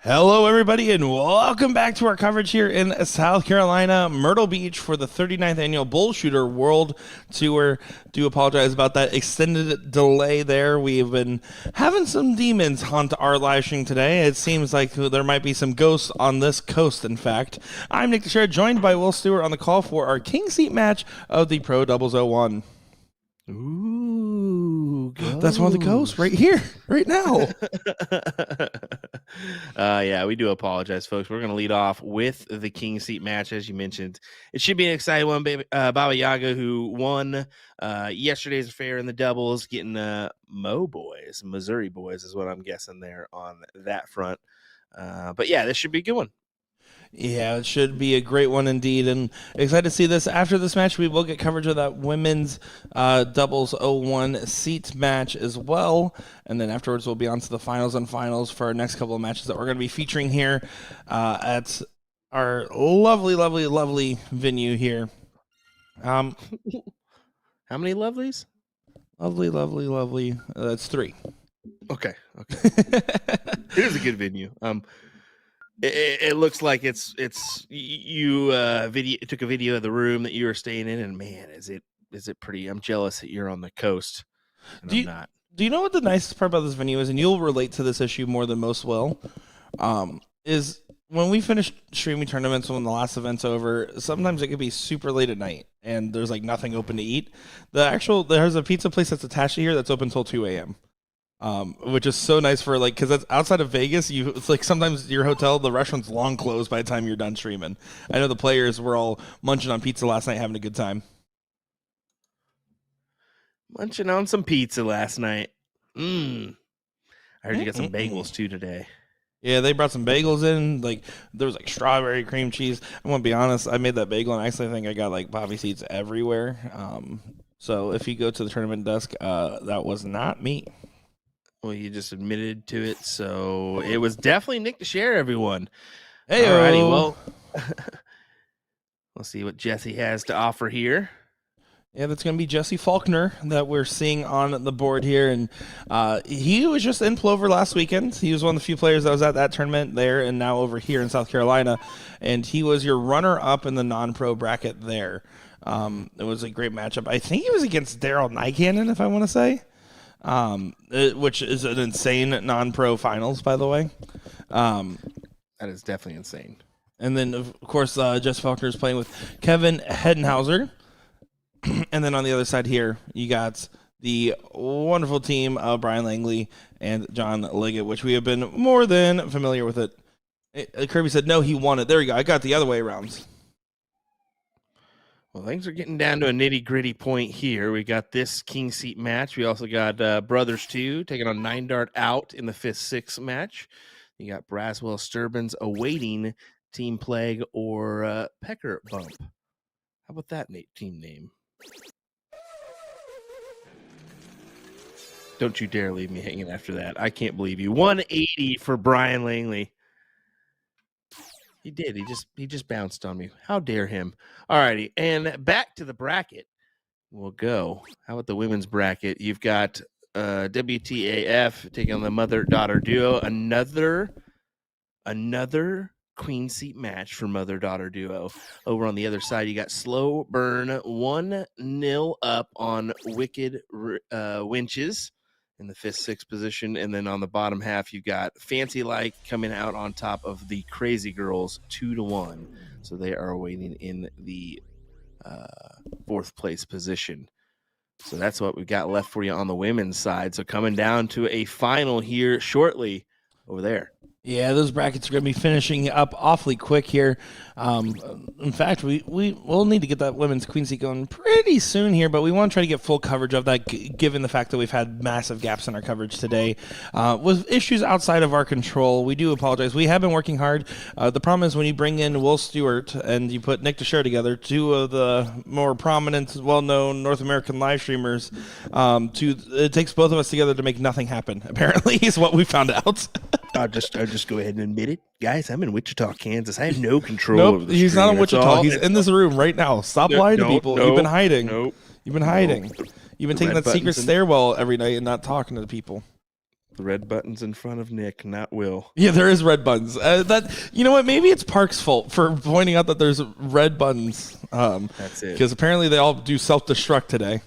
Hello, everybody, and welcome back to our coverage here in South Carolina, Myrtle Beach, for the 39th annual BullShooter World Tour. Do apologize about that extended delay there. We've been having some demons haunt our live stream today. It seems like there might be some ghosts on this coast, in fact. I'm Nick Teixeira, joined by Will Stewart on the call for our King Seat match of the Pro Doubles 01. Ooh, ghosts. That's one of the ghosts right here, right now. Yeah, we do apologize, folks. We're going to lead off with the King Seat match, as you mentioned. It should be an exciting one. Baba Yaga, who won yesterday's affair in the doubles, getting Missouri boys is what I'm guessing there on that front. But yeah, this should be a good one. Yeah, it should be a great one indeed, and excited to see this. After this match, we will get coverage of that women's doubles 01 seat match as well, and then afterwards we'll be on to the finals and finals for our next couple of matches that we're going to be featuring here at our lovely venue here. How many lovelies? Lovely. That's 3. Okay. It is a good venue. It looks like it's you took a video of the room that you were staying in, and man, is it pretty. I'm jealous that you're on the coast and I'm not. Do you know what the nicest part about this venue is, and you'll relate to this issue more than most will, is when we finish streaming tournaments, when the last event's over, sometimes it could be super late at night and there's like nothing open to eat. There's a pizza place that's attached to here that's open until 2 a.m. Which is so nice for because that's outside of Vegas. It's like sometimes your hotel, the restaurant's long closed by the time you're done streaming. I know the players were all munching on pizza last night, having a good time. Munching on some pizza last night. I heard you got some bagels too today. Yeah, they brought some bagels in. Like there was like strawberry cream cheese. I'm gonna be honest, I made that bagel and I actually think I got like poppy seeds everywhere. So if you go to the tournament desk, that was not me. Well, you just admitted to it, so it was definitely Nick Teixeira, everyone. Hey, alrighty, well, let's see what Jesse has to offer here. Yeah, that's going to be Jesse Faulkner that we're seeing on the board here, and he was just in Plover last weekend. He was one of the few players that was at that tournament there and now over here in South Carolina, and he was your runner-up in the non-pro bracket there. It was a great matchup. I think he was against Daryl Nycannon, if I want to say. Which is an insane non-pro finals, by the way. That is definitely insane. And then, of course, Jess Faulkner is playing with Kevin Hedenhauser. And then on the other side here, you got the wonderful team of Brian Langley and John Liggett, which we have been more than familiar with it. Kirby said, no, he won it. There you go. I got the other way around. Well, things are getting down to a nitty-gritty point here. We got this King Seat match. We also got Brothers 2 taking on 9 Dart out in the 5th-6 match. You got Braswell Sturbins awaiting Team Plague or Pecker Bump. How about that team name? Don't you dare leave me hanging after that. I can't believe you. 180 for Brian Langley. He did. He just bounced on me. How dare him? All righty. And back to the bracket. We'll go. How about the women's bracket? You've got WTAF taking on the mother-daughter duo. Another Queen Seat match for mother-daughter duo. Over on the other side, you got Slow Burn 1-0 up on Wicked Winches in the 5th-6 position, and then on the bottom half you got Fancy Like coming out on top of the Crazy Girls 2-1, so they are waiting in the 4th place position. So that's what we've got left for you on the women's side. So coming down to a final here shortly over there. Yeah, those brackets are going to be finishing up awfully quick here. In fact, we'll need to get that women's Queen Seat going pretty soon here, but we want to try to get full coverage of that, given the fact that we've had massive gaps in our coverage today. With issues outside of our control, we do apologize. We have been working hard. The problem is when you bring in Will Stewart and you put Nick Teixeira together, 2 of the more prominent, well-known North American live streamers, it takes both of us together to make nothing happen, apparently, is what we found out. I'll just go ahead and admit it. Guys, I'm in Wichita, Kansas. I have no control over the he's stream. not in Wichita. He's in this room right now. Stop lying to people. You've been hiding. You've been hiding. You've been taking that secret stairwell every night and not talking to the people. The red button's in front of Nick, not Will. Yeah, there is red buttons. You know what? Maybe it's Park's fault for pointing out that there's red buttons. That's it. Because apparently they all do self-destruct today.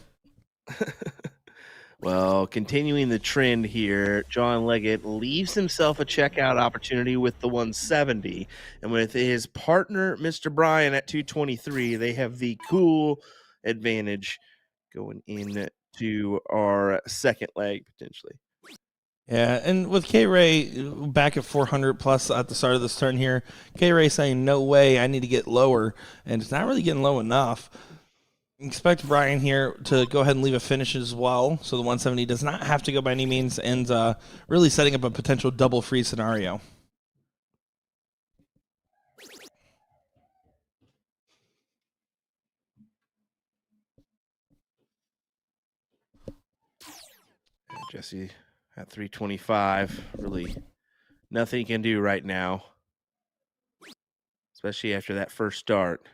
Well, continuing the trend here, John Leggett leaves himself a checkout opportunity with the 170. And with his partner, Mr. Bryan, at 223, they have the cool advantage going into our second leg, potentially. Yeah, and with K-Ray back at 400 plus at the start of this turn here, K-Ray saying, no way, I need to get lower. And it's not really getting low enough. Expect Brian here to go ahead and leave a finish as well, so the 170 does not have to go by any means, and really setting up a potential double free scenario. Jesse at 325, really nothing he can do right now, especially after that first start.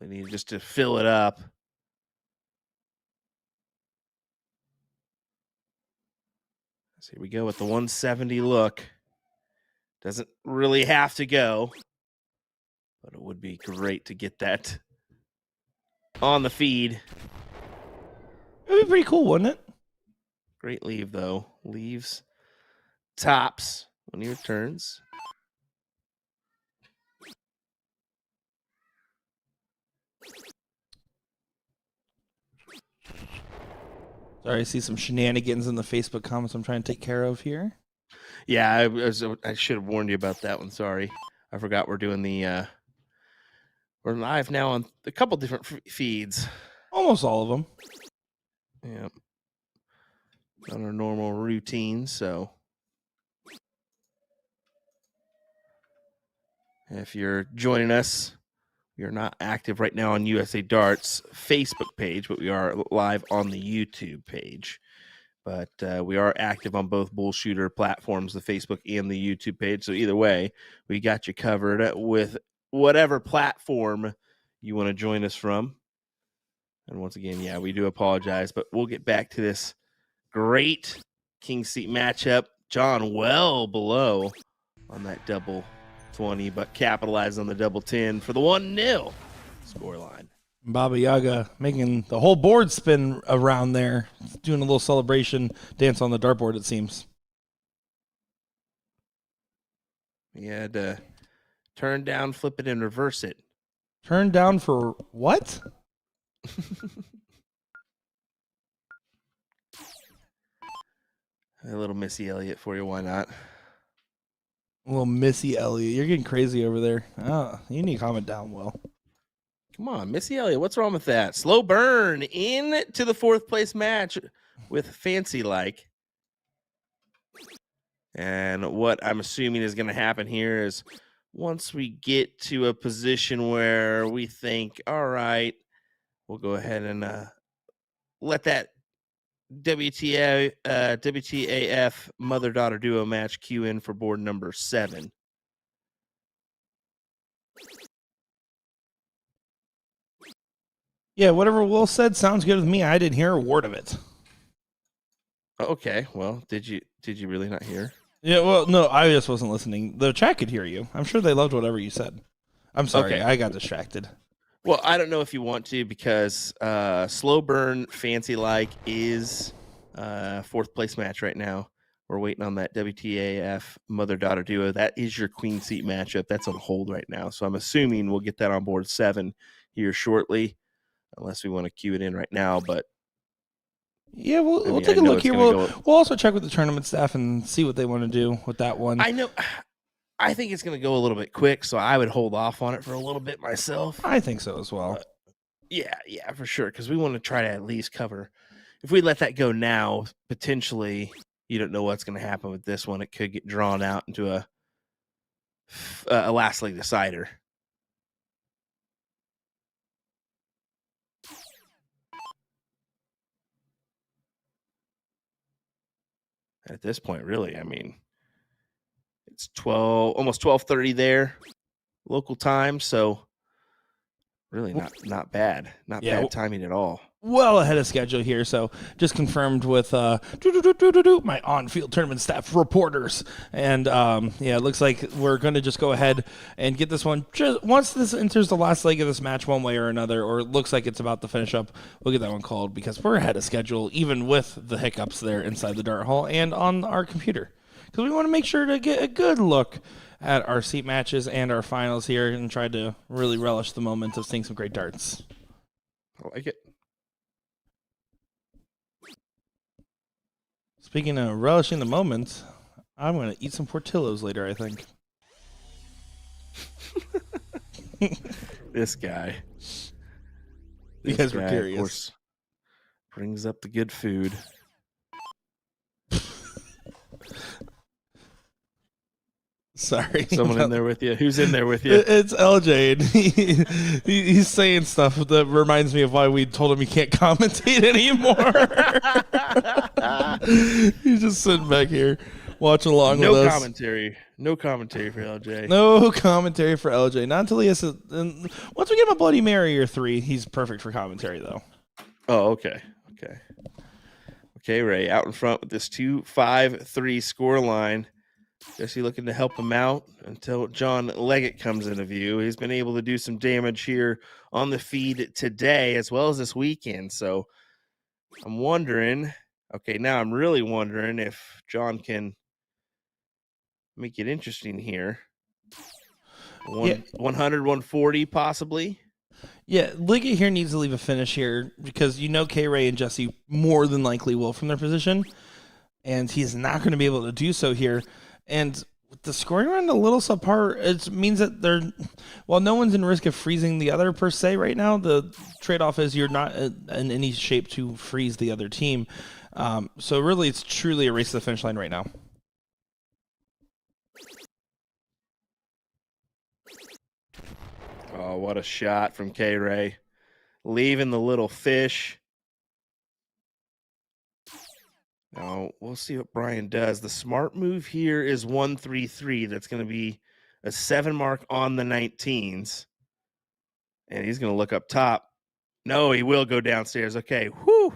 We need just to fill it up. So here we go with the 170 look. Doesn't really have to go, but it would be great to get that on the feed. It would be pretty cool, wouldn't it? Great leave, though. Leaves tops when he returns. Sorry, I see some shenanigans in the Facebook comments I'm trying to take care of here. Yeah, I should have warned you about that one. Sorry. I forgot we're doing the we're live now on a couple different feeds. Almost all of them. Yeah. On our normal routine, so if you're joining us, we are not active right now on USA Darts Facebook page, but we are live on the YouTube page. But we are active on both BullShooter platforms, the Facebook and the YouTube page. So either way, we got you covered with whatever platform you want to join us from. And once again, yeah, we do apologize, but we'll get back to this great King Seat matchup. John well below on that double 20, but capitalized on the double 10 for the 1-0 scoreline. Baba Yaga making the whole board spin around there, doing a little celebration dance on the dartboard, it seems. We had to turn down, flip it, and reverse it. Turn down for what? A little Missy Elliott for you, why not? A little Missy Elliott. You're getting crazy over there. Oh, you need to calm it down, Will. Come on, Missy Elliott, what's wrong with that? Slow burn into the fourth place match with Fancy Like. And what I'm assuming is going to happen here is once we get to a position where we think, all right, we'll go ahead and let that WTAF mother-daughter duo match queue in for board number 7. Yeah, whatever Will said sounds good with me. I didn't hear a word of it. Okay, well, did you really not hear? Yeah, well, no, I just wasn't listening. The chat could hear you. I'm sure they loved whatever you said. I'm sorry, Okay. I got distracted. Well, I don't know if you want to because Slow Burn Fancy Like is fourth place match right now. We're waiting on that WTAF mother-daughter duo. That is your queen seat matchup. That's on hold right now. So I'm assuming we'll get that on board 7 here shortly, unless we want to queue it in right now. But yeah, we'll take a look here. We'll also check with the tournament staff and see what they want to do with that one. I know. I think it's going to go a little bit quick, so I would hold off on it for a little bit myself. I think so as well. Yeah, for sure, because we want to try to at least cover. If we let that go now, potentially, you don't know what's going to happen with this one. It could get drawn out into a last leg decider. At this point, really, I mean, it's almost 12:30 there, local time. So Really not bad. Not Yeah, bad timing at all. well ahead of schedule here. So just confirmed with my on-field tournament staff reporters, and yeah, it looks like we're going to just go ahead and get this one. Just once this enters the last leg of this match, one way or another, or it looks like it's about to finish up, we'll get that one called because we're ahead of schedule, even with the hiccups there inside the dart hall and on our computer, because we want to make sure to get a good look at our seat matches and our finals here, and try to really relish the moment of seeing some great darts. I like it. Speaking of relishing the moment, I'm going to eat some Portillo's later, I think. This guy. You guys were curious. Of course, brings up the good food. Sorry. Someone in there with you? Who's in there with you? It's LJ, and he's saying stuff that reminds me of why we told him he can't commentate anymore. He's just sitting back here watching along with us. No commentary for LJ. No commentary for LJ. Not until he has to. Once we get him a Bloody Mary or 3, he's perfect for commentary, though. Oh, okay. Okay, Ray, out in front with this 2-5-3 score line. Jesse looking to help him out until John Leggett comes into view. He's been able to do some damage here on the feed today as well as this weekend. So I'm wondering, now I'm really wondering if John can make it interesting here. 100, 140 possibly. Yeah, Liggett here needs to leave a finish here because K-Ray and Jesse more than likely will from their position, and he's not going to be able to do so here. And with the scoring run a little subpar, it means that while no one's in risk of freezing the other per se right now, the trade-off is you're not in any shape to freeze the other team. So really, it's truly a race to the finish line right now. Oh, what a shot from K-Ray. Leaving the little fish. Now, we'll see what Brian does. The smart move here is 1-3-3. That's going to be a 7 mark on the 19s. And he's going to look up top. No, he will go downstairs. Okay. Whew.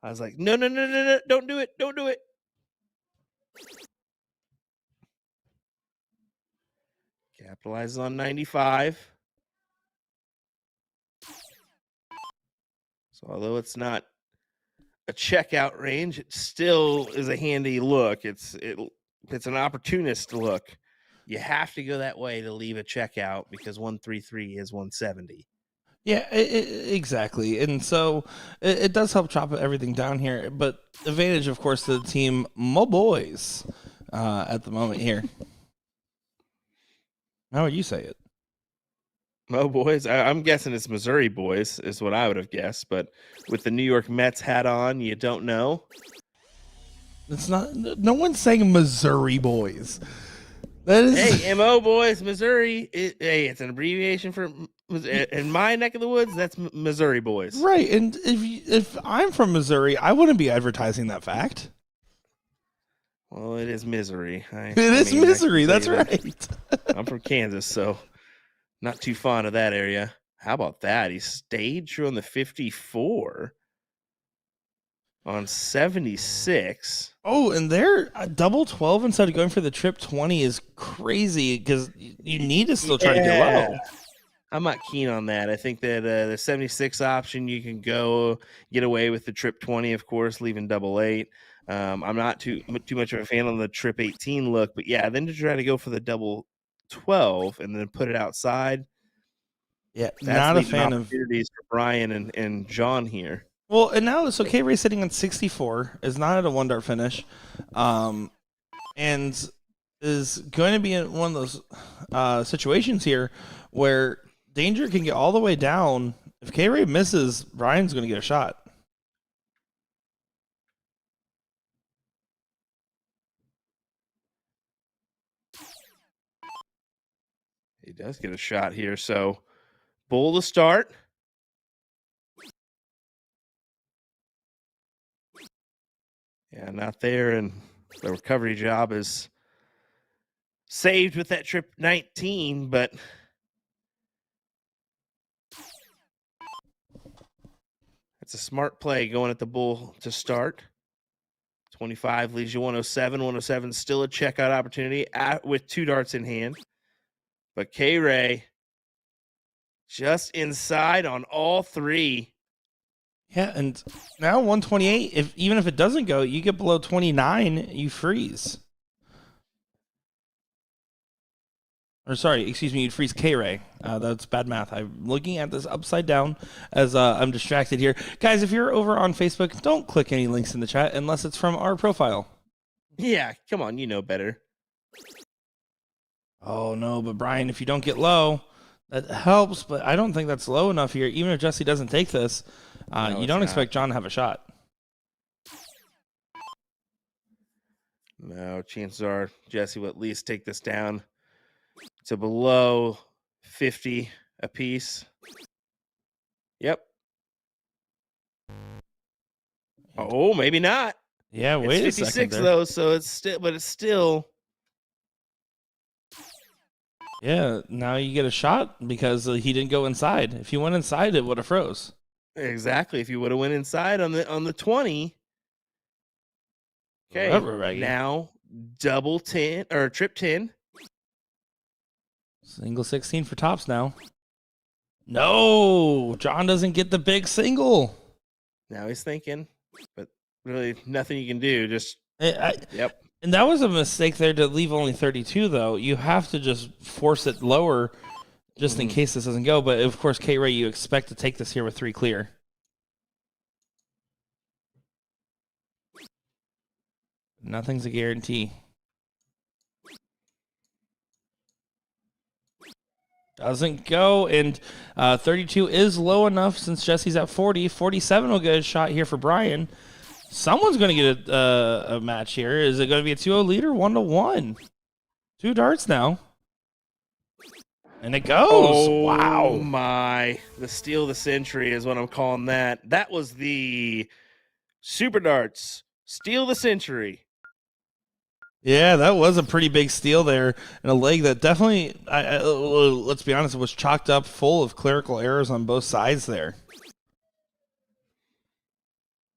I was like, no. Don't do it. Don't do it. Capitalizes on 95. So although it's not a checkout range, it still is a handy look. It's an opportunist look. You have to go that way to leave a checkout because 133 is 170. Yeah, exactly. And so it does help chop everything down here. But advantage, of course, to the team, Mo Boys, at the moment here. How would you say it? Mo Boys? I'm guessing it's Missouri Boys is what I would have guessed. But with the New York Mets hat on, you don't know. It's not. No one's saying Missouri Boys. That is. Hey, MO Boys, Missouri. It's an abbreviation for. In my neck of the woods, that's Missouri Boys. Right, and if I'm from Missouri, I wouldn't be advertising that fact. Well, it is misery. It is misery. That's right. I'm from Kansas, so not too fond of that area. How about that? He stayed true on the 54 on 76. Oh, and their double 12 instead of going for the trip 20 is crazy because you need to still try to get low. I'm not keen on that. I think that the 76 option, you can go get away with the trip 20, of course, leaving double 8. I'm not too much of a fan on the trip 18 look, but yeah, then to try to go for the double 12 and then put it outside. Yeah, that's not a fan of opportunities for Brian and John here. Well, and now so K-Ray sitting on 64 is not at a 1-dart finish, and is going to be in one of those situations here where danger can get all the way down. If K-Ray misses, Brian's going to get a shot. He does get a shot here, so bull to start. Yeah, not there, and the recovery job is saved with that trip 19, but That's a smart play going at the bull to start. 25 leaves you 107. 107 still a checkout opportunity with 2 darts in hand. But K-Ray just inside on all 3. Yeah, and now 128. Even if it doesn't go, you get below 29, you freeze. Or sorry, excuse me, you'd freeze K-Ray. That's bad math. I'm looking at this upside down as I'm distracted here. Guys, if you're over on Facebook, don't click any links in the chat unless it's from our profile. Yeah, come on, you know better. Oh, no, but Brian, if you don't get low, that helps, but I don't think that's low enough here. Even if Jesse doesn't take this, you don't expect John to have a shot. No, chances are Jesse will at least take this down to below 50 apiece. Yep. Oh, maybe not. Yeah, wait it's a second 56 though, so it's still. Yeah, now you get a shot because he didn't go inside. If he went inside, it would have froze. Exactly. If you would have went inside on the 20. Okay. Now double 10 or trip 10. Single 16 for tops now. No, John doesn't get the big single. Now he's thinking, but really nothing you can do. Just yep. And that was a mistake there to leave only 32, though. You have to just force it lower just in case this doesn't go. But, of course, K-Ray, you expect to take this here with 3 clear. Nothing's a guarantee. Doesn't go, and 32 is low enough since Jesse's at 40. 47 will get a shot here for Brian. Someone's going to get a match here. Is it going to be a 2-0 leader? 1-1. 2 darts now. And it goes. Oh, wow. My. The steal of the century is what I'm calling that. That was the Super Darts steal of the century. Yeah, that was a pretty big steal there. And a leg that definitely, let's be honest, it was chalked up full of clerical errors on both sides there.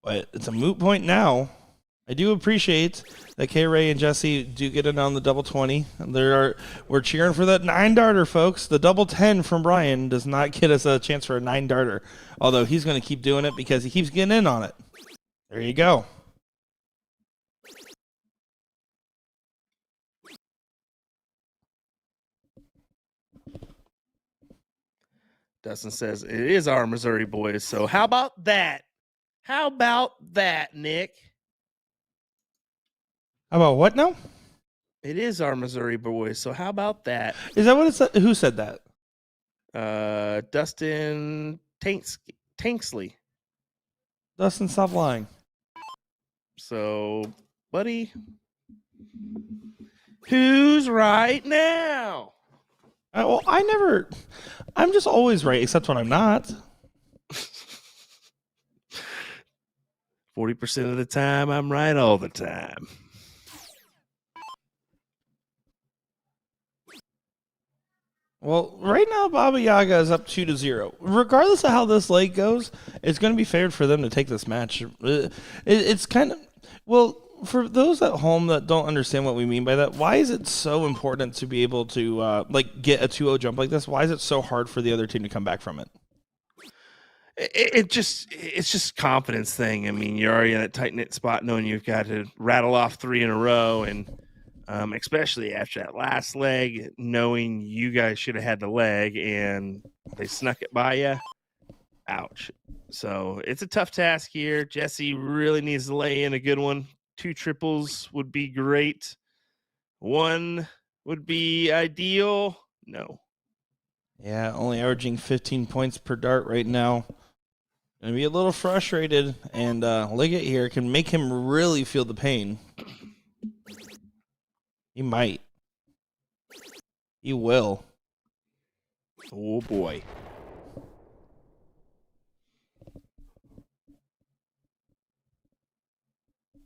But it's a moot point now. I do appreciate that K-Ray and Jesse do get in on the double 20. We're cheering for that 9-darter, folks. The double 10 from Brian does not get us a chance for a 9-darter. Although he's going to keep doing it because he keeps getting in on it. There you go. Dustin says it is our Missouri boys. So how about that? How about that, Nick? How about what now? It is our Missouri boys. So how about that? Is that what it said? Who said that? Dustin Tanksley. Dustin, stop lying. So, buddy, who's right now? Well, I'm just always right, except when I'm not. 40% of the time, I'm right all the time. Well, right now, Baba Yaga is up 2-0. Regardless of how this leg goes, it's going to be favored for them to take this match. It's kind of, well, for those at home that don't understand what we mean by that, why is it so important to be able to get a 2-0 jump like this? Why is it so hard for the other team to come back from it? It's just confidence thing. I mean, you're already in a tight knit spot, knowing you've got to rattle off 3 in a row, and especially after that last leg, knowing you guys should have had the leg and they snuck it by you. Ouch. So it's a tough task here. Jesse really needs to lay in a good one. 2 triples would be great. 1 would be ideal. No. Yeah, only averaging 15 points per dart right now. Gonna be a little frustrated, and Liggett here can make him really feel the pain. He might. He will. Oh boy.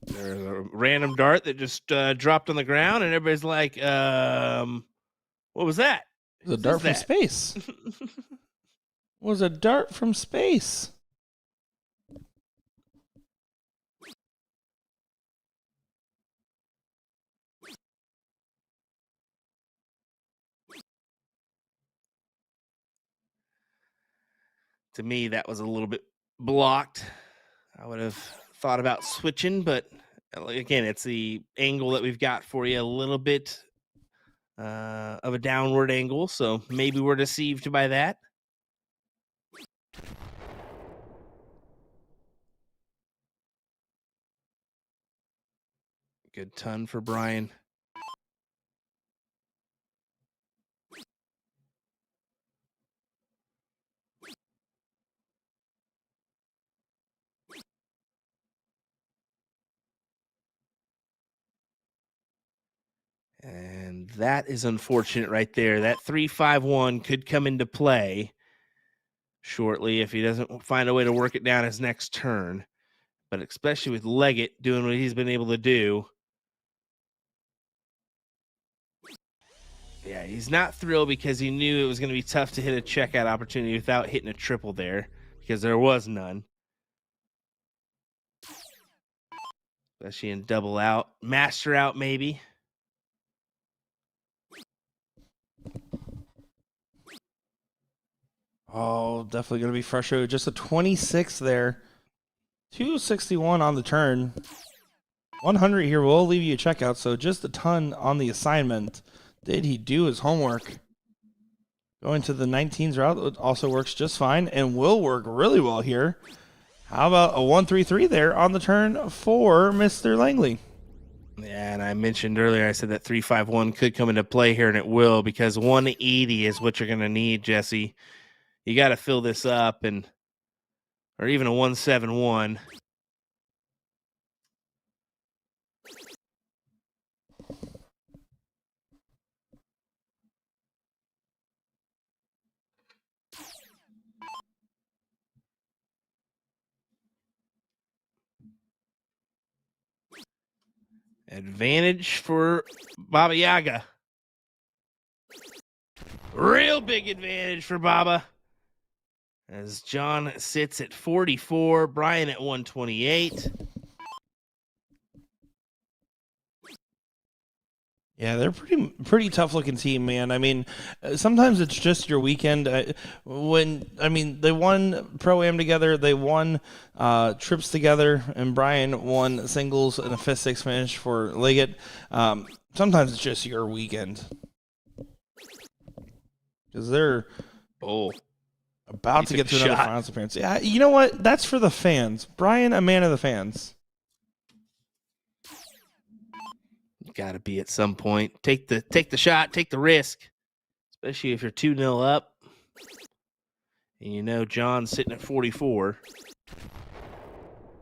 There's a random dart that just dropped on the ground, and everybody's like, what was that? It was a dart from space. It was a dart from space. To me, that was a little bit blocked. I would have thought about switching, but again, it's the angle that we've got for you, a little bit of a downward angle, so maybe we're deceived by that. Good ton for Brian. And that is unfortunate right there. That 3-5-1 could come into play shortly if he doesn't find a way to work it down his next turn. But especially with Leggett doing what he's been able to do. Yeah, he's not thrilled because he knew it was going to be tough to hit a checkout opportunity without hitting a triple there because there was none. Especially in double out, master out maybe. Oh, definitely going to be frustrated. Just a 26 there. 261 on the turn. 100 here will leave you a checkout, so just a ton on the assignment. Did he do his homework? Going to the 19s route also works just fine and will work really well here. How about a 1-3-3 there on the turn for Mr. Langley? Yeah, and I mentioned earlier, I said that 3-5-1 could come into play here, and it will, because 180 is what you're going to need, Jesse. You got to fill this up, or even a 1-7-1. Advantage for Baba Yaga. Real big advantage for Baba. As John sits at 44, Brian at 128. Yeah, they're pretty tough looking team, man. I mean, sometimes it's just your weekend. They won Pro-Am together, they won trips together, and Brian won singles and a 5th-6 finish for Liggett. Sometimes it's just your weekend. Because they're about to get to another finals appearance. Yeah, you know what? That's for the fans. Brian, a man of the fans. Got to be at some point. Take the shot, take the risk, especially if you're 2-0 up. And you know John's sitting at 44.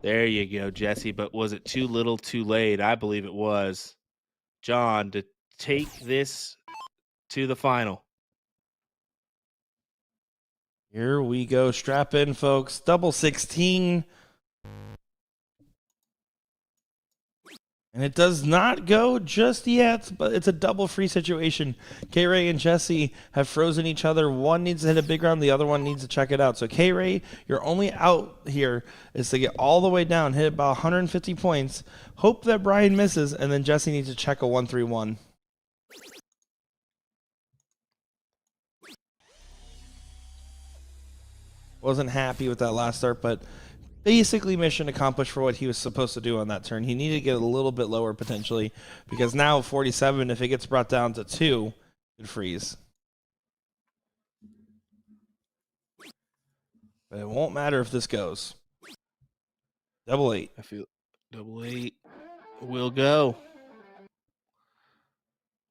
There you go, Jesse. But was it too little, too late? I believe it was. John to take this to the final. Here we go. Strap in, folks. Double 16. And it does not go just yet, but it's a double free situation. K-Ray and Jesse have frozen each other. One needs to hit a big round, the other one needs to check it out. So K-Ray, your only out here is to get all the way down, hit about 150 points, hope that Brian misses, and then Jesse needs to check a 1-3-1. Wasn't happy with that last start, but basically mission accomplished for what he was supposed to do on that turn. He needed to get a little bit lower potentially, because now 47, if it gets brought down to 2, could freeze. But it won't matter if this goes. Double 8. I feel double 8 will go.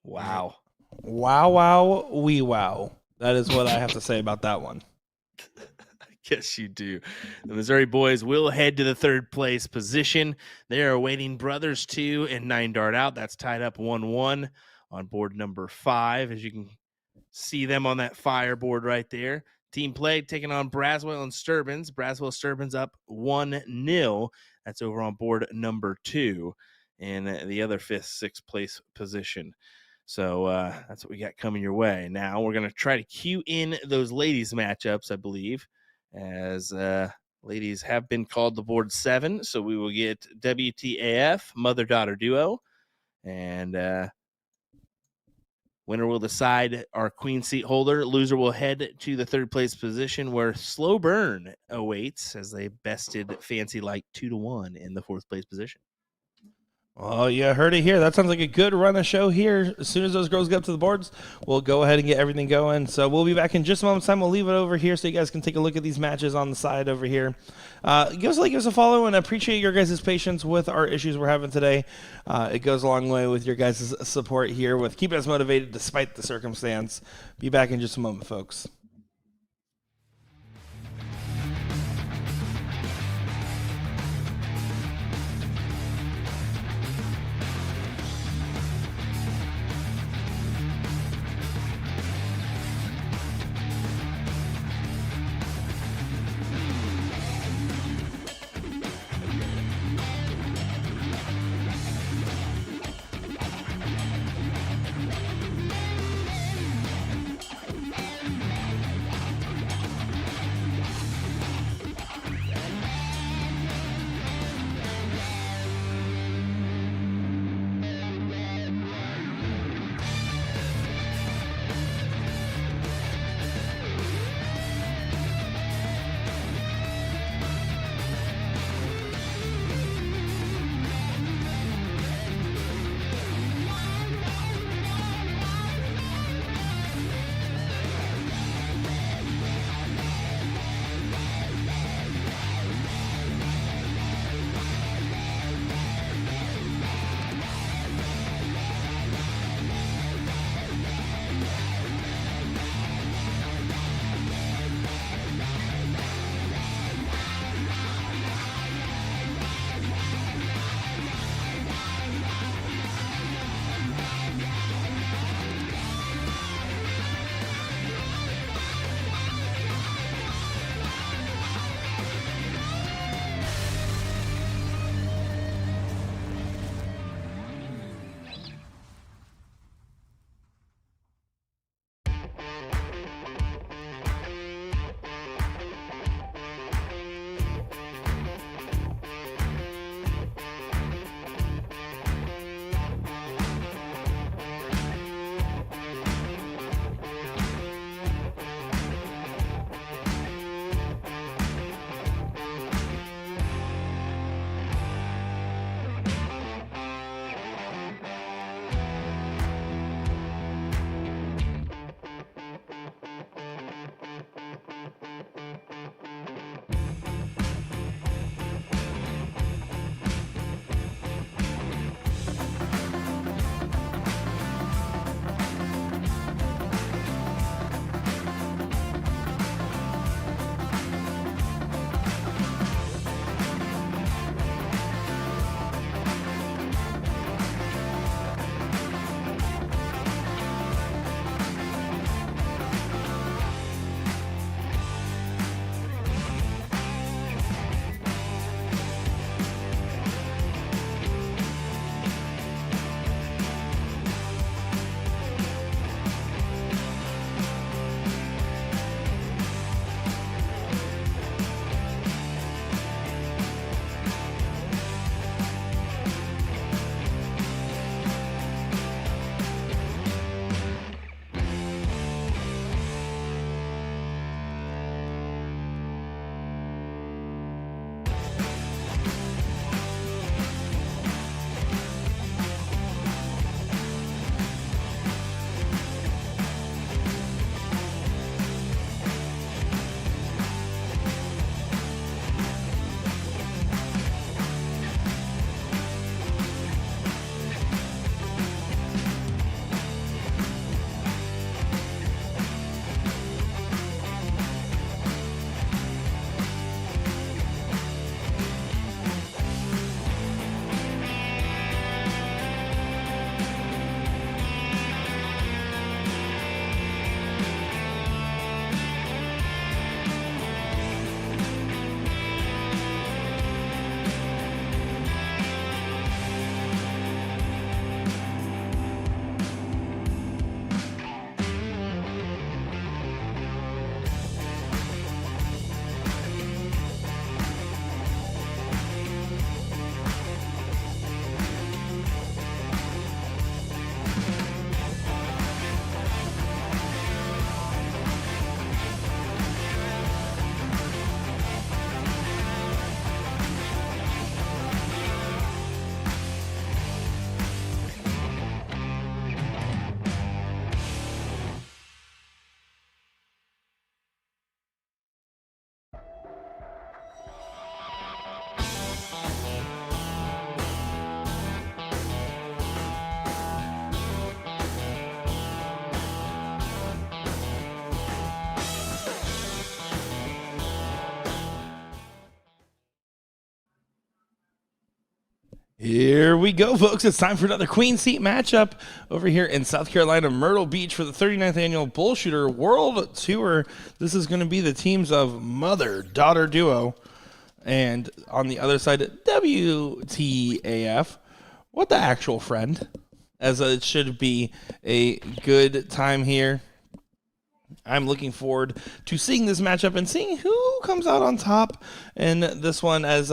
Wow. Wow, wow, wee wow. That is what I have to say about that one. Yes, you do. The Missouri boys will head to the 3rd place position. They are awaiting Brothers 2 and 9 Dart Out. That's tied up 1-1 on board number 5, as you can see them on that fire board right there. Team play taking on Braswell and Sturbins. Braswell-Sturbins up 1-0. That's over on board number 2 in the other 5th, 6th place position. So that's what we got coming your way. Now we're going to try to cue in those ladies matchups, I believe, as ladies have been called to board 7. So we will get WTAF, mother-daughter duo, and Winner will decide our queen seat holder. Loser will head to the third place position where Slow Burn awaits as they bested Fancy Like 2-1 in the fourth place position. Oh, you heard it here. That sounds like a good run of show here. As soon as those girls get up to the boards, we'll go ahead and get everything going. So we'll be back in just a moment's time. We'll leave it over here so you guys can take a look at these matches on the side over here. Give us a follow, and I appreciate your guys' patience with our issues we're having today. It goes a long way with your guys' support here with keeping us motivated despite the circumstance. Be back in just a moment, folks. Here we go, folks. It's time for another Queen Seat matchup over here in South Carolina, Myrtle Beach for the 39th annual BullShooter World Tour. This is going to be the teams of mother-daughter duo. And on the other side, WTAF. What the actual friend? As it should be a good time here. I'm looking forward to seeing this matchup and seeing who comes out on top in this one, as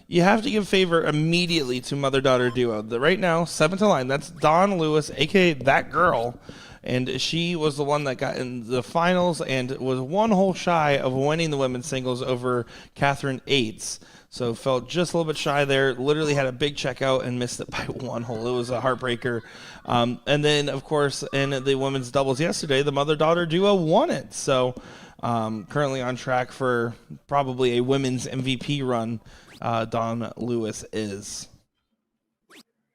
you have to give favor immediately to mother-daughter duo. Right now, 7th in line, that's Dawn Lewis, a.k.a. That Girl, and she was the one that got in the finals and was one hole shy of winning the women's singles over Catherine Aids. So felt just a little bit shy there. Literally had a big checkout and missed it by one hole. It was a heartbreaker. And then, of course, in the women's doubles yesterday, the mother-daughter duo won it. So currently on track for probably a women's MVP run, Dawn Lewis is.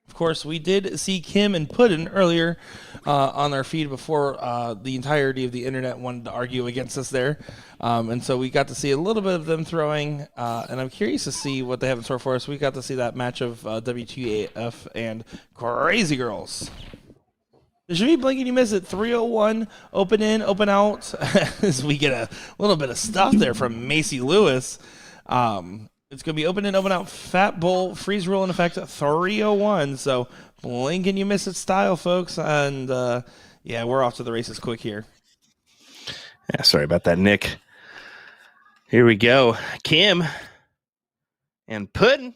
Of course, we did see Kim and Puddin earlier on our feed before the entirety of the internet wanted to argue against us there. And so we got to see a little bit of them throwing, and I'm curious to see what they have in store for us. We got to see that match of WTAF and Crazy Girls. There should be blink and you miss it. 301, open in, open out, as we get a little bit of stuff there from Macy Lewis. It's going to be open and open out. Fat Bull, freeze rule in effect, 301. So blink and you miss it style, folks. And yeah, we're off to the races quick here. Yeah, sorry about that, Nick. Here we go. Kim and Puddin.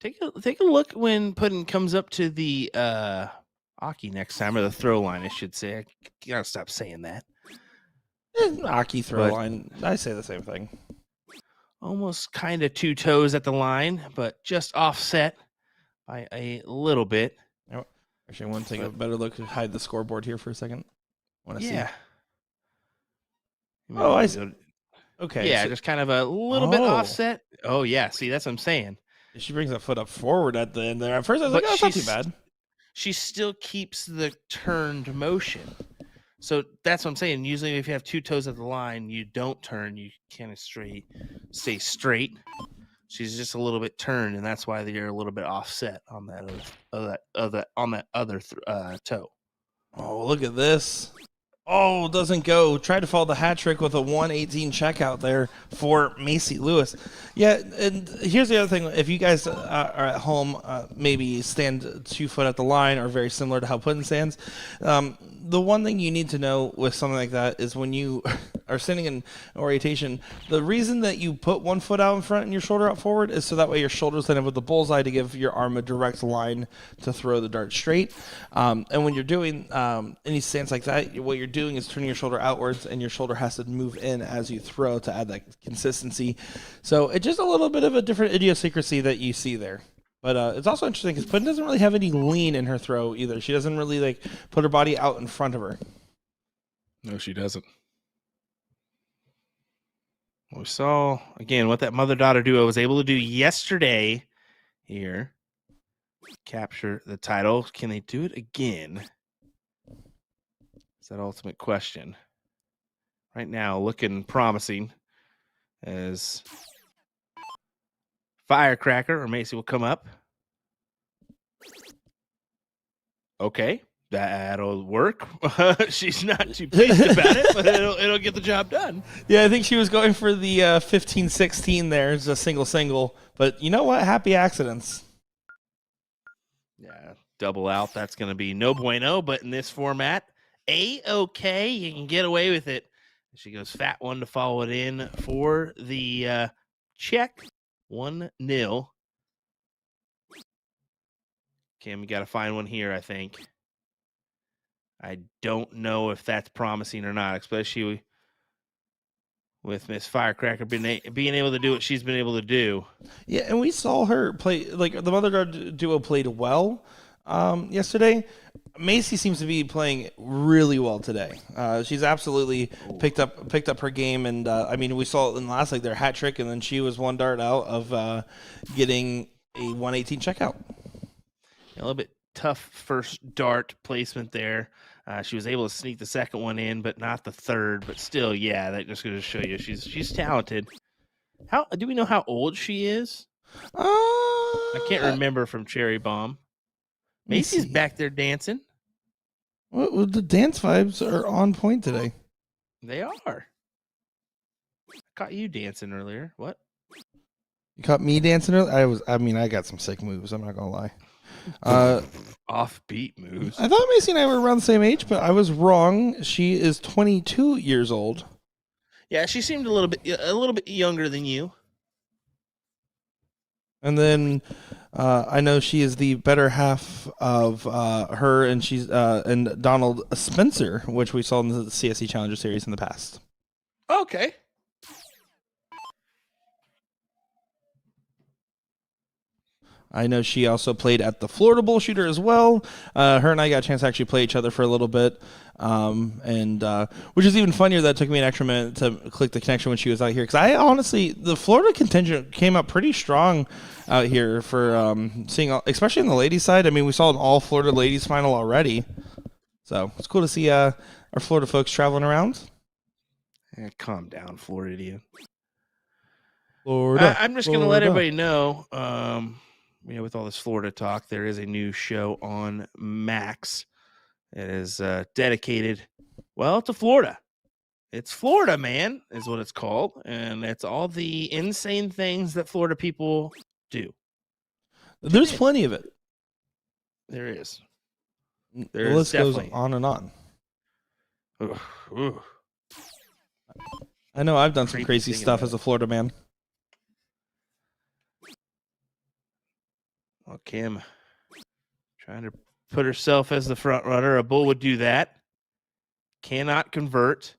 Take a look when Puddin comes up to the Aki next time, or the throw line, I should say. I gotta stop saying that. Aki throw line. I say the same thing. Almost kind of 2 toes at the line, but just offset by a little bit. Actually, I want to take a better look. Hide the scoreboard here for a second. Want to see? Oh, I see. Okay. Yeah, so, just kind of a little bit offset. Oh, yeah. See, that's what I'm saying. She brings that foot up forward at the end there. At first, I was like, oh, it's not too bad. She still keeps the turned motion. So that's what I'm saying. Usually if you have 2 toes at the line, you don't turn. You kind of stay straight. She's just a little bit turned, and that's why they're a little bit offset on that other toe. Oh, look at this. Oh, doesn't go. Tried to follow the hat trick with a 118 checkout there for Macy Lewis. Yeah, and here's the other thing. If you guys are at home, maybe stand 2 foot at the line, or very similar to how Puddin stands, the one thing you need to know with something like that is when you are sitting in orientation, the reason that you put 1 foot out in front and your shoulder out forward is so that way your shoulders line up with the bullseye to give your arm a direct line to throw the dart straight. And when you're doing any stance like that, what you're doing is turning your shoulder outwards, and your shoulder has to move in as you throw to add that consistency. So it's just a little bit of a different idiosyncrasy that you see there. But it's also interesting because Puddin doesn't really have any lean in her throw either. She doesn't really put her body out in front of her. No, she doesn't. We saw, again, what that mother-daughter duo was able to do yesterday here. Capture the title. Can they do it again? Is that ultimate question. Right now, looking promising as Firecracker or Macy will come up. Okay, that'll work. She's not too pleased about it, but it'll get the job done. Yeah, I think she was going for the 15-16 there. It's a single. But you know what? Happy accidents. Yeah, double out. That's going to be no bueno, but in this format, A-okay. You can get away with it. She goes fat one to follow it in for the check. 1-0. Kim, we got to find one here, I think. I don't know if that's promising or not, especially with Miss Firecracker being able to do what she's been able to do. Yeah, and we saw her play, like the mother-daughter duo played well yesterday. Macy seems to be playing really well today. She's absolutely picked up her game, and I mean, we saw it in the last leg, their hat trick, and then she was 1 dart out of getting a 118 checkout. A little bit tough first dart placement there. She was able to sneak the second one in, but not the third. But still, yeah, that just goes to show you she's talented. How do we know how old she is? I can't Let remember from Cherry Bomb. me Macy's see. back there dancing. Well, the dance vibes are on point today. They are. I caught you dancing earlier. What? You caught me dancing earlier? I got some sick moves. I'm not gonna lie. Offbeat moves. I thought Macy and I were around the same age, but I was wrong. She is 22 years old. Yeah, she seemed a little bit younger than you. And then I know she is the better half of her, and she's and Donald Spencer, which we saw in the CSE Challenger Series in the past. Okay. I know she also played at the Florida BullShooter as well. Her and I got a chance to actually play each other for a little bit, and which is even funnier that it took me an extra minute to click the connection when she was out here. Because I honestly, the Florida contingent came up pretty strong out here for seeing, especially on the ladies' side. I mean, we saw an all Florida ladies final already, so it's cool to see our Florida folks traveling around. Calm down, Floridian. Florida. I'm just going to let everybody know, with all this Florida talk, there is a new show on Max. It is dedicated, to Florida. It's Florida, man, is what it's called. And it's all the insane things that Florida people do. There's plenty of it. There is. The list goes on and on. Ooh. I know I've done some crazy stuff as a Florida man. Well, Kim trying to put herself as the front runner. A bull would do that. Cannot convert.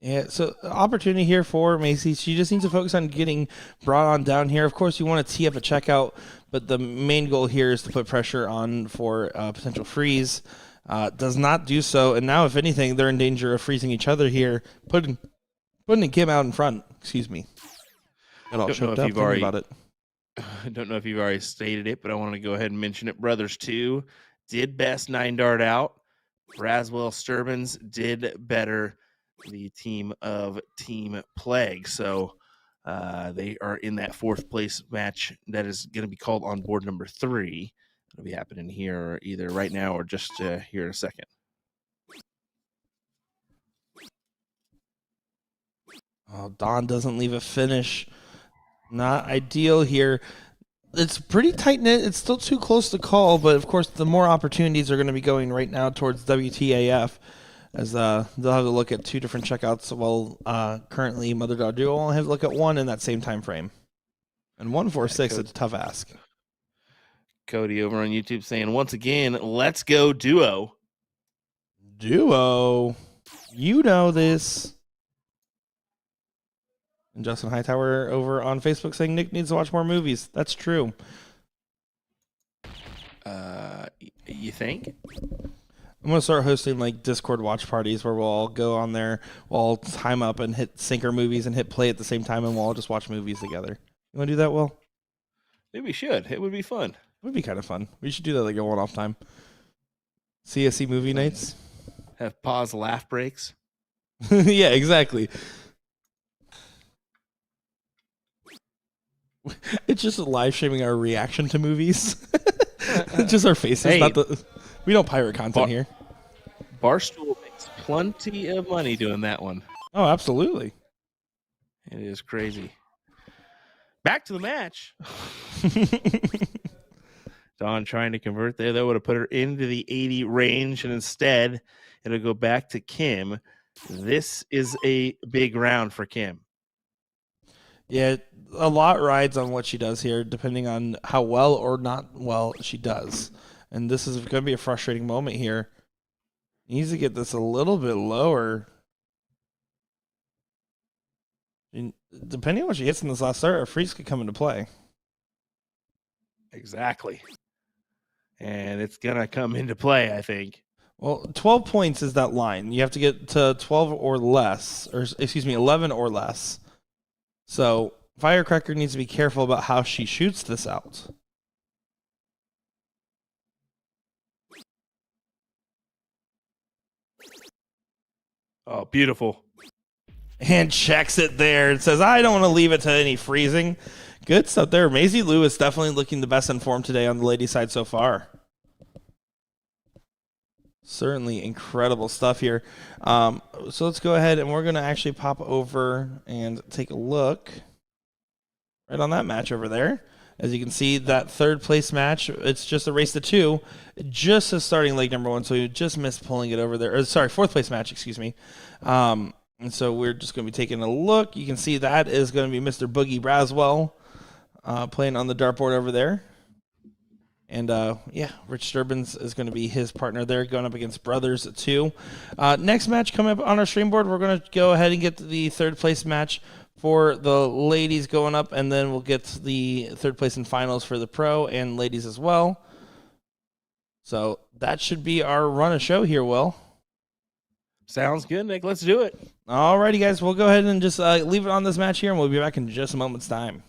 Yeah, so opportunity here for Macy. She just needs to focus on getting brought on down here. Of course, you want to tee up a checkout, but the main goal here is to put pressure on for potential freeze. Does not do so, and now, if anything, they're in danger of freezing each other here, putting Kim out in front. Excuse me. Got all choked up thinking about it. I don't know if you've already stated it, but I want to go ahead and mention it. Brothers 2 did best 9-dart out. Braswell Sturbins did better, the team of Team Plague. So they are in that 4th place match that is going to be called on board number 3. It'll be happening here either right now or just here in a second. Oh, Don doesn't leave a finish. Not ideal here. It's pretty tight knit. It's still too close to call, but of course, the more opportunities are going to be going right now towards WTAF, as they'll have to look at 2 different checkouts. While currently, Mother Daughter Duo will have to look at 1 in that same time frame, and 146 is a tough ask. Cody over on YouTube saying once again, "Let's go duo." Duo, you know this. And Justin Hightower over on Facebook saying Nick needs to watch more movies. That's true. You think? I'm going to start hosting like Discord watch parties where we'll all go on there, we'll all time up and hit sync our movies and hit play at the same time, and we'll all just watch movies together. You want to do that, Will? Maybe we should. It would be fun. It would be kind of fun. We should do that like a one-off time. CSC movie nights. Have pause laugh breaks. Yeah, exactly. It's just live streaming our reaction to movies. It's just our faces. Hey, we don't pirate content here. Barstool makes plenty of money doing that one. Oh, absolutely. It is crazy. Back to the match. Dawn trying to convert there. That would have put her into the 80 range, and instead it'll go back to Kim. This is a big round for Kim. Yeah, a lot rides on what she does here, depending on how well or not well she does. And this is going to be a frustrating moment here. Needs to get this a little bit lower. And depending on what she hits in this last start, a freeze could come into play. Exactly. And it's going to come into play, I think. Well, 12 points is that line. You have to get to 12 or less, or excuse me, 11 or less. So Firecracker needs to be careful about how she shoots this out. Oh, beautiful. and checks it there. It says, I don't want to leave it to any freezing. Good stuff there. Maisie Lewis definitely looking the best in form today on the ladies' side so far. Certainly incredible stuff here. So let's go ahead and we're going to actually pop over and take a look right on that match over there. As you can see, that third place match, it's just a race to 2, just as starting leg number 1, so we just missed pulling it over there. Or, sorry, fourth place match, excuse me. And so we're just going to be taking a look. You can see that is going to be Mr. Boogie Braswell playing on the dartboard over there. And, yeah, Rich Sturbins is going to be his partner there, going up against Brothers 2. Next match coming up on our stream board, we're going to go ahead and get the third place match for the ladies going up, and then we'll get the third place in finals for the pro and ladies as well. So that should be our run of show here, Will. Sounds good, Nick. Let's do it. Alrighty, guys. We'll go ahead and just leave it on this match here, and we'll be back in just a moment's time.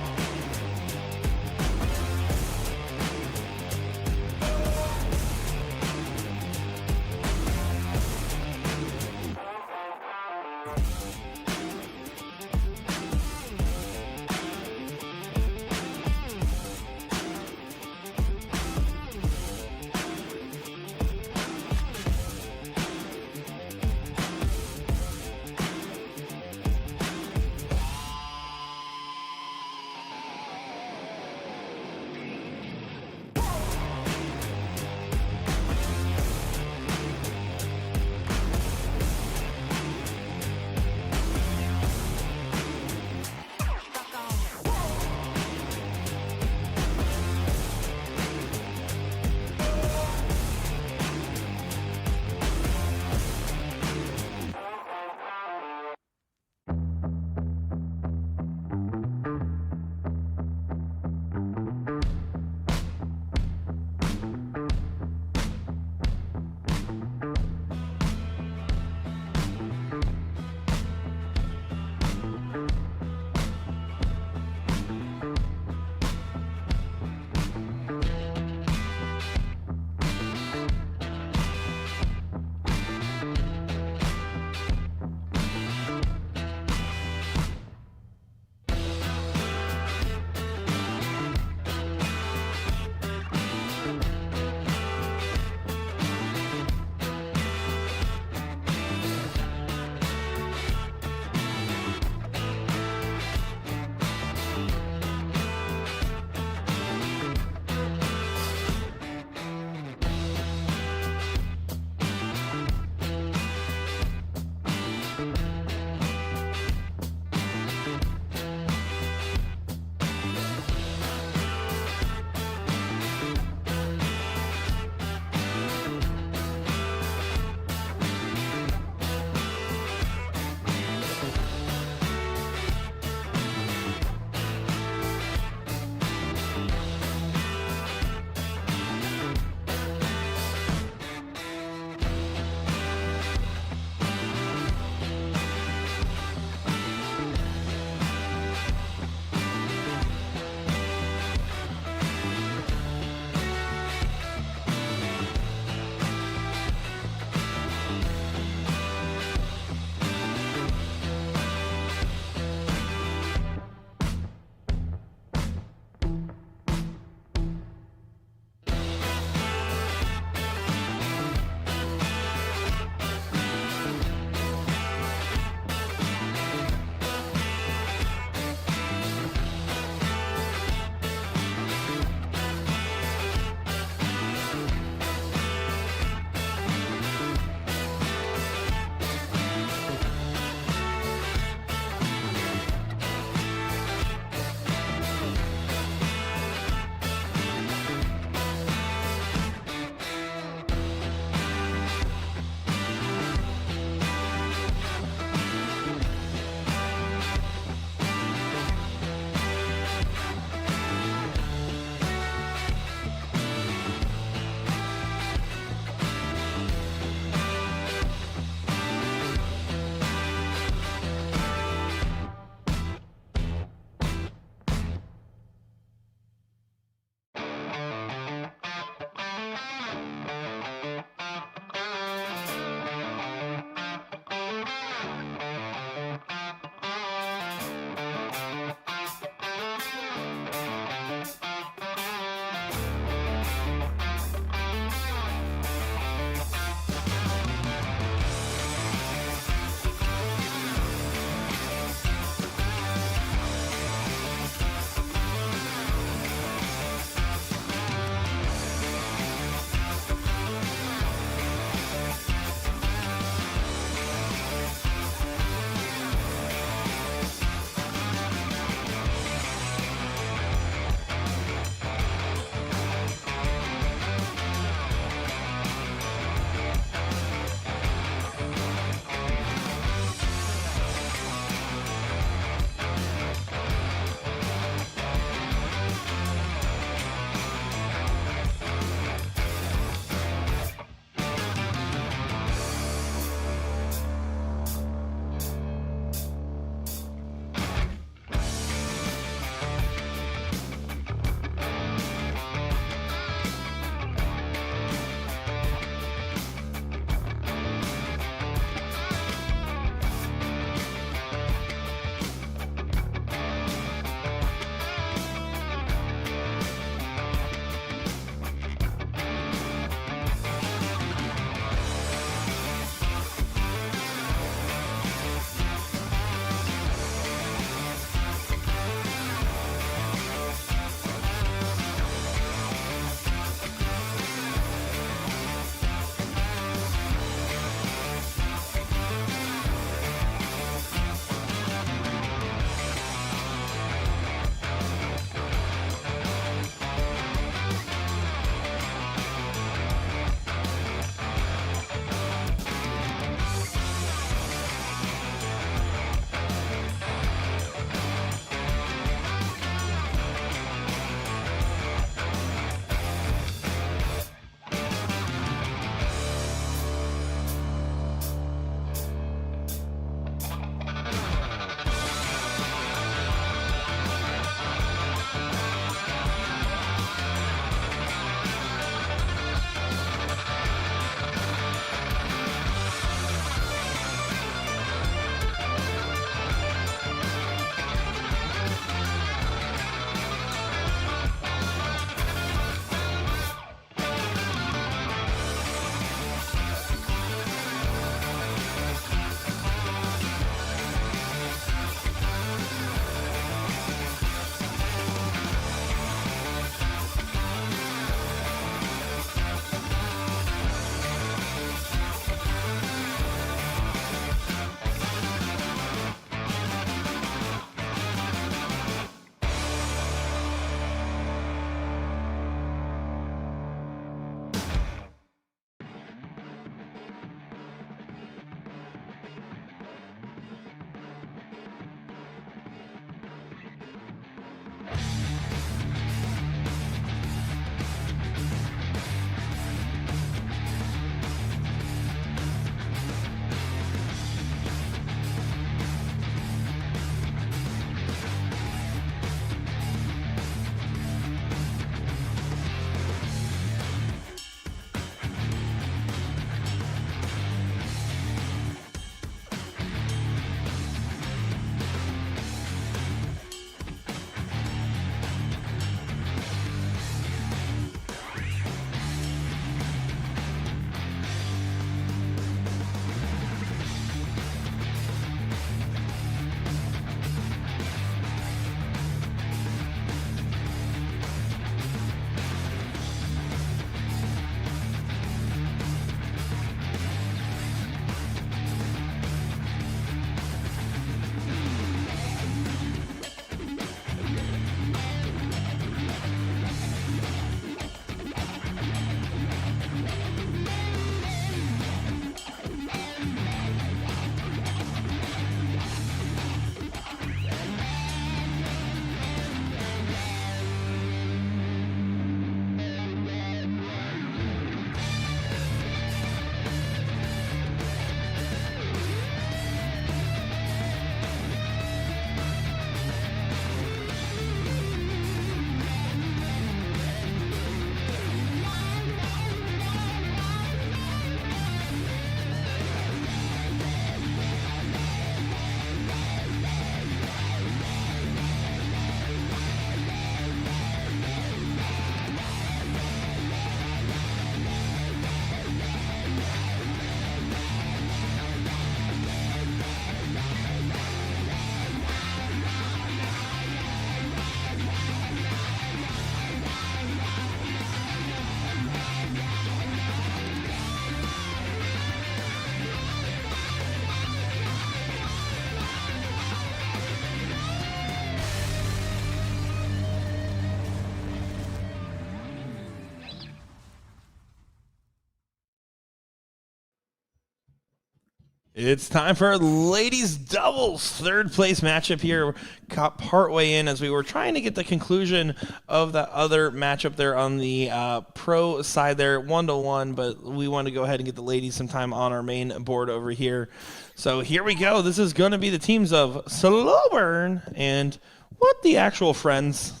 It's time for our ladies doubles third place matchup here. Got part way in as we were trying to get the conclusion of that other matchup there on the pro side there, 1-1, but we want to go ahead and get the ladies some time on our main board over here. So here we go. This is going to be the teams of Slowburn and what the actual friends.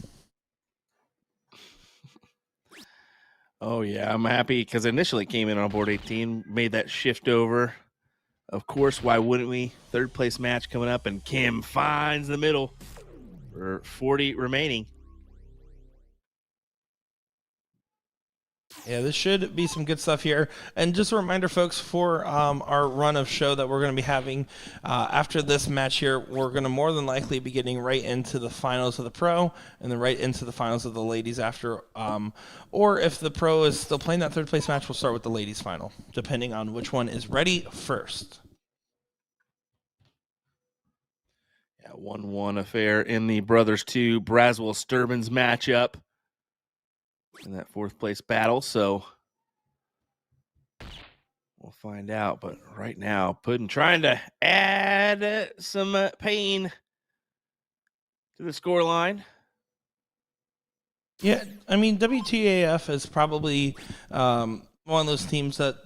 Oh yeah, I'm happy because initially came in on board 18, made that shift over. Of course, why wouldn't we? Third place match coming up, and Kim finds the middle for 40 remaining. Yeah, this should be some good stuff here. And just a reminder, folks, for our run of show that we're going to be having after this match here, we're going to more than likely be getting right into the finals of the pro and then right into the finals of the ladies after. Or if the pro is still playing that third place match, we'll start with the ladies final, depending on which one is ready first. Yeah, 1-1 affair in the Brothers 2 Braswell-Sturbins matchup in that fourth place battle. So we'll find out. But right now, Puddin trying to add some pain to the scoreline. Yeah, I mean, WTAF is probably one of those teams that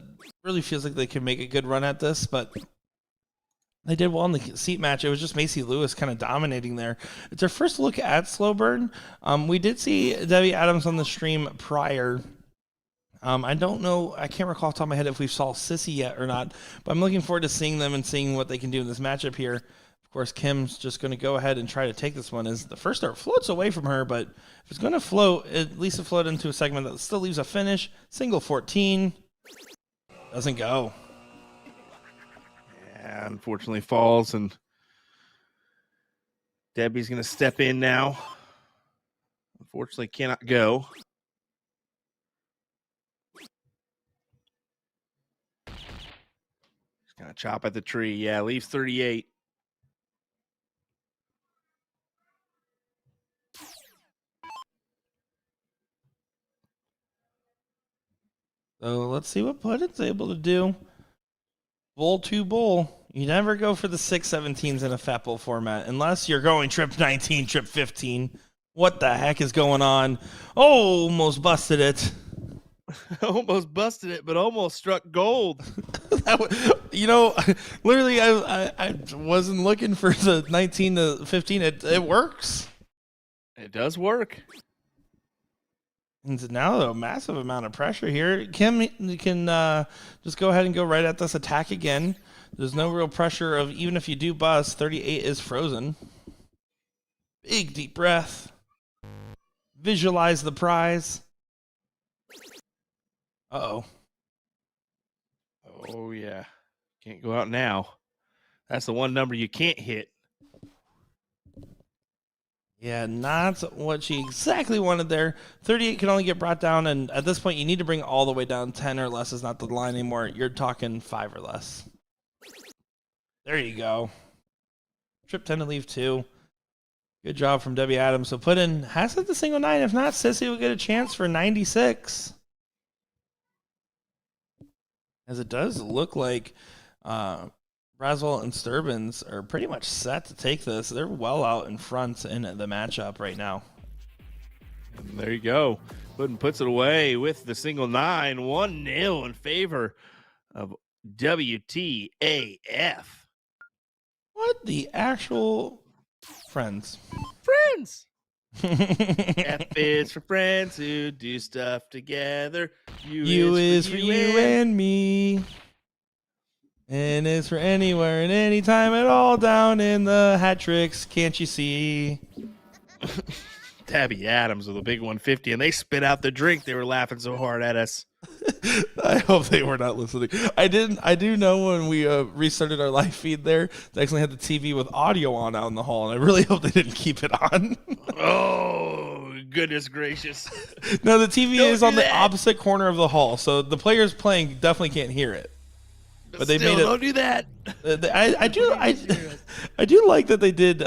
really feels like they can make a good run at this, but they did well in the seat match. It was just Macy Lewis kind of dominating there. It's our first look at Slowburn. We did see Debbie Adams on the stream prior. I don't know. I can't recall off the top of my head if we saw Sissy yet or not, but I'm looking forward to seeing them and seeing what they can do in this matchup here. Of course, Kim's just going to go ahead and try to take this one as the first start floats away from her, but if it's going to float, at least it float into a segment that still leaves a finish. Single 14. Doesn't go. Yeah, unfortunately falls, and Debbie's going to step in now. Unfortunately cannot go. Just going to chop at the tree. Yeah, leaves 38. So let's see what Puddin's able to do. Bull to bull. You never go for the 6-17s in a FEPL format unless you're going trip 19, trip 15. What the heck is going on? Oh, almost busted it. Almost busted it, but almost struck gold. Literally, I wasn't looking for the 19 to 15. It works. It does work. And now a massive amount of pressure here. Kim can just go ahead and go right at this attack again. There's no real pressure of even if you do bust, 38 is frozen. Big deep breath. Visualize the prize. Uh-oh. Oh, yeah. Can't go out now. That's the one number you can't hit. Yeah, not what she exactly wanted there. 38 can only get brought down, and at this point, you need to bring all the way down. 10 or less is not the line anymore. You're talking 5 or less. There you go. Trip 10 to leave 2. Good job from Debbie Adams. So Puddin has hit the single 9. If not, Sissy will get a chance for 96. As it does look like Braswell and Sturbins are pretty much set to take this. They're well out in front in the matchup right now. And there you go. Puddin puts it away with the single 9. 1-0 in favor of WTAF. What the actual friends? Friends! F is for friends who do stuff together. U is for you and me. N is for anywhere and anytime at all down in the hat tricks. Can't you see? Tabby Adams with a big 150, and they spit out the drink. They were laughing so hard at us. I hope they were not listening. I do know when we restarted our live feed there, they actually had the TV with audio on out in the hall, and I really hope they didn't keep it on. Oh, goodness gracious. No, the TV is on the opposite corner of the hall, so the players playing definitely can't hear it. But they made it. Don't do that. I do like that they did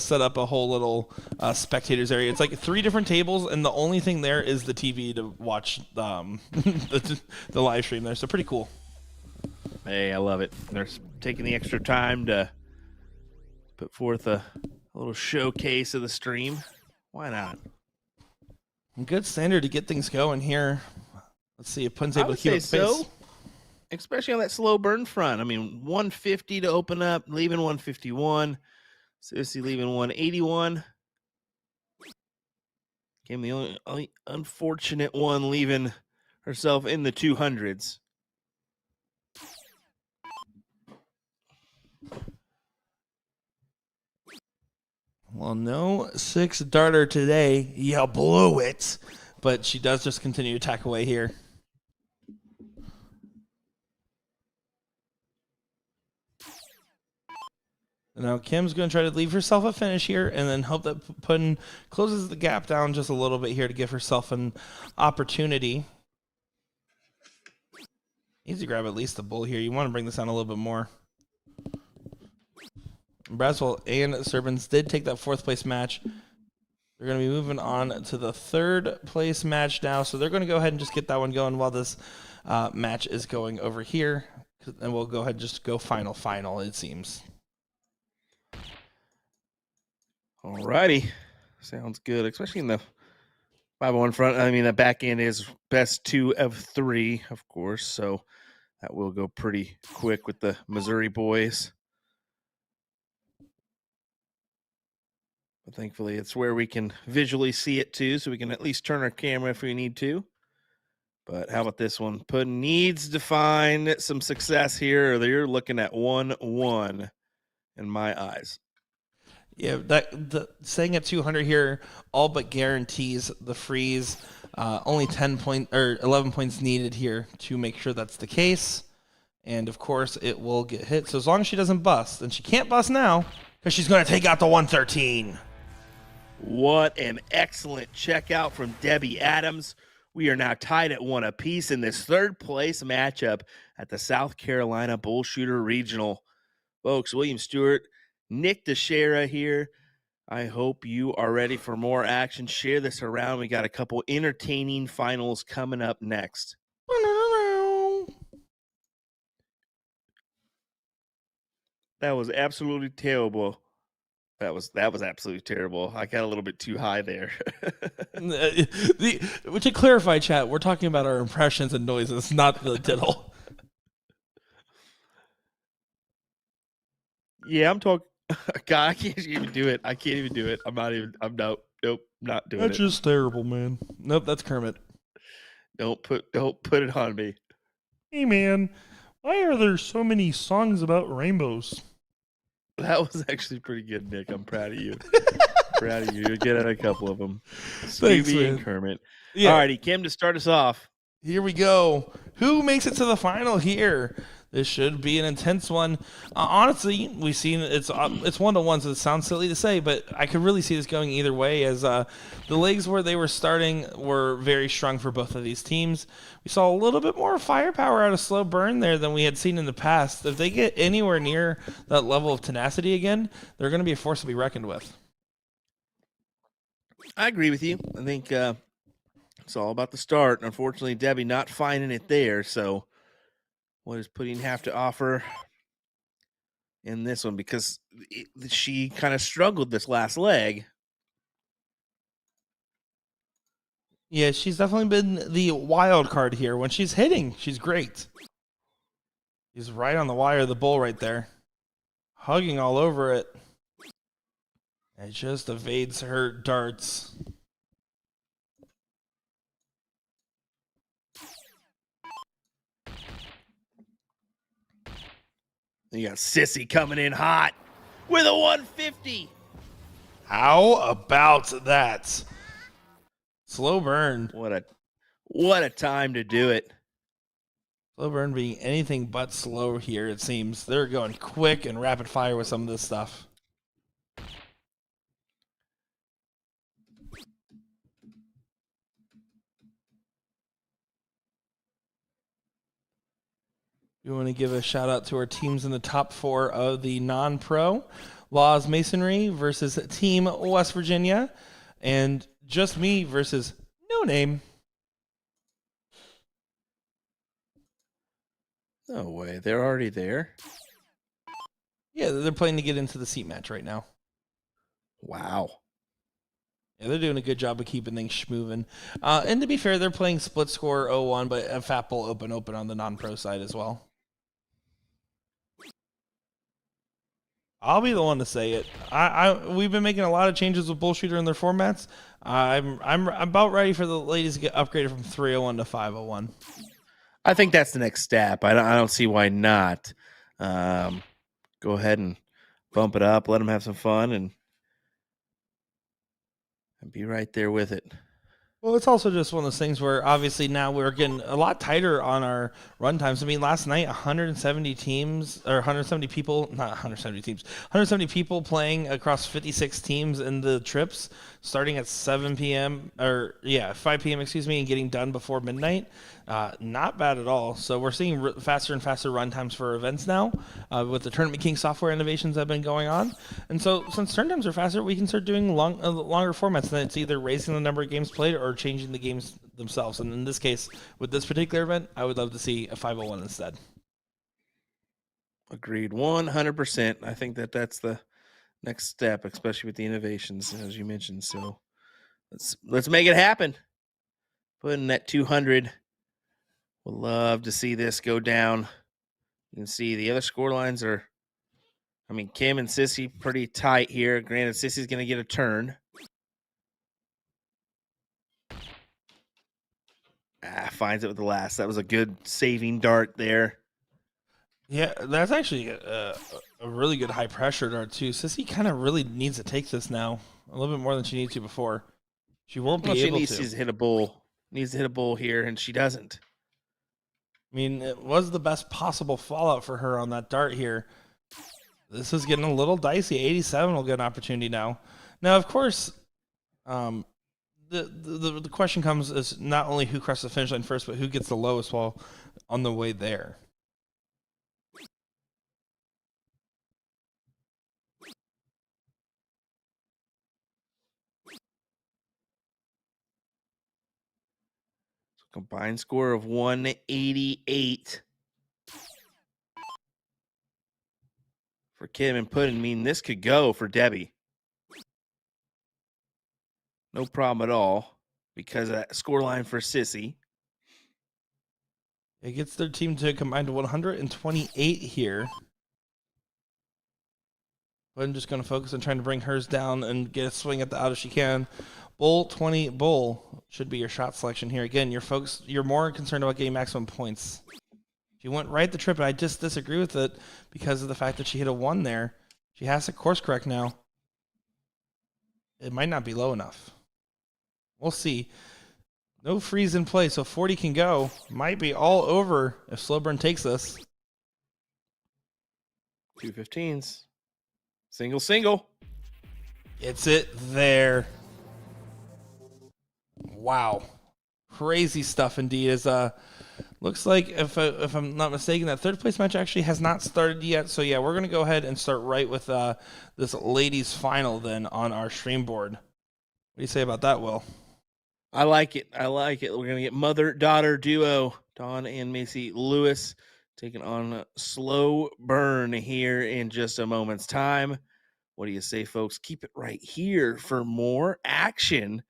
set up a whole little spectators area. It's like 3 different tables, and the only thing there is the TV to watch the live stream there. So pretty cool. Hey, I love it. They're taking the extra time to put forth a little showcase of the stream. Why not? Good standard to get things going here. Let's see if Pun's I able would to keep say up the pace. so, especially on that slow burn front. I mean, 150 to open up, leaving 151. Sissy leaving 181. Came the only unfortunate one, leaving herself in the 200s. Well, no 6 darter today. You blew it. But she does just continue to attack away here. Now Kim's going to try to leave herself a finish here and then hope that Puddin closes the gap down just a little bit here to give herself an opportunity. Needs to grab at least the bull here. You want to bring this down a little bit more. Braswell and Serpents did take that 4th place match. They're going to be moving on to the 3rd place match now. So they're going to go ahead and just get that one going while this match is going over here. And we'll go ahead and just go final, it seems. Alrighty. Sounds good, especially in the 5-1 front. I mean, the back end is best 2 of 3, of course. So that will go pretty quick with the Missouri boys. But thankfully, it's where we can visually see it too, so we can at least turn our camera if we need to. But how about this one? Puddin needs to find some success here, or they're looking at 1-1 in my eyes. Yeah, staying at 200 here all but guarantees the freeze. Only 11 points needed here to make sure that's the case. And of course, it will get hit. So as long as she doesn't bust, and she can't bust now because she's going to take out the 113. What an excellent checkout from Debbie Adams. We are now tied at 1 apiece in this 3rd place matchup at the South Carolina BullShooter Regional. Folks, William Stewart, Nick Teixeira here. I hope you are ready for more action. Share this around. We got a couple entertaining finals coming up next. That was absolutely terrible. That was absolutely terrible. I got a little bit too high there. To clarify, chat, we're talking about our impressions and noises, not the diddle. Yeah, I'm talking. God, I can't even do it. Nope, not doing it. That's just terrible, man. Nope, that's Kermit. Don't put it on me. Hey, man, why are there so many songs about rainbows? That was actually pretty good, Nick. I'm proud of you. Proud of you. You're getting a couple of them. Thanks, Stevie man. and Kermit. Yeah. All righty, Kim, to start us off. Here we go. Who makes it to the final here? This should be an intense one. Honestly, we've seen it's 1-1, so it sounds silly to say, but I could really see this going either way as the legs where they were starting were very strong for both of these teams. We saw a little bit more firepower out of Slow Burn there than we had seen in the past. If they get anywhere near that level of tenacity again, they're going to be a force to be reckoned with. I agree with you. I think it's all about the start. Unfortunately, Debbie not finding it there, so what does Pudding have to offer in this one? Because she kind of struggled this last leg. Yeah, she's definitely been the wild card here. When she's hitting, she's great. She's right on the wire of the bull right there. Hugging all over it. It just evades her darts. You got Sissy coming in hot with a 150. How about that? Slow Burn. What a time to do it. Slow Burn being anything but slow here, it seems. They're going quick and rapid fire with some of this stuff. We want to give a shout out to our teams in the top 4 of the non-pro. Laws Masonry versus Team West Virginia. And Just Me versus No Name. No way. They're already there? Yeah, they're playing to get into the seat match right now. Wow. Yeah, they're doing a good job of keeping things moving. And to be fair, they're playing split score 0-1, but a Fat Bowl open on the non-pro side as well. I'll be the one to say it. We've been making a lot of changes with BullShooter in their formats. I'm about ready for the ladies to get upgraded from 301 to 501. I think that's the next step. I don't see why not. Go ahead and bump it up. Let them have some fun and be right there with it. Well, it's also just one of those things where obviously now we're getting a lot tighter on our run times. I mean, last night 170 teams or 170 people, not 170 teams, 170 people playing across 56 teams in the trips, starting at 7 p.m. or 5 p.m. And getting done before midnight. Not bad at all. So we're seeing faster and faster run times for events now with the Tournament King software innovations that have been going on. And so since turn times are faster, we can start doing longer formats. And it's either raising the number of games played or changing the games themselves. And in this case, with this particular event, I would love to see a 501 instead. Agreed, 100%. I think that's the next step, especially with the innovations, as you mentioned. So let's make it happen. Putting that 200. Would love to see this go down. You can see the other score lines are, Kim and Sissy pretty tight here. Granted, Sissy's going to get a turn. Finds it with the last. That was a good saving dart there. Yeah, that's actually a really good high pressure dart too. Sissy kind of really needs to take this now a little bit more than she needed to before. She won't be able to. She needs to hit a bull. Needs to hit a bull here, and she doesn't. I mean, it was the best possible fallout for her on that dart here. This is getting a little dicey. 87 will get an opportunity now. Now, of course, the question comes is not only who crosses the finish line first, but who gets the lowest while on the way there. Combined score of 188 for Kim and Puddin. This could go for Debbie. No problem at all because of that score line for Sissy. It gets their team to combine to 128 here. But I'm just going to focus on trying to bring hers down and get a swing at the out if she can. Bull should be your shot selection here. Again, you're more concerned about getting maximum points. She went right the trip, and I just disagree with it because of the fact that she hit a 1 there. She has to course correct now. It might not be low enough. We'll see. No freeze in play, so 40 can go. Might be all over if Slowburn takes this. 215s. Single. It's it there. Wow. Crazy stuff indeed. Looks like, if I'm not mistaken, that third place match actually has not started yet. So, yeah, we're going to go ahead and start right with this ladies' final then on our stream board. What do you say about that, Will? I like it. We're going to get mother-daughter duo, Dawn and Macy Lewis, taking on Slow Burn here in just a moment's time. What do you say, folks? Keep it right here for more action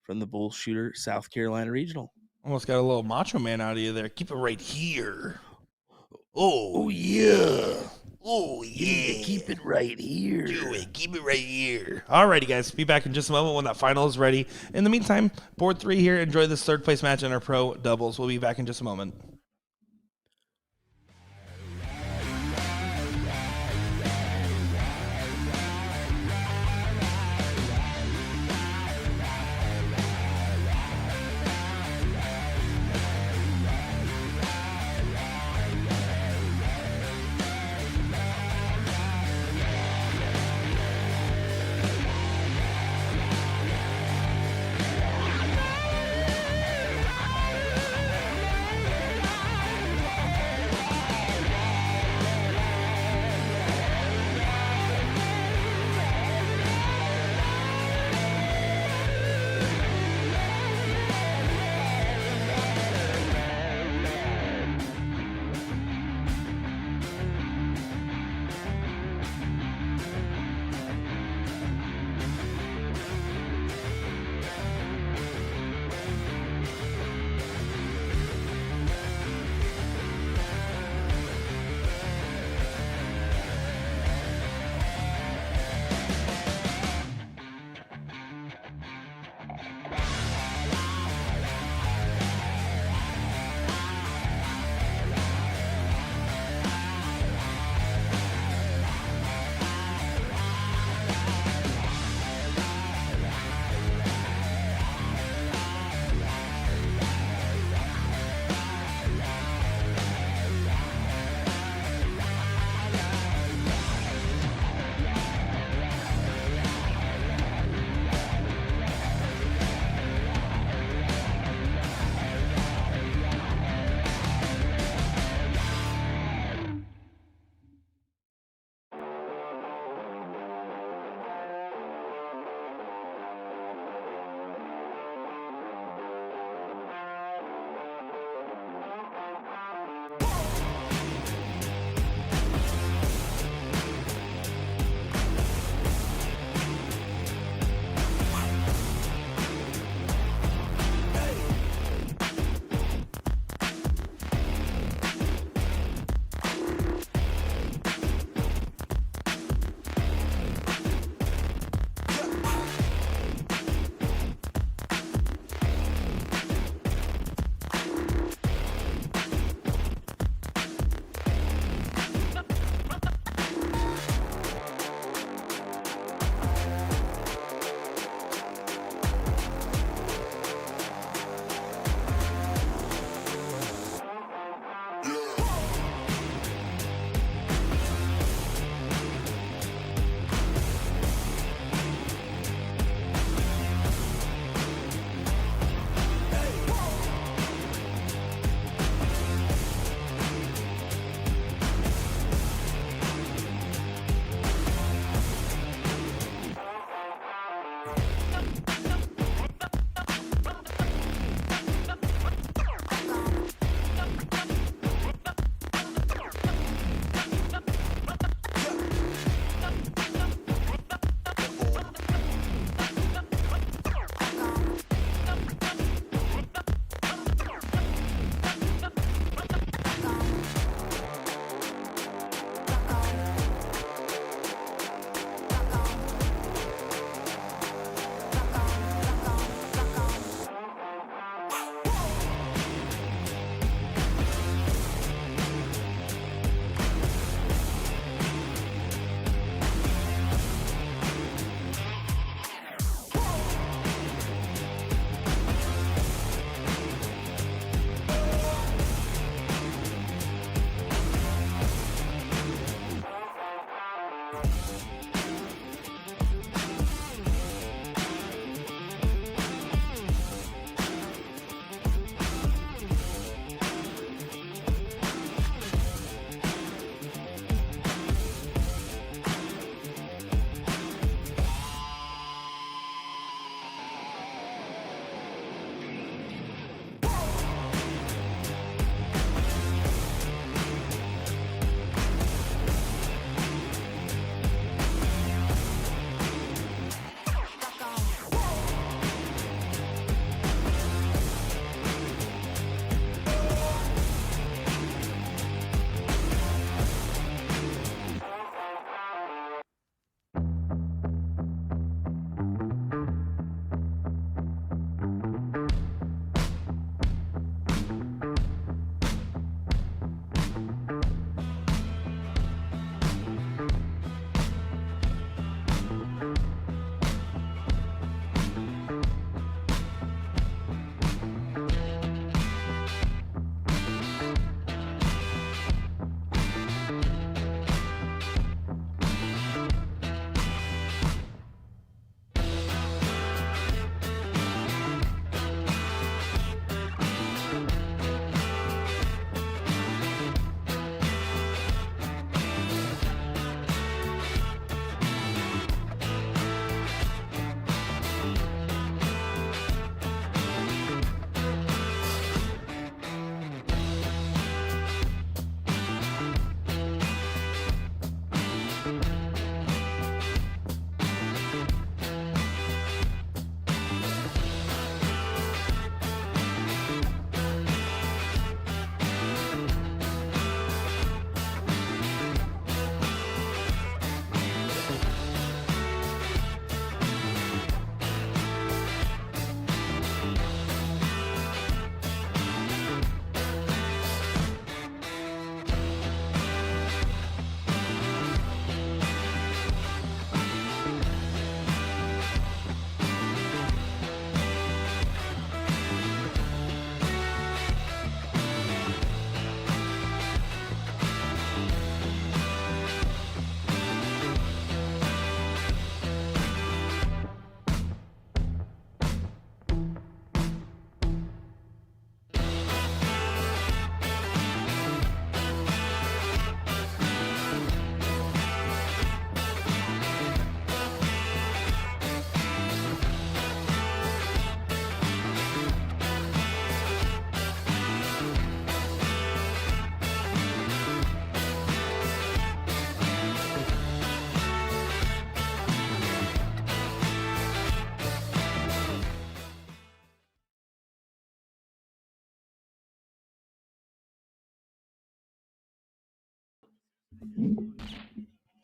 from the BullShooter South Carolina Regional. Almost got a little Macho Man out of you there. Keep it right here. Oh yeah. Oh, yeah. Keep it right here. Do it. Keep it right here. Alrighty, guys. Be back in just a moment when that final is ready. In the meantime, board 3 here. Enjoy this third place match in our pro doubles. We'll be back in just a moment.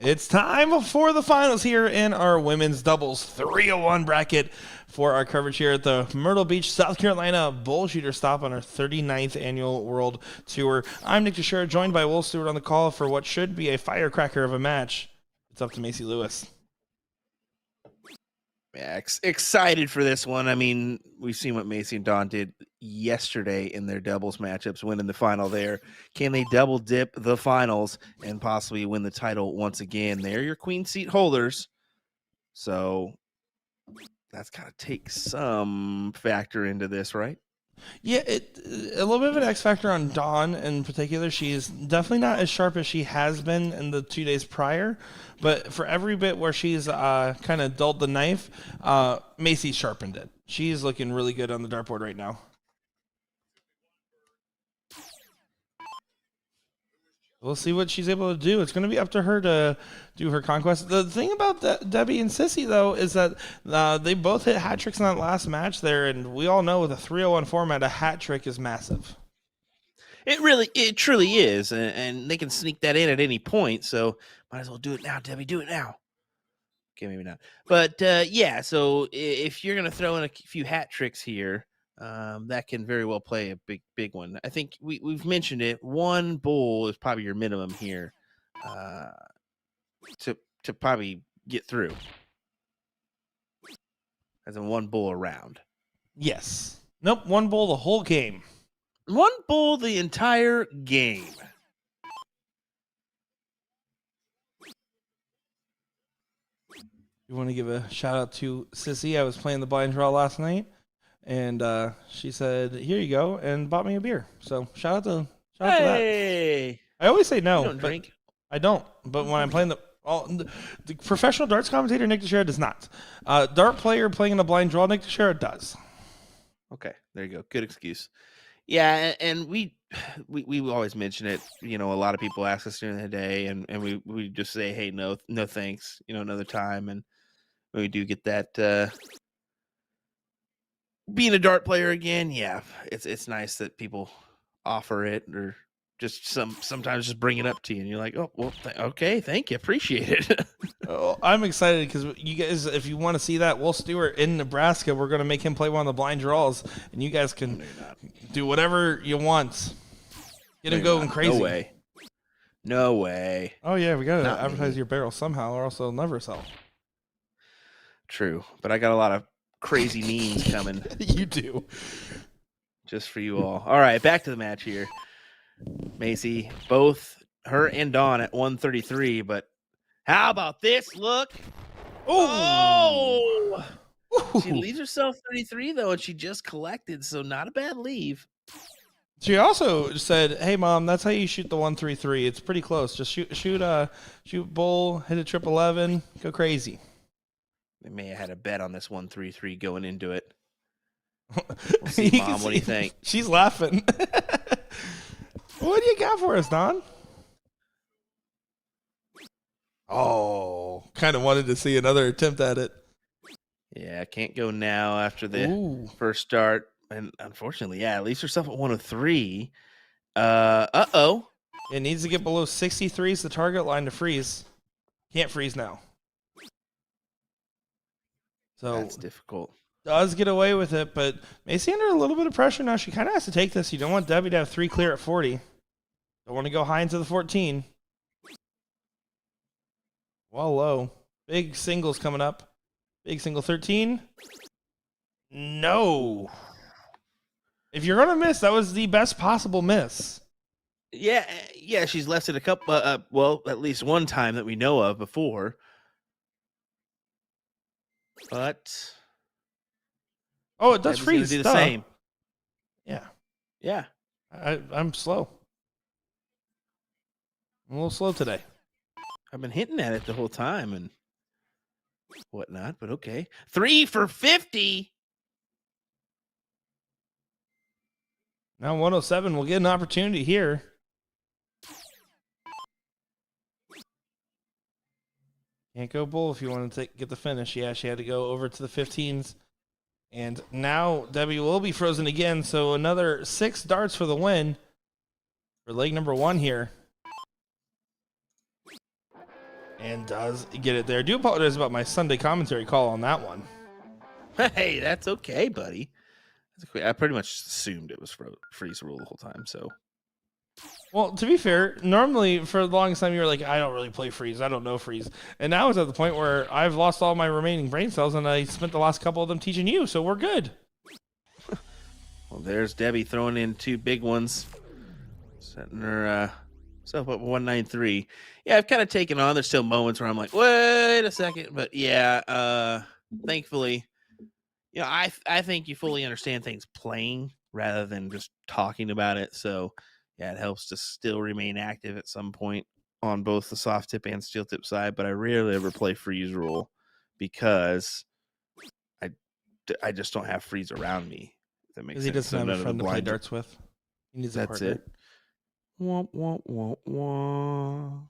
It's time for the finals here in our women's doubles 301 bracket for our coverage here at the Myrtle Beach, South Carolina BullShooter stop on our 39th annual World Tour. I'm Nick Teixeira, joined by Will Stewart on the call for what should be a firecracker of a match. It's up to Macy Lewis. Yeah, excited for this one. I mean, we've seen what Macy and Dawn did yesterday in their doubles matchups, winning the final there. Can they double dip the finals and possibly win the title once again? They're your queen seat holders. So that's got to take some factor into this, right? Yeah, a little bit of an X factor on Dawn in particular. She's definitely not as sharp as she has been in the 2 days prior, but for every bit where she's kind of dulled the knife, Macy sharpened it. She's looking really good on the dartboard right now. We'll see what she's able to do. It's going to be up to her to do her conquest. The thing about Debbie and Sissy, though, is that they both hit hat tricks in that last match there, and we all know with a 301 format, a hat trick is massive. It truly is, and they can sneak that in at any point. So might as well do it now, Debbie. Do it now. Okay, maybe not. But yeah, so if you're gonna throw in a few hat tricks here, that can very well play a big one. I think we've mentioned it. One bull is probably your minimum here to probably get through, as in one bull around. Yes. Nope. One bull the whole game. One bull the entire game. You want to give a shout out to Sissy? I was playing the blind draw last night, and she said, "Here you go," and bought me a beer. So shout out to that. I always say no, you don't drink. I don't. But when I'm playing the professional darts commentator Nick Teixeira does not. Dart player playing in a blind draw Nick Teixeira does. Okay, there you go. Good excuse. Yeah, and we always mention it. A lot of people ask us during the day, and we just say, hey, no thanks. Another time, and when we do get that being a dart player again, yeah, it's nice that people offer it, or just sometimes just bring it up to you, and you're like, oh well, okay, thank you, appreciate it. I'm excited because you guys, if you want to see that, Will Stewart in Nebraska, we're going to make him play one of the blind draws, and you guys can do whatever you want. Get him going crazy. No way. Oh yeah, we got to advertise your barrel somehow, or else they'll never sell. True, but I got a lot of crazy memes coming. You do. Just for you all. All right, back to the match here. Macy, both her and Dawn at 133, but how about this look? Oh! She leaves herself 33, though, and she just collected, so not a bad leave. She also said, "Hey, Mom, that's how you shoot the 133. It's pretty close. Just shoot bull, hit a 11, go crazy." They may have had a bet on this 133 going into it. We'll see, Mom. What do you think? She's laughing. What do you got for us, Don? Oh, kind of wanted to see another attempt at it. Yeah, can't go now after the first start. And unfortunately, yeah, leaves herself at 103. Uh-oh. It needs to get below 63 is the target line to freeze. Can't freeze now. So that's difficult. Does get away with it, but Macy under a little bit of pressure now. She kind of has to take this. You don't want Debbie to have 3 clear at 40. Don't want to go high into the 14. Well, low. Big singles coming up. Big single 13. No. If you're going to miss, that was the best possible miss. Yeah, she's left it a couple, well, at least one time that we know of before. But oh, it does freeze. Do the same. Yeah. I'm slow. I'm a little slow today. I've been hitting at it the whole time and whatnot, but okay. 3 for 50. Now 107 will get an opportunity here. Can't go bull if you want to get the finish. Yeah, she had to go over to the 15s. And now Debbie will be frozen again. So another 6 darts for the win for leg number 1 here. And does get it there. I do apologize about my Sunday commentary call on that one. Hey, that's okay, buddy. I pretty much assumed it was freeze rule the whole time. So, well, to be fair, normally for the longest time you were like, I don't really play freeze. I don't know freeze. And now it's at the point where I've lost all my remaining brain cells and I spent the last couple of them teaching you. So we're good. Well, there's Debbie throwing in 2 big ones, setting her self up 193. Yeah, I've kind of taken on. There's still moments where I'm like, wait a second, but yeah, thankfully, I think you fully understand things playing rather than just talking about it. So, yeah, it helps to still remain active at some point on both the soft tip and steel tip side. But I rarely ever play freeze rule because I, I just don't have freeze around me. If that makes Because he sense. doesn't So have a none of the friend to play blinds. darts with. He needs a That's partner. it. Womp, womp, womp, womp.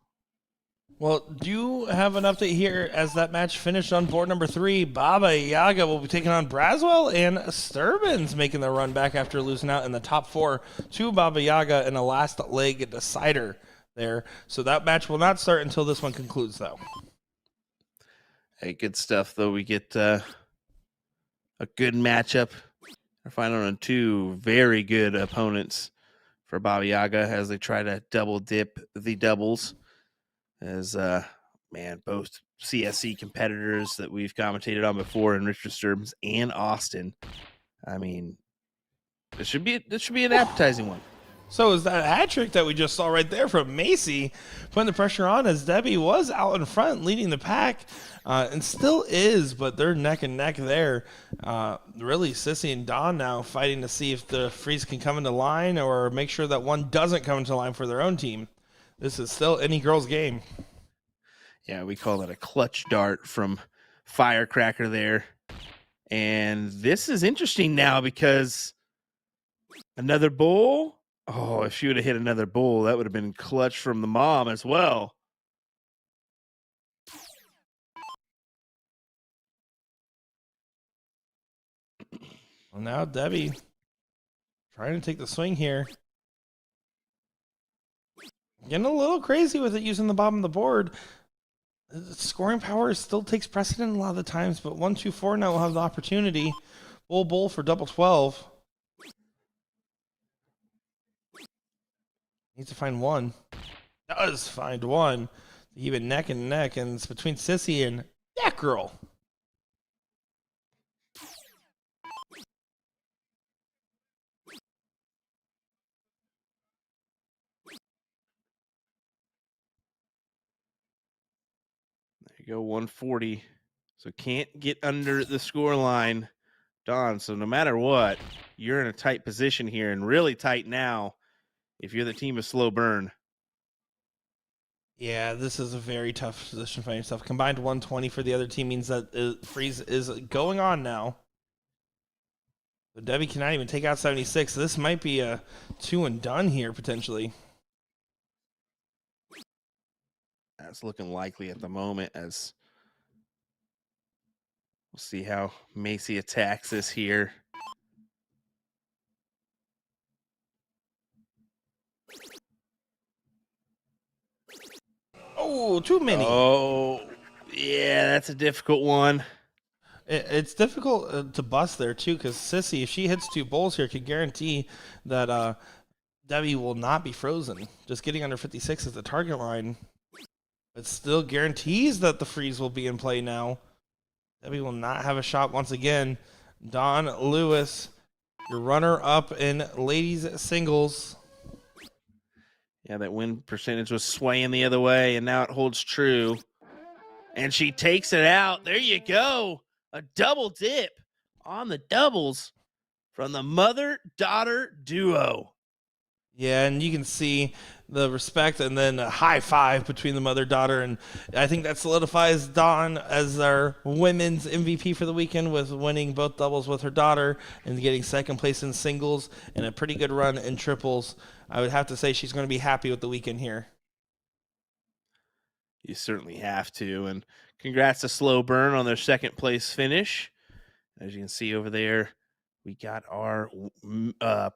Well, do you have an update here as that match finished on board number 3? Baba Yaga will be taking on Braswell, and Sturbins making the run back after losing out in the top 4 to Baba Yaga in a last leg decider there. So that match will not start until this one concludes, though. Hey, good stuff, though. We get a good matchup. We're finding on 2 very good opponents for Baba Yaga as they try to double dip the doubles. As both CSC competitors that we've commentated on before in Richard Sturbins and Austin. I mean, this should be an appetizing one. So is that hat trick that we just saw right there from Macy putting the pressure on as Debbie was out in front leading the pack and still is, but they're neck and neck there. Really, Sissy and Dawn now fighting to see if the freeze can come into line or make sure that one doesn't come into line for their own team. This is still any girl's game. Yeah, we call it a clutch dart from Firecracker there. And this is interesting now because another bull. Oh, if she would have hit another bull, that would have been clutch from the mom as well. Well, now Debbie trying to take the swing here. Getting a little crazy with it using the bottom of the board. Scoring power still takes precedent a lot of the times, but 1, 2, 4 now will have the opportunity. Bull for double 12. Needs to find one. Does find one. Even neck and neck, and it's between Sissy and that girl. There you go, 140. So can't get under the score line, Don. So no matter what, you're in a tight position here and really tight now if you're the team of Slow Burn. Yeah, this is a very tough position for yourself. Combined 120 for the other team means that freeze is going on now. But Debbie cannot even take out 76. So this might be a 2 and done here potentially. That's looking likely at the moment as we'll see how Macy attacks this here. Oh, too many. Oh, yeah, that's a difficult one. It's difficult to bust there, too, because Sissy, if she hits 2 bowls here, could guarantee that Debbie will not be frozen. Just getting under 56 is the target line. It still guarantees that the freeze will be in play now. Debbie will not have a shot once again. Dawn Lewis, your runner-up in ladies singles. Yeah, that win percentage was swaying the other way, and now it holds true. And she takes it out. There you go. A double dip on the doubles from the mother-daughter duo. Yeah, and you can see the respect and then a high five between the mother-daughter. And I think that solidifies Dawn as our women's MVP for the weekend with winning both doubles with her daughter and getting second place in singles and a pretty good run in triples. I would have to say she's going to be happy with the weekend here. You certainly have to. And congrats to Slow Burn on their second place finish. As you can see over there, we got our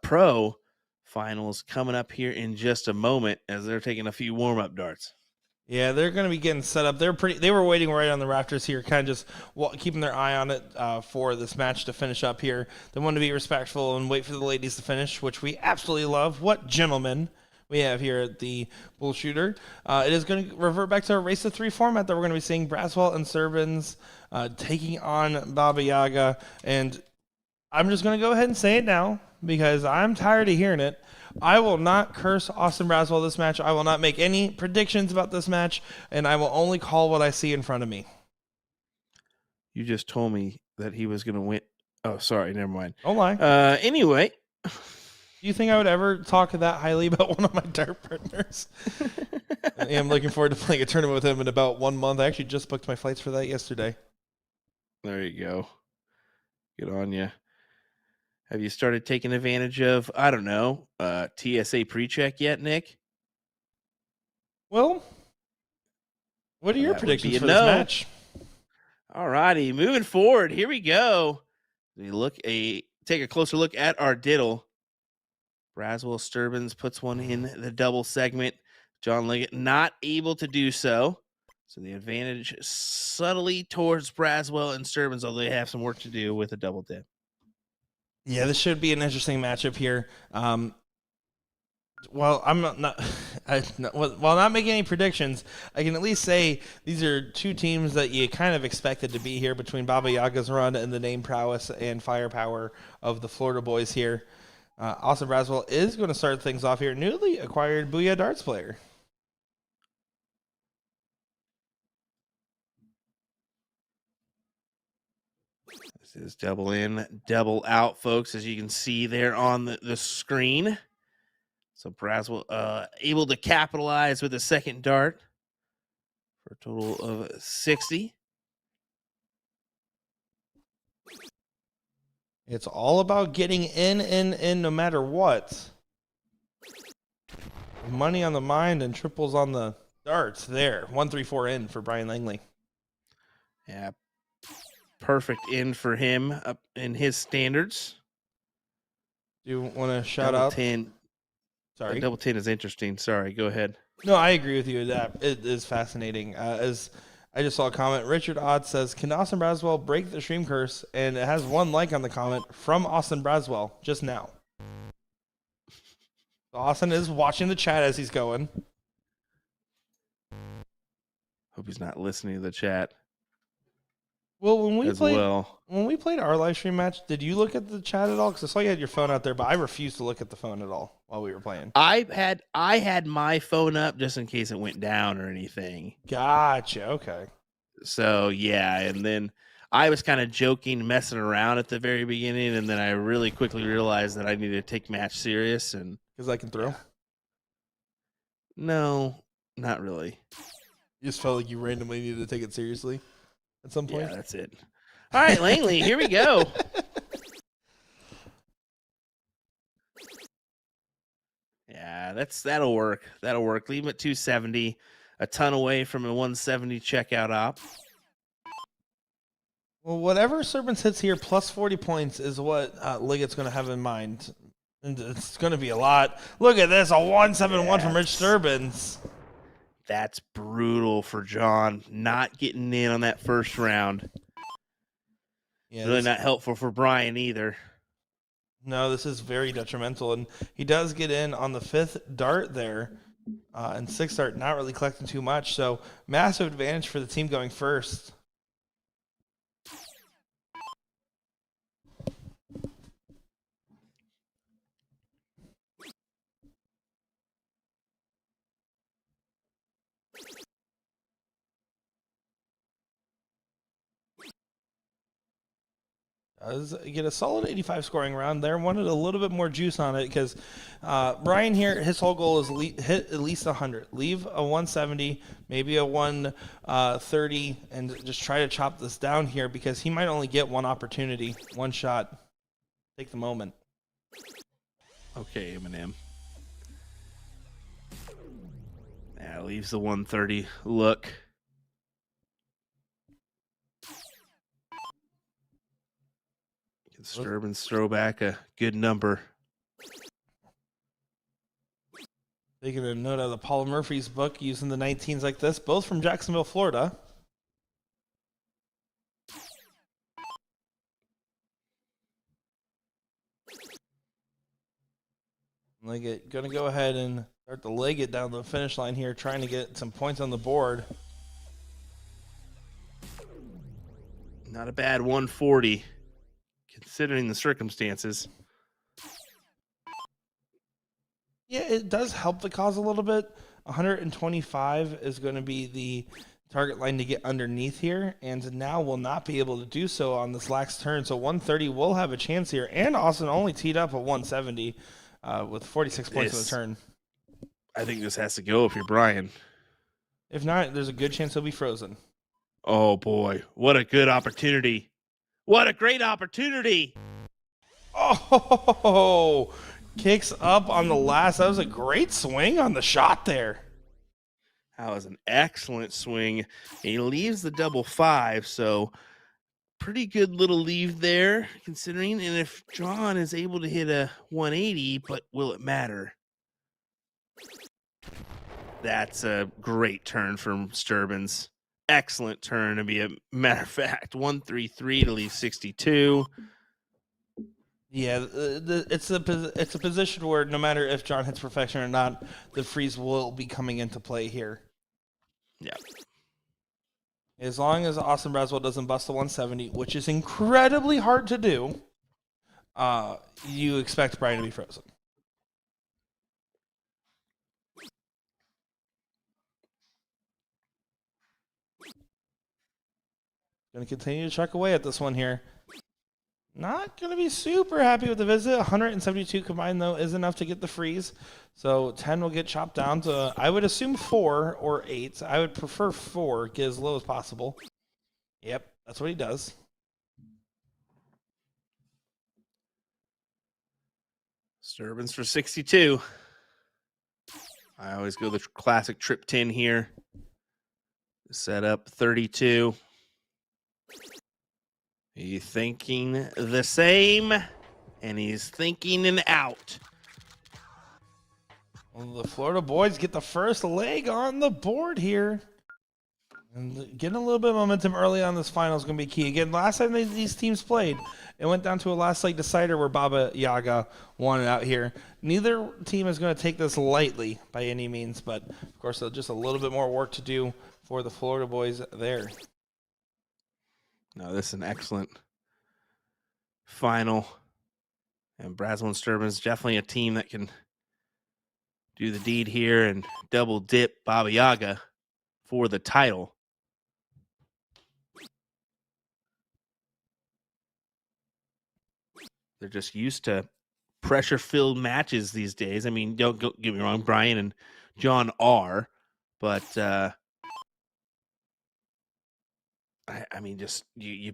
pro finals coming up here in just a moment as they're taking a few warm-up darts. Yeah, they're going to be getting set up. They were waiting right on the rafters here, kind of just keeping their eye on it for this match to finish up here. They want to be respectful and wait for the ladies to finish, which we absolutely love. What gentlemen we have here at the BullShooter. It is going to revert back to our race to 3 format that we're going to be seeing Braswell and Sturbins taking on Baba Yaga. And I'm just going to go ahead and say it now because I'm tired of hearing it. I will not curse Austin Braswell this match. I will not make any predictions about this match, and I will only call what I see in front of me. You just told me that he was going to win. Oh, sorry, never mind. Don't lie. Anyway, Do you think I would ever talk that highly about one of my dart partners? I am looking forward to playing a tournament with him in about 1 month. I actually just booked my flights for that yesterday. There you go. Good on you. Have you started taking advantage of, I don't know, TSA pre-check yet, Nick? Well, what are your That would be predictions a for this no. match? All righty, moving forward. Here we go. Take a closer look at our diddle. Braswell Sturbins puts one in the double segment. John Liggett not able to do so. So the advantage subtly towards Braswell and Sturbins, although they have some work to do with a double dip. Yeah, this should be an interesting matchup here. Well, I'm not while not making any predictions, I can at least say these are two teams that you kind of expected to be here between Baba Yaga's run and the name prowess and firepower of the Florida boys here. Austin Braswell is going to start things off here. Newly acquired Booyah Darts player. This is double in, double out, folks, as you can see there on the screen. So Braswell able to capitalize with a second dart for a total of 60. It's all about getting in no matter what. Money on the mind and triples on the darts there. 1-3-4 in for Brian Langley. Yeah, perfect in for him up in his standards. Do you want to shout double out? 10. Sorry. Double 10 is interesting. Sorry, go ahead. No, I agree with you. That it is fascinating. As I just saw a comment, Richard Odd says, "Can Austin Braswell break the stream curse?" And it has 1 like on the comment from Austin Braswell just now. So Austin is watching the chat as he's going. Hope he's not listening to the chat. Well, when we played our live stream match, did you look at the chat at all? Because I saw you had your phone out there, but I refused to look at the phone at all while we were playing. I had my phone up just in case it went down or anything. Gotcha. Okay. So yeah, and then I was kind of joking, messing around at the very beginning, and then I really quickly realized that I needed to take match serious. And because I can throw. Yeah. No, not really. You just felt like you randomly needed to take it seriously at some point. Yeah, that's it. All right, Langley, here we go. Yeah, that'll work. That'll work. Leave him at 270, a ton away from a 170 checkout op. Well, whatever Serpents hits here, plus 40 points is what Liggett's going to have in mind. And it's going to be a lot. Look at this, a 171 from Rich Sturbins. That's brutal for John, not getting in on that first round. Yeah, really not helpful for Brian either. No, this is very detrimental. And he does get in on the 5th dart there. And 6th dart not really collecting too much. So massive advantage for the team going first. Get a solid 85 scoring round there. Wanted a little bit more juice on it because Brian here, his whole goal is hit at least 100. Leave a 170, maybe a 130, and just try to chop this down here because he might only get one opportunity, one shot. Take the moment. Okay, Eminem. Yeah, leaves the 130 look. Sturbins throw back a good number. Taking a note out of the Paul Murphy's book using the 19s like this, both from Jacksonville, Florida. Liggett going to go ahead and start to leg it down the finish line here, trying to get some points on the board. Not a bad 140, considering the circumstances. Yeah, it does help the cause a little bit. 125 is going to be the target line to get underneath here, and now will not be able to do so on this last turn. So 130 will have a chance here, and Austin only teed up at 170 with 46 points in the turn. I think this has to go if you're Brian. If not, there's a good chance he'll be frozen. Oh, boy. What a good opportunity. What a great opportunity. Oh, kicks up on the last. That was a great swing on the shot there. That was an excellent swing. He leaves the double 5, so pretty good little leave there, considering. And if John is able to hit a 180, but will it matter? That's a great turn from Sturbins. Excellent turn, to be a matter of fact. 133 to leave 62. Yeah, it's a position where no matter if John hits perfection or not, the freeze will be coming into play here. Yeah. As long as Austin Braswell doesn't bust the 170, which is incredibly hard to do, you expect Brian to be frozen. Going to continue to chuck away at this one here. Not going to be super happy with the visit. 172 combined, though, is enough to get the freeze. So 10 will get chopped down to, I would assume 4 or 8. I would prefer 4, get as low as possible. Yep, that's what he does. Sturbins for 62. I always go the classic trip 10 here. Set up 32. He's thinking the same, and he's thinking an out. Well, the Florida boys get the first leg on the board here. And getting a little bit of momentum early on this final is going to be key. Again, last time these teams played, it went down to a last leg decider where Baba Yaga won it out here. Neither team is going to take this lightly by any means, but of course, just a little bit more work to do for the Florida boys there. No, this is an excellent final. And Braswell and Sturbins definitely a team that can do the deed here and double dip Baba Yaga for the title. They're just used to pressure-filled matches these days. I mean, don't get me wrong, Brian and John are, but I mean, just you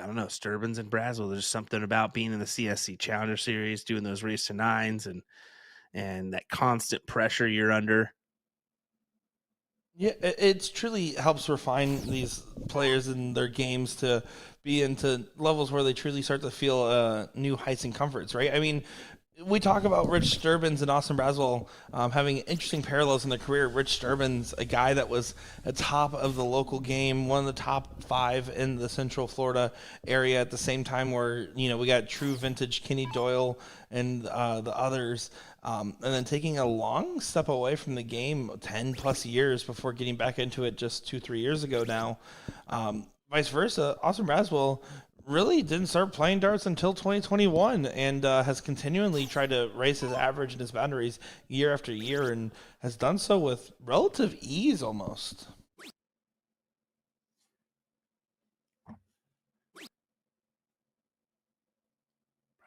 I don't know, Sturbins and Braswell. There's something about being in the CSC Challenger Series, doing those race to nines, and that constant pressure you're under. Yeah, it truly helps refine these players and their games to be into levels where they truly start to feel new heights and comforts, right? I mean, we talk about Rich Sturbins and Austin Braswell having interesting parallels in their career. Rich Sturbins, a guy that was at top of the local game, one of the top 5 in the Central Florida area at the same time where, we got true vintage Kenny Doyle and the others. And then taking a long step away from the game 10 plus years before getting back into it just 2-3 years ago now. Vice versa, Austin Braswell really didn't start playing darts until 2021 and has continually tried to raise his average and his boundaries year after year and has done so with relative ease almost.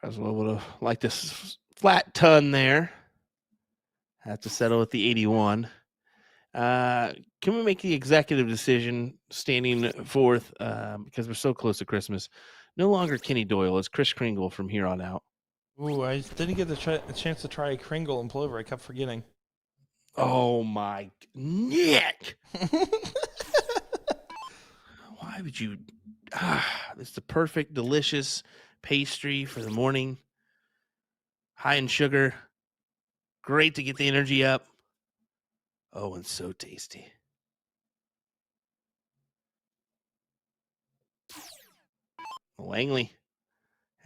Braswell would have liked this flat ton there. Have to settle with the 81. Can we make the executive decision standing forth because we're so close to Christmas? No longer Kenny Doyle. It's Chris Kringle from here on out. Ooh, I didn't get a chance to try Kringle and Plover. I kept forgetting. Oh, my Nick. Why would you? It's the perfect, delicious pastry for the morning. High in sugar. Great to get the energy up. Oh, and so tasty. Langley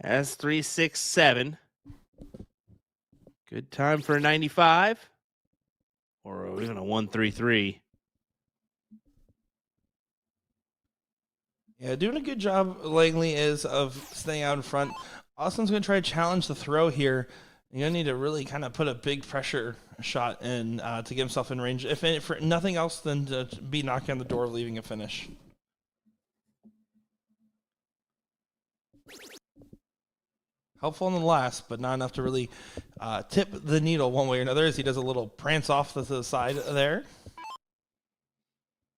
has 367. Good time for a 95 or even a 133. Yeah, doing a good job, Langley is, of staying out in front. Austin's going to try to challenge the throw here. You're gonna need to really kind of put a big pressure shot in to get himself in range, for nothing else than to be knocking on the door of leaving a finish. Helpful in the last, but not enough to really tip the needle one way or another, as he does a little prance off to the side there.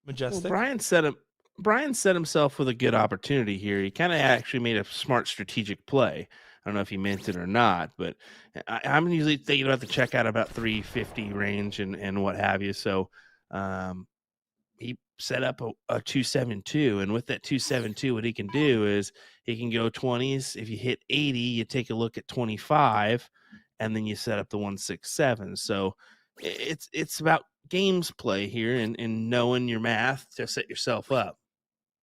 Majestic. Well, Brian set himself with a good opportunity here. He kind of actually made a smart strategic play. I don't know if he meant it or not, but I'm usually thinking about the checkout about 350 range and what have you. So he set up a 272, and with that 272, what he can do is he can go 20s. If you hit 80, you take a look at 25, and then you set up the 167. So it's about games play here and knowing your math to set yourself up.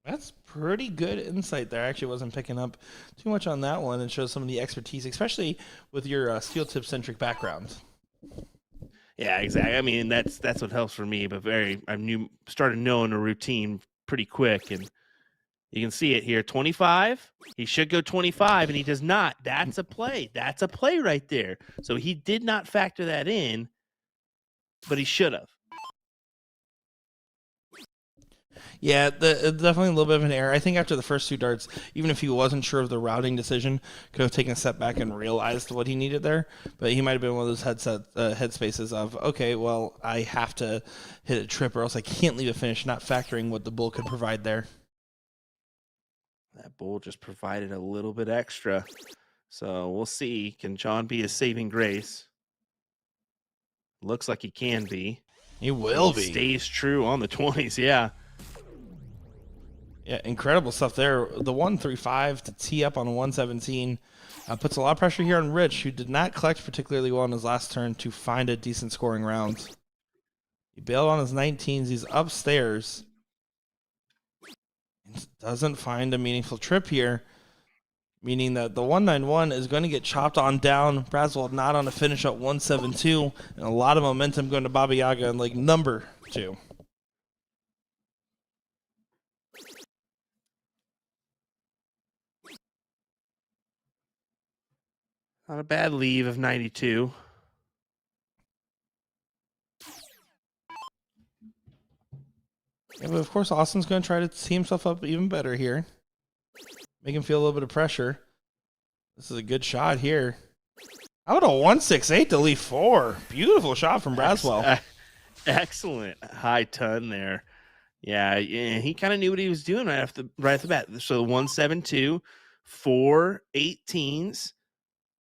That's pretty good insight there. I actually wasn't picking up too much on that one. It shows some of the expertise, especially with your steel tip centric background. Yeah, exactly. I mean, that's what helps for me. But started knowing a routine pretty quick, and you can see it here. 25. He should go 25, and he does not. That's a play. That's a play right there. So he did not factor that in, but he should have. Yeah, definitely a little bit of an error. I think after the first two darts, even if he wasn't sure of the routing decision, could have taken a step back and realized what he needed there. But he might have been one of those headspaces of, okay, well, I have to hit a trip or else I can't leave a finish, not factoring what the bull could provide there. That bull just provided a little bit extra. So we'll see. Can John be a saving grace? Looks like he can be. He will be. Stays true on the 20s, yeah. Yeah, incredible stuff there. The 135 to tee up on 117 puts a lot of pressure here on Rich, who did not collect particularly well in his last turn to find a decent scoring round. He bailed on his 19s. He's upstairs. Doesn't find a meaningful trip here, meaning that the 191 is going to get chopped on down. Braswell not on a finish at 172, and a lot of momentum going to Baba Yaga in like number 2. Not a bad leave of 92. Yeah, but of course, Austin's going to try to tee himself up even better here. Make him feel a little bit of pressure. This is a good shot here. How about a 168 to leave 4? Beautiful shot from Braswell. Excellent high ton there. Yeah, he kind of knew what he was doing right off the bat. So 172, 4 18s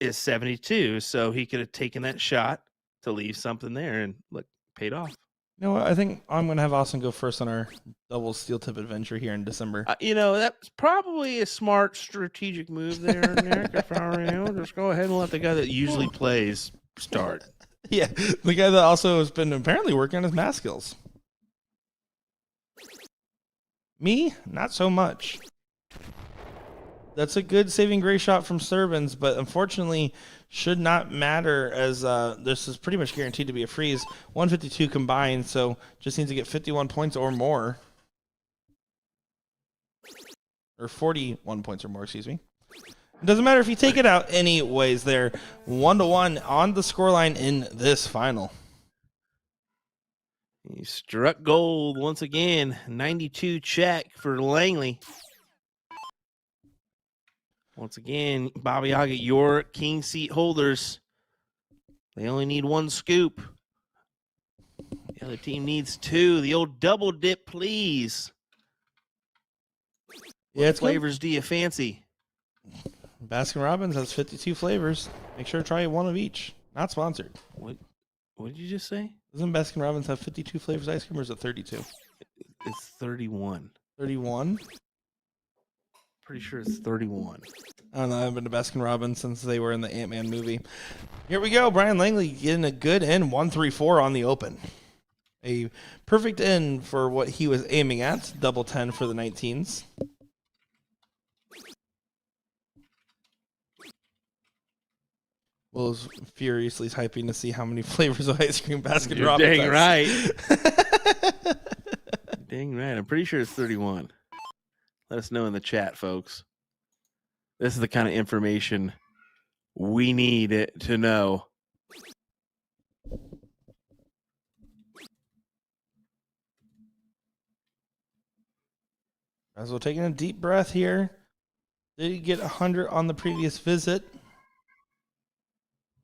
is 72. So he could have taken that shot to leave something there, and look, paid off. You know what? I think I'm going to have Austin go first on our double steel tip adventure here in December. That's probably a smart strategic move there, Nick. If I were you, just go ahead and let the guy that usually plays start. Yeah, the guy that also has been apparently working on his math skills. Me, not so much. That's a good saving grace shot from Sturbins, but unfortunately should not matter, as this is pretty much guaranteed to be a freeze. 152 combined, so just needs to get 51 points or more. Or 41 points or more, excuse me. It doesn't matter if you take it out anyways. They're 1-1 on the scoreline in this final. He struck gold once again. 92 check for Langley. Once again, Baba Yaga, your king seat holders. They only need 1 scoop. The other team needs 2. The old double dip, please. Yeah, what flavors do you fancy? Baskin Robbins has 52 flavors. Make sure to try one of each. Not sponsored. What did you just say? Doesn't Baskin Robbins have 52 flavors ice cream, or is it 32? It's 31. 31? Pretty sure it's 31. I don't know. I haven't been to Baskin Robbins since they were in the Ant-Man movie. Here we go. Brian Langley getting a good end, 134 on the open. A perfect end for what he was aiming at. Double 10 for the 19s. Will is furiously typing to see how many flavors of ice cream Baskin Robbins dang has. Right. Dang right. I'm pretty sure it's 31. Let us know in the chat, folks. This is the kind of information we need to know. As we're taking a deep breath here. Did he get 100 on the previous visit?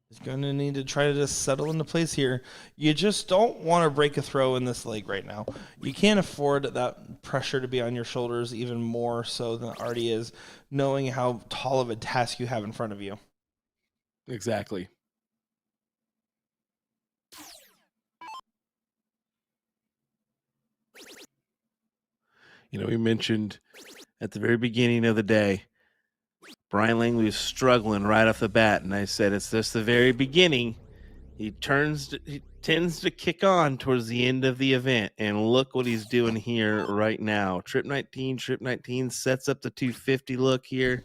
He's going to need to try to just settle into place here. You just don't want to break a throw in this leg right now. You can't afford that pressure to be on your shoulders even more so than it already is, knowing how tall of a task you have in front of you. Exactly. You know, we mentioned at the very beginning of the day, Brian Langley was struggling right off the bat, and I said it's just the very beginning. He tends to kick on towards the end of the event, and look what he's doing here right now. Trip 19 sets up the 250 look here.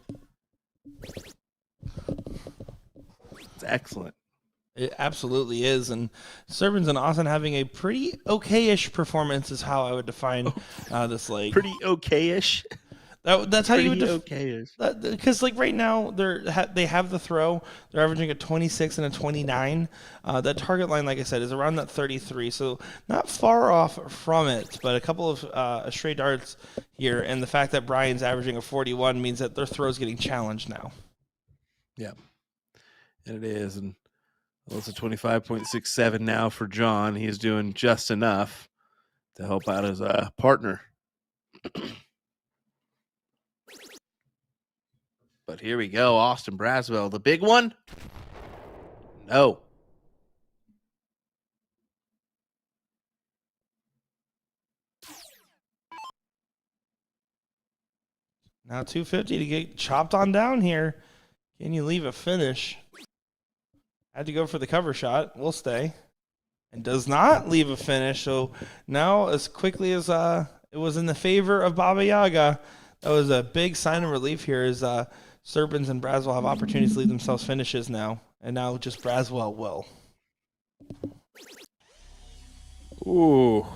It's excellent. It absolutely is, and Servants and Austin having a pretty okay-ish performance is how I would define this leg. Pretty okay-ish. That's how you would okay-ish. Because like right now they have the throw. They're averaging a 26 and a 29. That target line, like I said, is around that 33, so not far off from it. But a couple of stray darts here, and the fact that Brian's averaging a 41 means that their throw's getting challenged now. Yeah, and it is, and well, it's a 25.67 now for John. He is doing just enough to help out his partner. But here we go, Austin Braswell, the big one. No. Now 250 to get chopped on down here. Can you leave a finish? Had to go for the cover shot. We'll stay. And does not leave a finish. So now, as quickly as it was in the favor of Baba Yaga, that was a big sign of relief here as Serpens and Braswell have opportunities to leave themselves finishes now. And now just Braswell will. Ooh.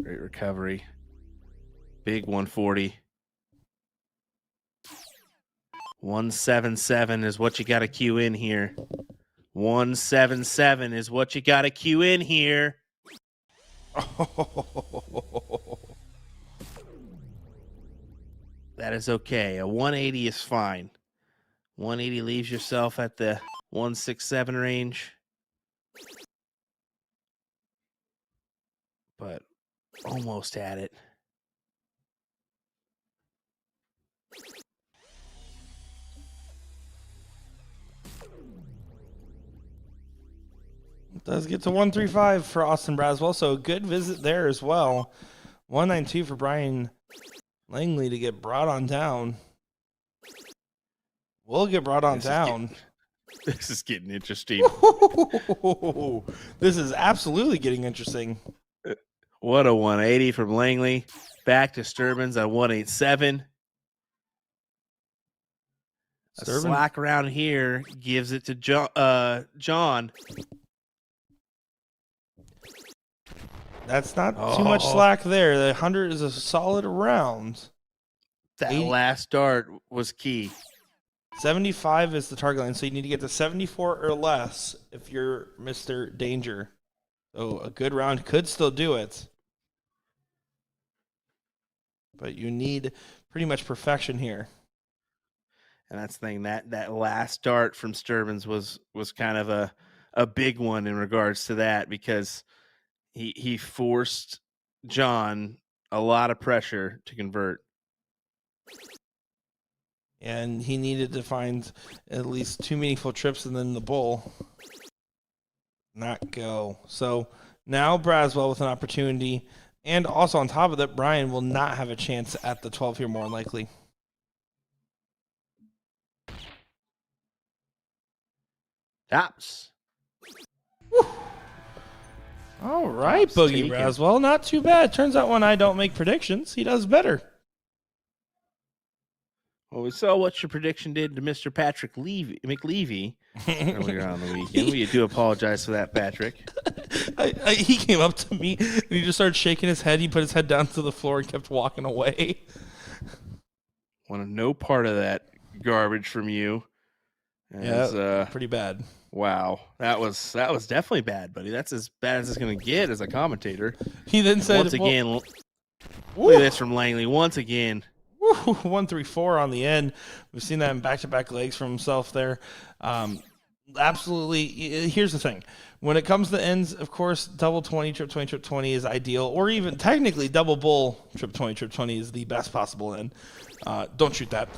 Great recovery. Big 140. 177 is what you got to cue in here. 177 is what you got to cue in here. That is okay. A 180 is fine. 180 leaves yourself at the 167 range. But almost at it. It does get to 135 for Austin Braswell, so a good visit there as well. 192 for Brian Langley to get brought on down. We'll get brought on down. This is getting interesting. This is absolutely getting interesting. What a 180 from Langley. Back to Sturbins at 187. A slack around here gives it to John. That's not too much slack there. The 100 is a solid round. That last dart was key. 75 is the target line, so you need to get to 74 or less if you're Mr. Danger. So a good round could still do it. But you need pretty much perfection here. And that's the thing, that last dart from Sturbins was kind of a big one in regards to that, because he forced John a lot of pressure to convert. And he needed to find at least 2 meaningful trips and then the bull not go. So now Braswell with an opportunity. And also on top of that, Brian will not have a chance at the 12 here more likely. Tops. All right, Tops Boogie taken. Braswell. Not too bad. Turns out when I don't make predictions, he does better. Well, we saw what your prediction did to Mr. Patrick McLevy earlier on the weekend. We do apologize for that, Patrick. He came up to me and he just started shaking his head. He put his head down to the floor and kept walking away. Wanted no part of that garbage from you. Yeah, pretty bad. Wow, that was definitely bad, buddy. That's as bad as it's gonna get as a commentator. He then And said, once again, look woo, at this from Langley. Once again, woo, 1-3-4 on the end. We've seen that in back-to-back legs from himself there. Absolutely. Here's the thing. When it comes to ends, of course, double 20, trip 20, trip 20 is ideal, or even technically double bull, trip 20 is the best possible end. Don't shoot that.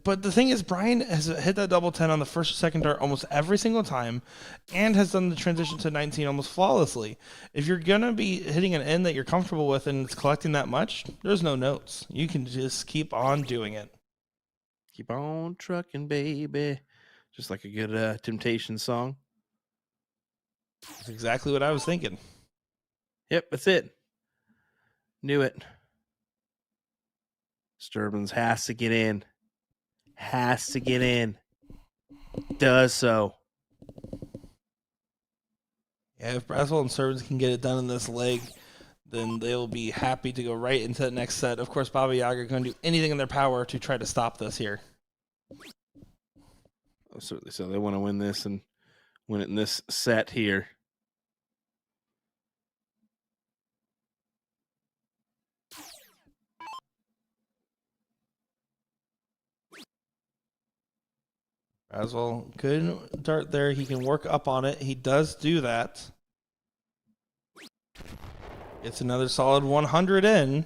But the thing is, Brian has hit that double 10 on the first or second dart almost every single time and has done the transition to 19 almost flawlessly. If you're going to be hitting an end that you're comfortable with and it's collecting that much, there's no notes. You can just keep on doing it. Keep on trucking, baby. Just like a good Temptation song. That's exactly what I was thinking. Yep, that's it. Knew it. Sturbins has to get in. Has to get in. Does so. Yeah, if Braswell and Sturbins can get it done in this leg, then they'll be happy to go right into the next set. Of course, Baba Yaga are going to do anything in their power to try to stop this here. Oh, certainly so. They want to win this and win it in this set here. Braswell, good dart there. He can work up on it. He does do that. It's another solid 100 in.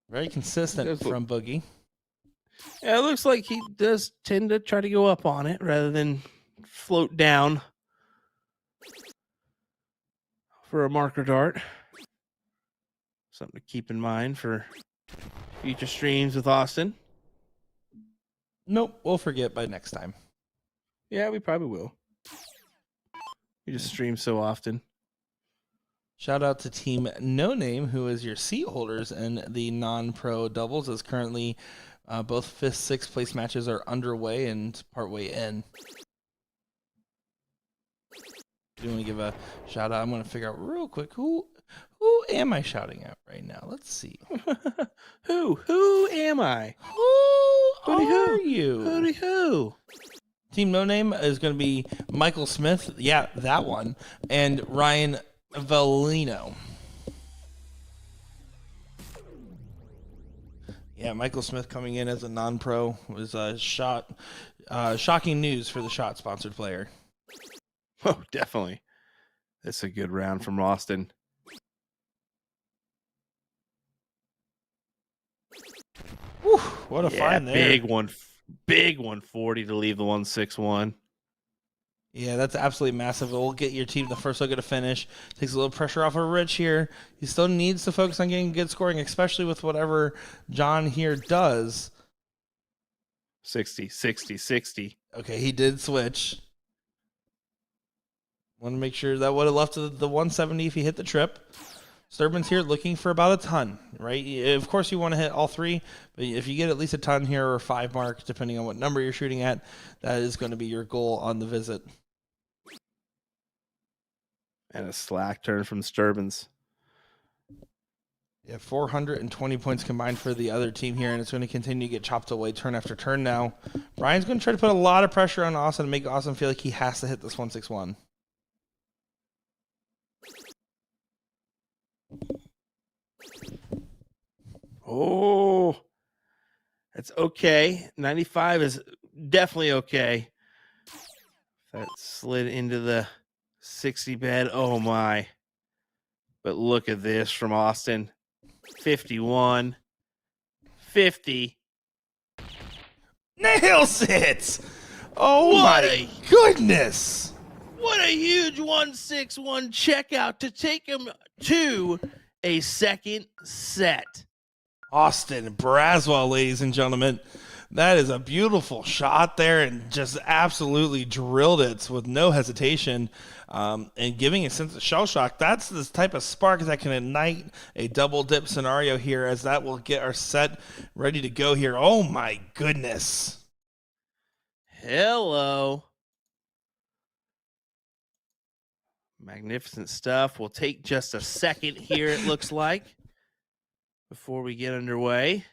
Very consistent from Boogie. Yeah, it looks like he does tend to try to go up on it rather than float down for a marker dart. Something to keep in mind for future streams with Austin. Nope, we'll forget by next time. Yeah, we probably will. We just stream so often. Shout out to Team No Name, who is your seat holders in the non-pro doubles, as currently both 5th, 6th place matches are underway and partway in. Do you want to give a shout out? I'm going to figure out real quick who am I shouting at right now? Let's see. Who am I? Who are you? Who? Team No Name is going to be Michael Smith. Yeah, that one. And Ryan Valino. Yeah, Michael Smith coming in as a non-pro was shocking news for the Shot sponsored player. Oh, definitely. That's a good round from Austin. Whew, what a find there. Big 140 to leave the 161. Yeah, that's absolutely massive. It will get your team the first look at a finish. Takes a little pressure off of Rich here. He still needs to focus on getting good scoring, especially with whatever John here does. 60, 60, 60. Okay, he did switch. Want to make sure that would have left the 170 if he hit the trip. Sturbins here looking for about a ton, right? Of course, you want to hit all three, but if you get at least a ton here or 5 mark, depending on what number you're shooting at, that is going to be your goal on the visit. And a slack turn from Sturbins. Yeah, 420 points combined for the other team here, and it's going to continue to get chopped away turn after turn now. Brian's going to try to put a lot of pressure on Austin to make Austin feel like he has to hit this 161. Oh, that's okay. 95 is definitely okay. That slid into the 60 bed. Oh, my. But look at this from Austin. 51. 50. Nails it! Oh, my goodness! What a huge 161 checkout to take him to a second set. Austin Braswell, ladies and gentlemen. That is a beautiful shot there and just absolutely drilled it with no hesitation and giving a sense of shell shock. That's the type of spark that can ignite a double dip scenario here, as that will get our set ready to go here. Oh, my goodness. Hello. Magnificent stuff. We'll take just a second here, it looks like, before we get underway.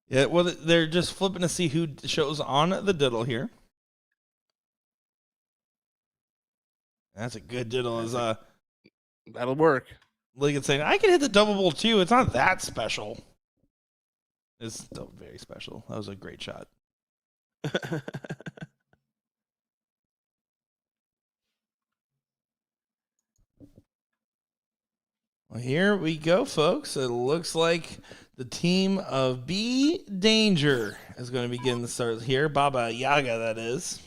Yeah, well, they're just flipping to see who shows on the diddle here. That's a good diddle. That'll work. Ligon saying, I can hit the double bull too. It's not that special. It's still very special. That was a great shot. Well, here we go, folks. It looks like the team of B Danger is going to begin the start here. Baba Yaga, that is.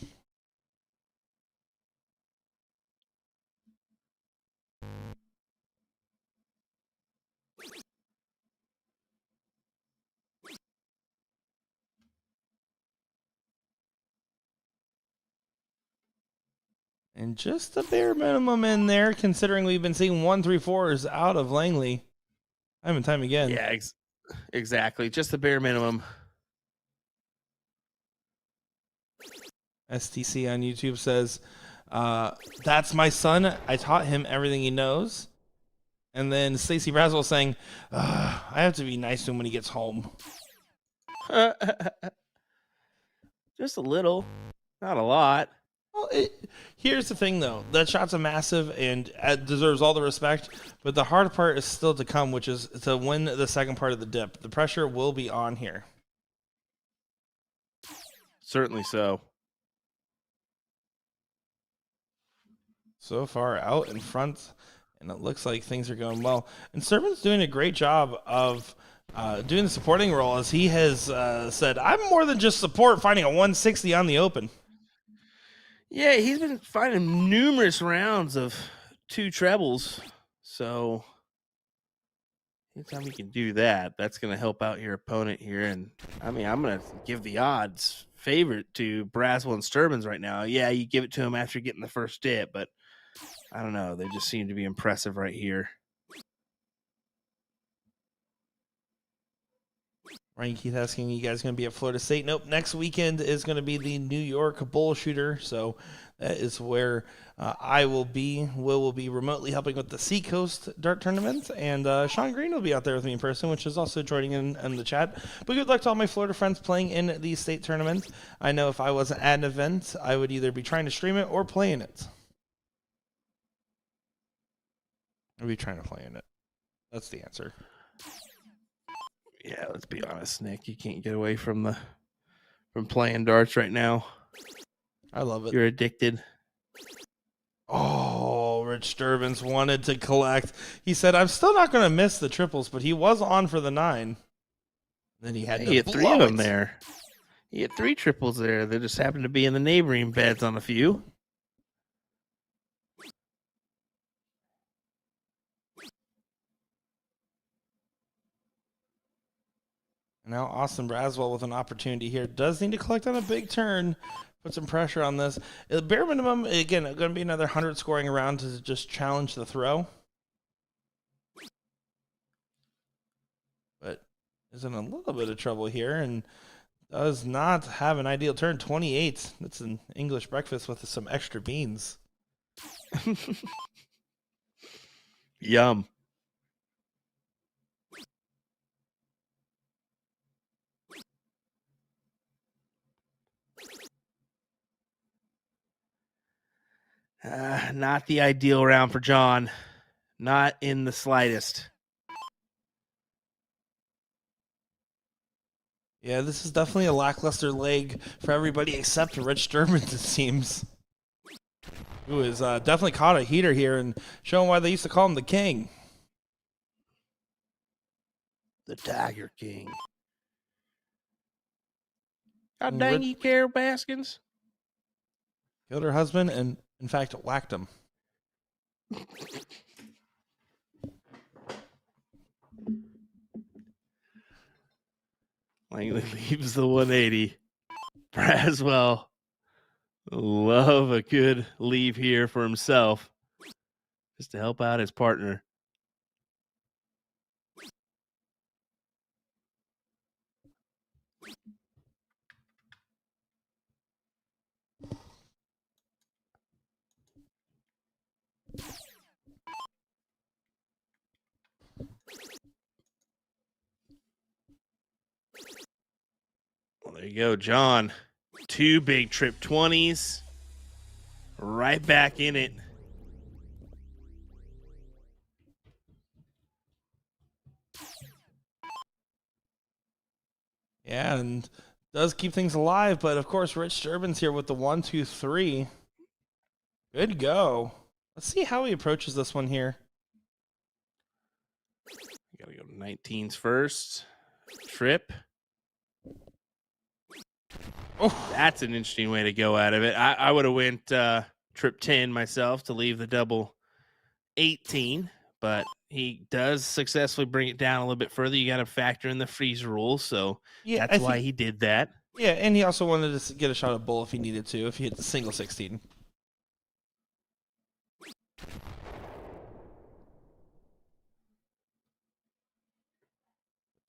And just the bare minimum in there, considering we've been seeing 1-3-4s out of Langley time and time again. Yeah, exactly. Just the bare minimum. STC on YouTube says, that's my son. I taught him everything he knows. And then Stacey Braswell saying, I have to be nice to him when he gets home. Just a little, not a lot. Well, here's the thing, though. That shot's a massive and deserves all the respect. But the hard part is still to come, which is to win the second part of the dip. The pressure will be on here. Certainly so. So far out in front, and it looks like things are going well. And Sermon's doing a great job of doing the supporting role, as he has said, I'm more than just support, finding a 160 on the open. Yeah, he's been finding numerous rounds of 2 trebles. So anytime you can do that, that's going to help out your opponent here. And I mean, I'm going to give the odds favorite to Braswell and Sturbins right now. Yeah, you give it to him after getting the first dip, but I don't know. They just seem to be impressive right here. Ryan Keith asking, you guys going to be at Florida State? Nope. Next weekend is going to be the New York BullShooter. So that is where I will be. Will be remotely helping with the Seacoast Dart Tournament. And Sean Green will be out there with me in person, which is also joining in the chat. But good luck to all my Florida friends playing in the state tournament. I know if I wasn't at an event, I would either be trying to stream it or play in it. I'd be trying to play in it. That's the answer. Yeah, let's be honest, Nick. You can't get away from playing darts right now. I love it. You're addicted. Oh, Rich Sturbins wanted to collect. He said, I'm still not going to miss the triples, but he was on for the 9. Then he had to hit 3 of blow them there. He hit 3 triples there. They just happened to be in the neighboring beds on a few. Now Austin Braswell with an opportunity here. Does need to collect on a big turn. Put some pressure on this. Bare minimum, again, going to be another 100 scoring around to just challenge the throw. But is in a little bit of trouble here and does not have an ideal turn. 28. That's an English breakfast with some extra beans. Yum. Not the ideal round for John. Not in the slightest. Yeah, this is definitely a lackluster leg for everybody except Rich Sturbins, it seems. Who has definitely caught a heater here and showing why they used to call him the King. The Tiger King. How dang you care, Baskins? Killed her husband and, in fact, whacked him. Langley leaves the 180. Braswell, love a good leave here for himself, just to help out his partner. There you go, John. 2 big trip 20s. Right back in it. Yeah, and does keep things alive, but of course, Rich Durbin's here with the 1, 2, 3. Good go. Let's see how he approaches this one here. Gotta go to 19s first. Trip. Oh, That's an interesting way to go out of it. I would have went trip 10 myself to leave the double 18, but he does successfully bring it down a little bit further. You got to factor in the freeze rule, so yeah, that's why he did that. Yeah, and he also wanted to get a shot at bull if he needed to, if he hit the single 16.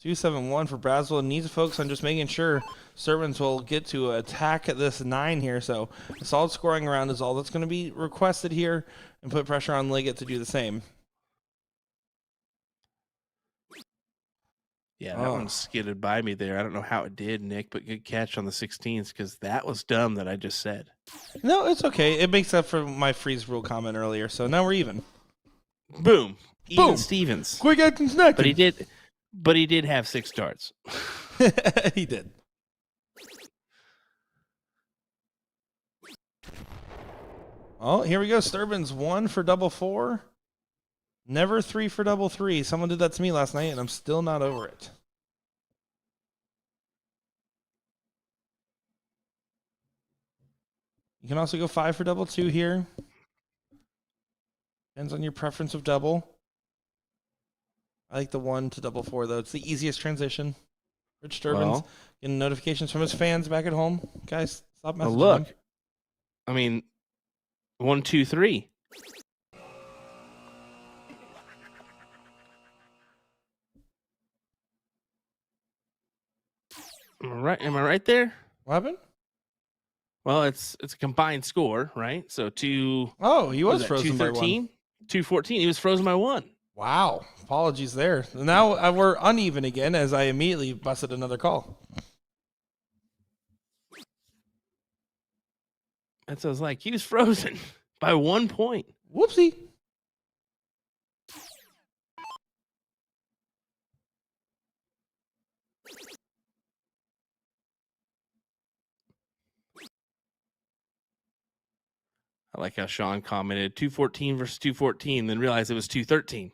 $271 for Braswell. Needs to focus on just making sure Servants will get to attack at this 9 here. So a solid scoring round is all that's going to be requested here, and put pressure on Liggett to do the same. Yeah, that one skidded by me there. I don't know how it did, Nick, but good catch on the 16s because that was dumb that I just said. No, it's okay. It makes up for my freeze rule comment earlier. So now we're even. Boom. Even Boom. Stevens. Quick acting snack. But he did have 6 darts. He did. Oh, here we go. Sturbin's 1 for double 4. Never 3 for double 3. Someone did that to me last night, and I'm still not over it. You can also go 5 for double 2 here. Depends on your preference of double. I like the 1 to double 4, though. It's the easiest transition. Rich Sturbin's getting notifications from his fans back at home. Guys, stop messaging look. him. I mean, 1, 2, 3. Am I right there? What happened? Well, it's a combined score, right? So 2. Oh, he was frozen by 1. 214. He was frozen by 1. Wow. Apologies there. Now we're uneven again as I immediately busted another call. That's what I was like. He was frozen by 1 point. Whoopsie. I like how Sean commented 214 versus 214, then realized it was 213.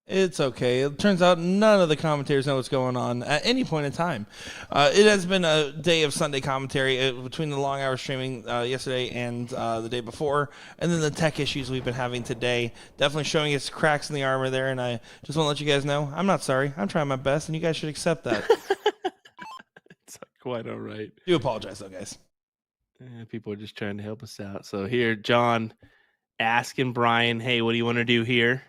It's okay. It turns out none of the commentators know what's going on at any point in time. It has been a day of Sunday commentary between the long hour streaming yesterday and the day before, and then the tech issues we've been having today. Definitely showing its cracks in the armor there, and I just want to let you guys know I'm not sorry. I'm trying my best, and you guys should accept that. It's quite all right. Do apologize, though, guys. People are just trying to help us out. So here, John asking Brian, hey, what do you want to do here?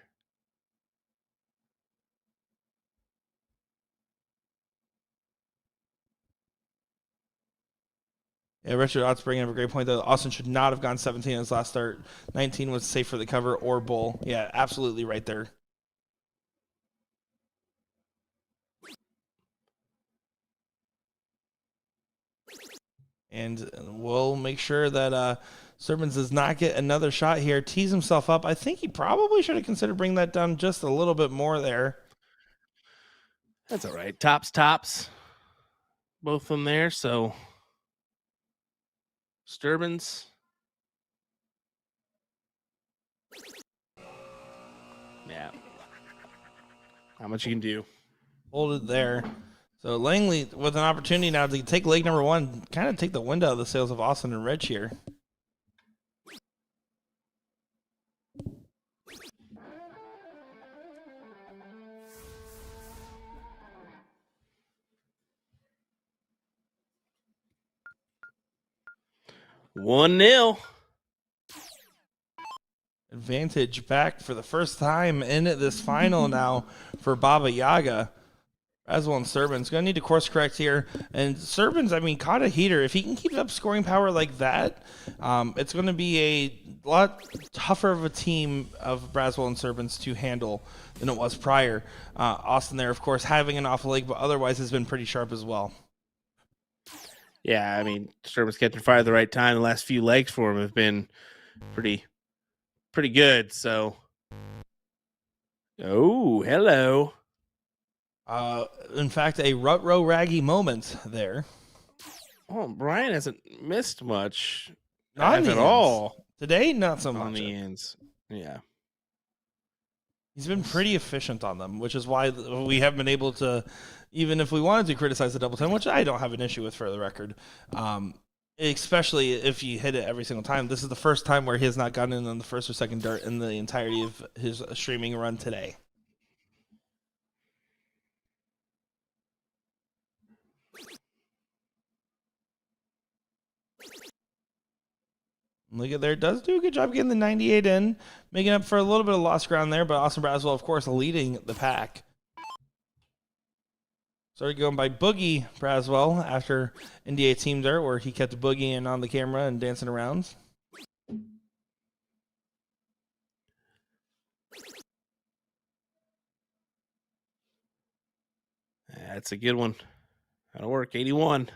Yeah, Richard Ott's bringing up a great point, though. Austin should not have gone 17 in his last start. 19 was safe for the cover or bull. Yeah, absolutely right there. And we'll make sure that Servants does not get another shot here. Tees himself up. I think he probably should have considered bringing that down just a little bit more there. That's all right. Tops. Both of them there. So Sturbins. Yeah. How much you can do. Hold it there. So Langley with an opportunity now to take leg number 1, kind of take the wind out of the sails of Austin and Rich here. One 0. Advantage back for the first time in this final now for Baba Yaga. Braswell and Sturbin's going to need to course correct here. And Sturbin's, caught a heater. If he can keep up scoring power like that, it's going to be a lot tougher of a team of Braswell and Sturbin's to handle than it was prior. Austin there, of course, having an off leg, but otherwise has been pretty sharp as well. Yeah, I mean, Sturman's catching fire at the right time. The last few legs for him have been pretty good. So, oh, hello. In fact, a Rut-Row Raggy moment there. Oh, Brian hasn't missed much, Not if at all. Today, not so on much. the ends. Yeah. He's been pretty efficient on them, which is why we haven't been able to, even if we wanted to criticize the double 10, which I don't have an issue with for the record, especially if you hit it every single time. This is the first time where he has not gotten in on the first or second dart in the entirety of his streaming run today. Look at there. Does do a good job getting the 98 in, making up for a little bit of lost ground there, but Austin Braswell, of course, leading the pack. Started going by Boogie Braswell after NDA Team Dirt, where he kept boogieing on the camera and dancing around. That's a good one. That'll work. 81.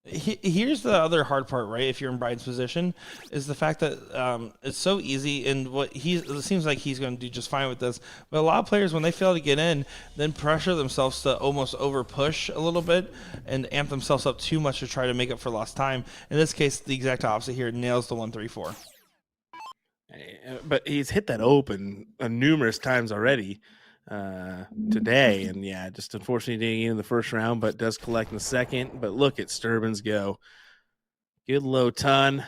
Here's the other hard part, right? If you're in Brian's position, is the fact that it's so easy, and it seems like he's going to do just fine with this. But a lot of players, when they fail to get in, then pressure themselves to almost over push a little bit and amp themselves up too much to try to make up for lost time. In this case, the exact opposite here. Nails the 134. But he's hit that open numerous times already today, and yeah, just unfortunately didn't get in the first round, but does collect in the second. But look at Sturbins go. Good low ton.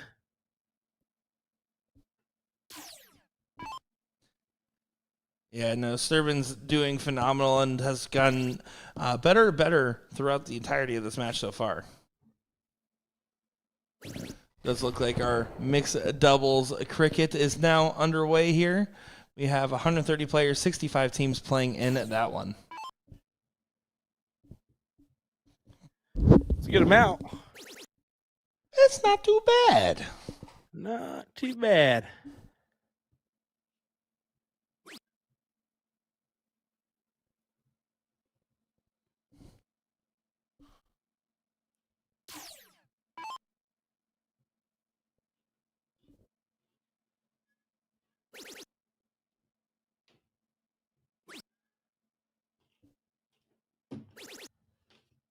Yeah, no, Sturbin's doing phenomenal and has gotten better throughout the entirety of this match so far. Does look like our mixed doubles cricket is now underway here. We have 130 players, 65 teams playing in that one. It's a good amount. It's not too bad. Not too bad.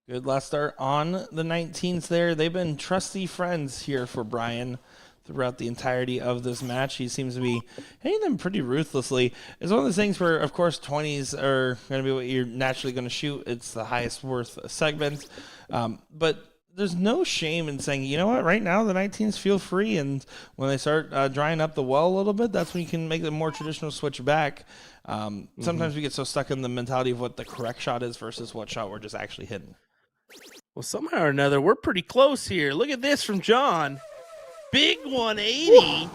Good last start on the 19s there. They've been trusty friends here for Brian throughout the entirety of this match. He seems to be hitting them pretty ruthlessly. It's one of those things where, of course, 20s are going to be what you're naturally going to shoot. It's the highest worth segment. But there's no shame in saying, you know what, right now the 19s feel free. And when they start drying up the well a little bit, that's when you can make the more traditional switch back. Sometimes we get so stuck in the mentality of what the correct shot is versus what shot we're just actually hitting. Well, somehow or another, we're pretty close here. Look at this from John. Big 180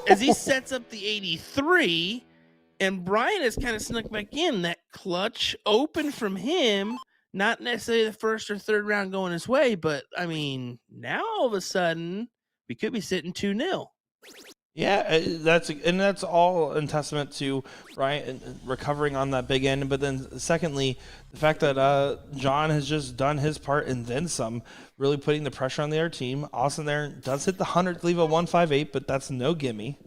as he sets up the 83. And Brian has kind of snuck back in. That clutch open from him. Not necessarily the first or third round going his way, but, I mean, now all of a sudden, we could be sitting 2-0. Yeah, that's all in testament to Brian recovering on that big end. But then secondly, the fact that John has just done his part and then some, really putting the pressure on the other team. Austin there does hit the 100 to leave a 158, but that's no gimme.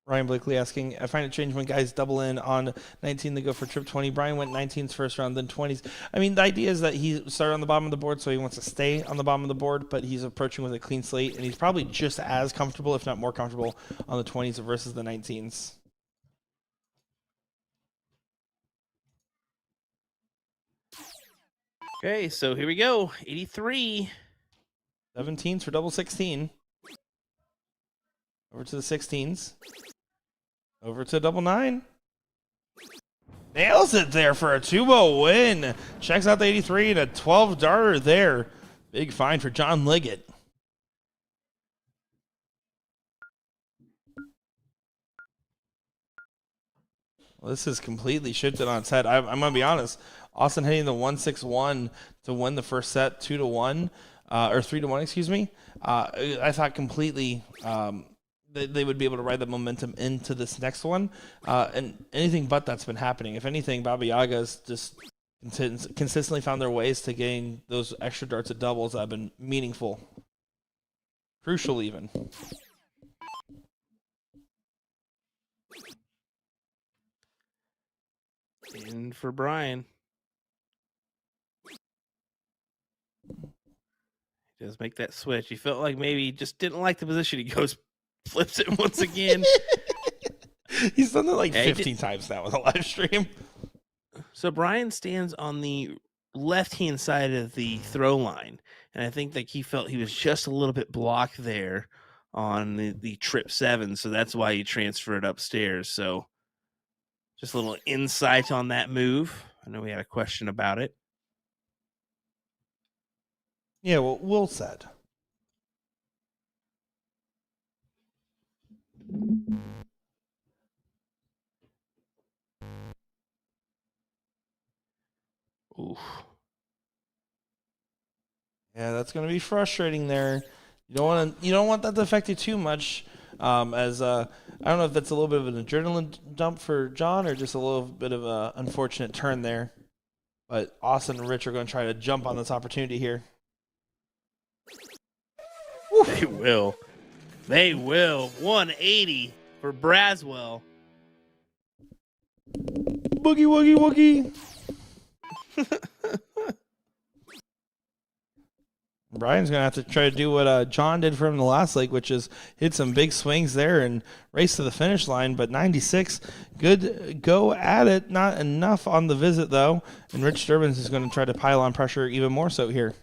Ryan Blakely asking, I find it strange when guys double in on 19, they go for trip 20. Brian went 19's first round, then 20's. I mean, the idea is that he started on the bottom of the board, so he wants to stay on the bottom of the board, but he's approaching with a clean slate, and he's probably just as comfortable, if not more comfortable, on the 20s versus the 19s. Okay, so here we go. 83. 17s for double 16. Over to the 16s. Over to double 9. Nails it there for a 2-0 win. Checks out the 83 and a 12 darter there. Big find for John Liggett. Well, this is completely shifted on its head. I'm going to be honest. Austin hitting the 161 to win the first set 2-1, or 3-1, excuse me. I thought completely they would be able to ride the momentum into this next one. And anything but that's been happening. If anything, Baba Yaga's just consistently found their ways to gain those extra darts at doubles that have been meaningful. Crucial even. In for Brian. He does make that switch. He felt like maybe he just didn't like the position. He goes, flips it once again. He's done that like 15 times now in the live stream. So Brian stands on the left-hand side of the throw line, and I think that he felt he was just a little bit blocked there on the trip 7, so that's why he transferred upstairs. So just a little insight on that move. I know we had a question about it. Yeah, well, Will said. Oof. Yeah, that's going to be frustrating there. You don't want that to affect you too much. I don't know if that's a little bit of an adrenaline dump for John or just a little bit of an unfortunate turn there. But Austin and Rich are going to try to jump on this opportunity here. They will. They will. 180 for Braswell. Boogie, woogie, woogie. Brian's going to have to try to do what John did for him in the last leg, which is hit some big swings there and race to the finish line. But 96, good go at it. Not enough on the visit, though. And Rich Sturbins is going to try to pile on pressure even more so here.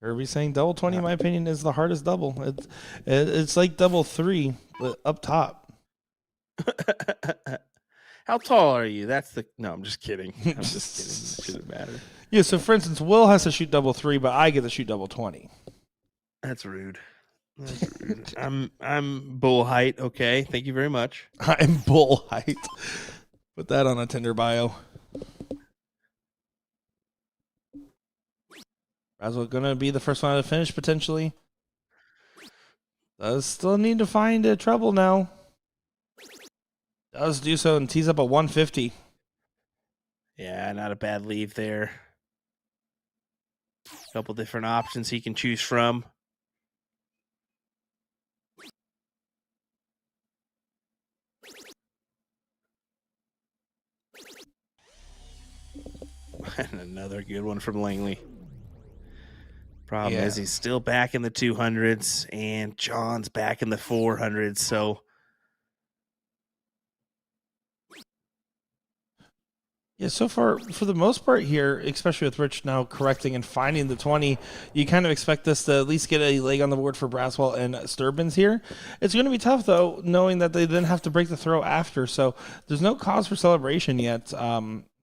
Kirby's saying double 20, in my opinion, is the hardest double. It's like double 3, but up top. How tall are you? No, I'm just kidding. I'm just kidding. It shouldn't matter. Yeah, so for instance, Will has to shoot double 3, but I get to shoot double 20. That's rude. I'm bull height. Okay, thank you very much. I'm bull height. Put that on a Tinder bio. Braswell going to be the first one to finish, potentially. Does still need to find a treble now. Does do so and tees up a 150. Yeah, not a bad leave there. A couple different options he can choose from. And another good one from Langley. Problem is he's still back in the 200s, and John's back in the 400s. So, yeah, so far, for the most part here, especially with Rich now correcting and finding the 20, you kind of expect this to at least get a leg on the board for Braswell and Sturbins here. It's going to be tough, though, knowing that they then have to break the throw after. So there's no cause for celebration yet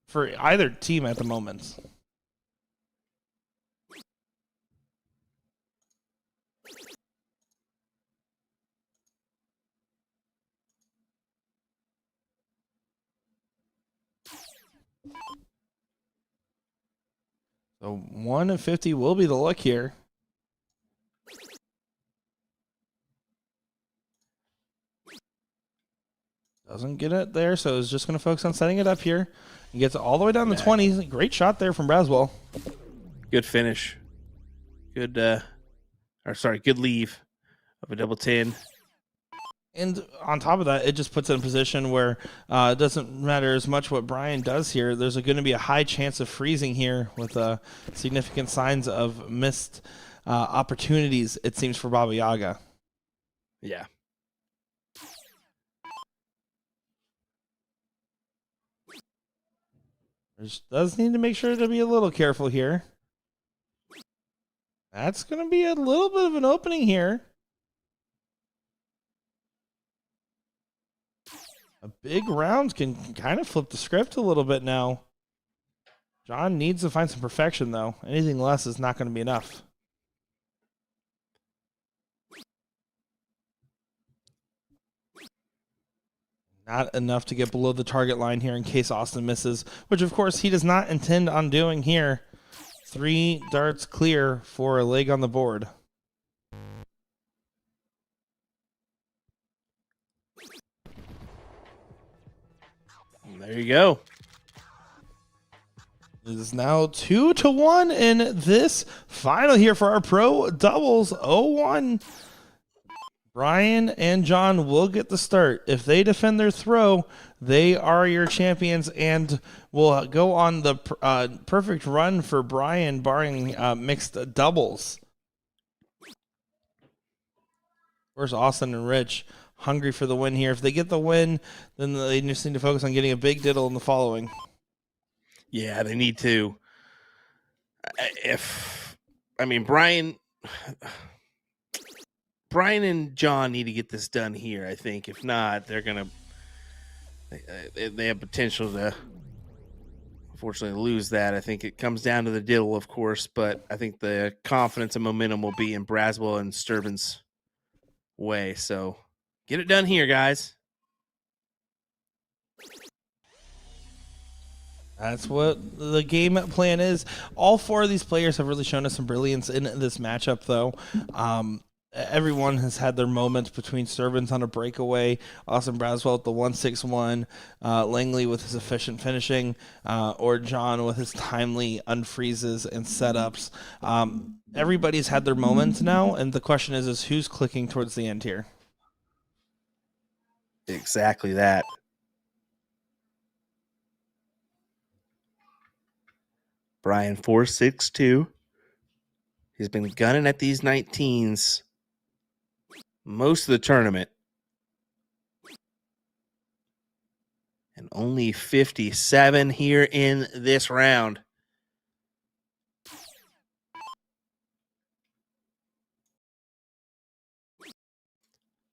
for either team at the moment. So 150 will be the look here. Doesn't get it there, so is just going to focus on setting it up here. He gets all the way down the 20s. Great shot there from Braswell. Good finish. Good leave of a double 10. And on top of that, it just puts it in a position where it doesn't matter as much what Brian does here. There's going to be a high chance of freezing here with significant signs of missed opportunities, it seems, for Baba Yaga. Yeah. Does need to make sure to be a little careful here. That's going to be a little bit of an opening here. A big round can kind of flip the script a little bit now. John needs to find some perfection, though. Anything less is not going to be enough. Not enough to get below the target line here in case Austin misses, which of course he does not intend on doing here. 3 darts clear for a leg on the board. There you go. It is now 2-1 in this final here for our pro doubles. 0-1. Brian and John will get the start. If they defend their throw, they are your champions and will go on the perfect run for Brian, barring mixed doubles. Where's Austin and Rich? Hungry for the win here. If they get the win, then they just need to focus on getting a big diddle in the following. Yeah, they need to. Brian and John need to get this done here, I think. If not, they're going to they have potential to unfortunately lose that. I think it comes down to the diddle, of course, but I think the confidence and momentum will be in Braswell and Sturban's way. So get it done here, guys. That's what the game plan is. All 4 of these players have really shown us some brilliance in this matchup, though. Everyone has had their moments between Sturbans on a breakaway, Austin Braswell at the 161, Langley with his efficient finishing, or John with his timely unfreezes and setups. Everybody's had their moments now, and the question is who's clicking towards the end here? Exactly that. Brian 462. He's been gunning at these 19s most of the tournament. And only 57 here in this round.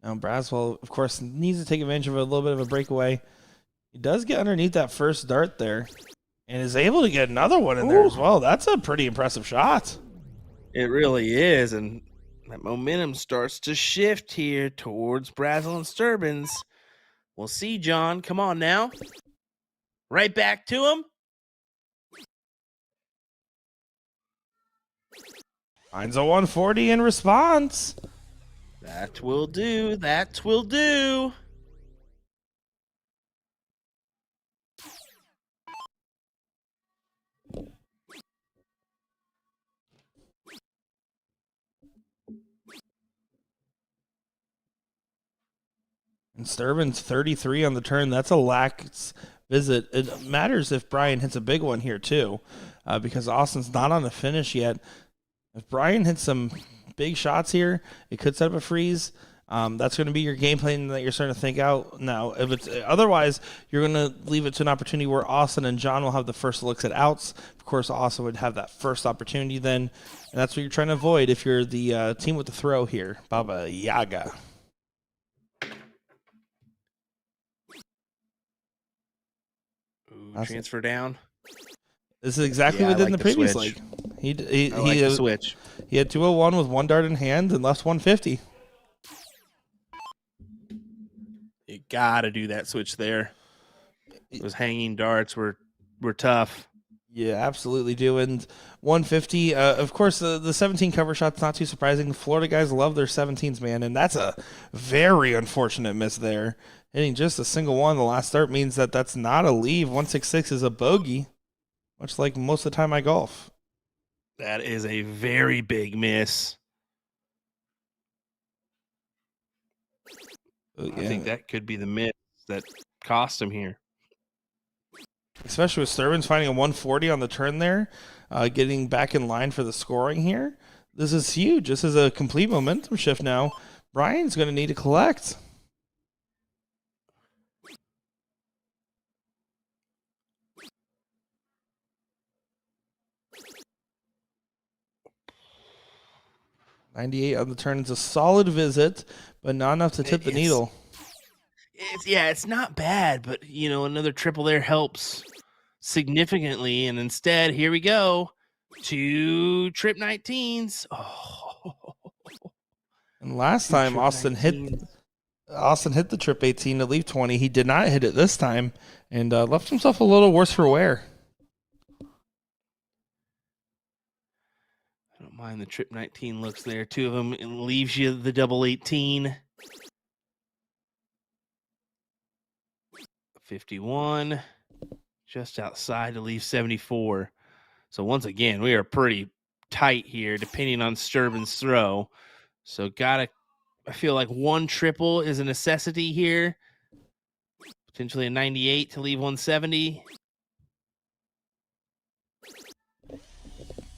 Now, Braswell, of course, needs to take advantage of a little bit of a breakaway. He does get underneath that first dart there and is able to get another one in there as well. That's a pretty impressive shot. It really is, and that momentum starts to shift here towards Braswell and Sturbans. We'll see, John. Come on now. Right back to him. Finds a 140 in response. That will do. That will do. And Sturbans 33 on the turn. That's a lax visit. It matters if Brian hits a big one here too, because Austin's not on the finish yet. If Brian hits some big shots here, it could set up a freeze. That's going to be your game plan that you're starting to think out now. If it's otherwise, you're going to leave it to an opportunity where Austin and John will have the first looks at outs. Of course, Austin would have that first opportunity then, and that's what you're trying to avoid if you're the team with the throw here. Baba Yaga. Ooh, transfer down. This is exactly what did in the previous leg. He the switch. He had 201 with 1 dart in hand and left 150. You gotta do that switch there. Those hanging darts were tough. Yeah, absolutely do. And 150, of course, the 17 cover shot's not too surprising. The Florida guys love their 17s, man, and that's a very unfortunate miss there. Hitting just a single one the last start means that that's not a leave. 166 is a bogey, much like most of the time I golf. That is a very big miss. Yeah. I think that could be the miss that cost him here. Especially with Sturbans finding a 140 on the turn there, getting back in line for the scoring here. This is huge. This is a complete momentum shift now. Brian's going to need to collect. $98 on the turn is a solid visit, but not enough to tip the needle. It's not bad, but another triple there helps significantly. And instead, here we go, 2 trip 19s. Oh. And last time Austin hit Austin hit the trip 18 to leave 20. He did not hit it this time and left himself a little worse for wear. I don't mind the trip 19 looks there. 2 of them, it leaves you the double 18. 51, just outside to leave 74. So once again, we are pretty tight here, depending on Sturban's throw. So I feel like one triple is a necessity here. Potentially a 98 to leave 170.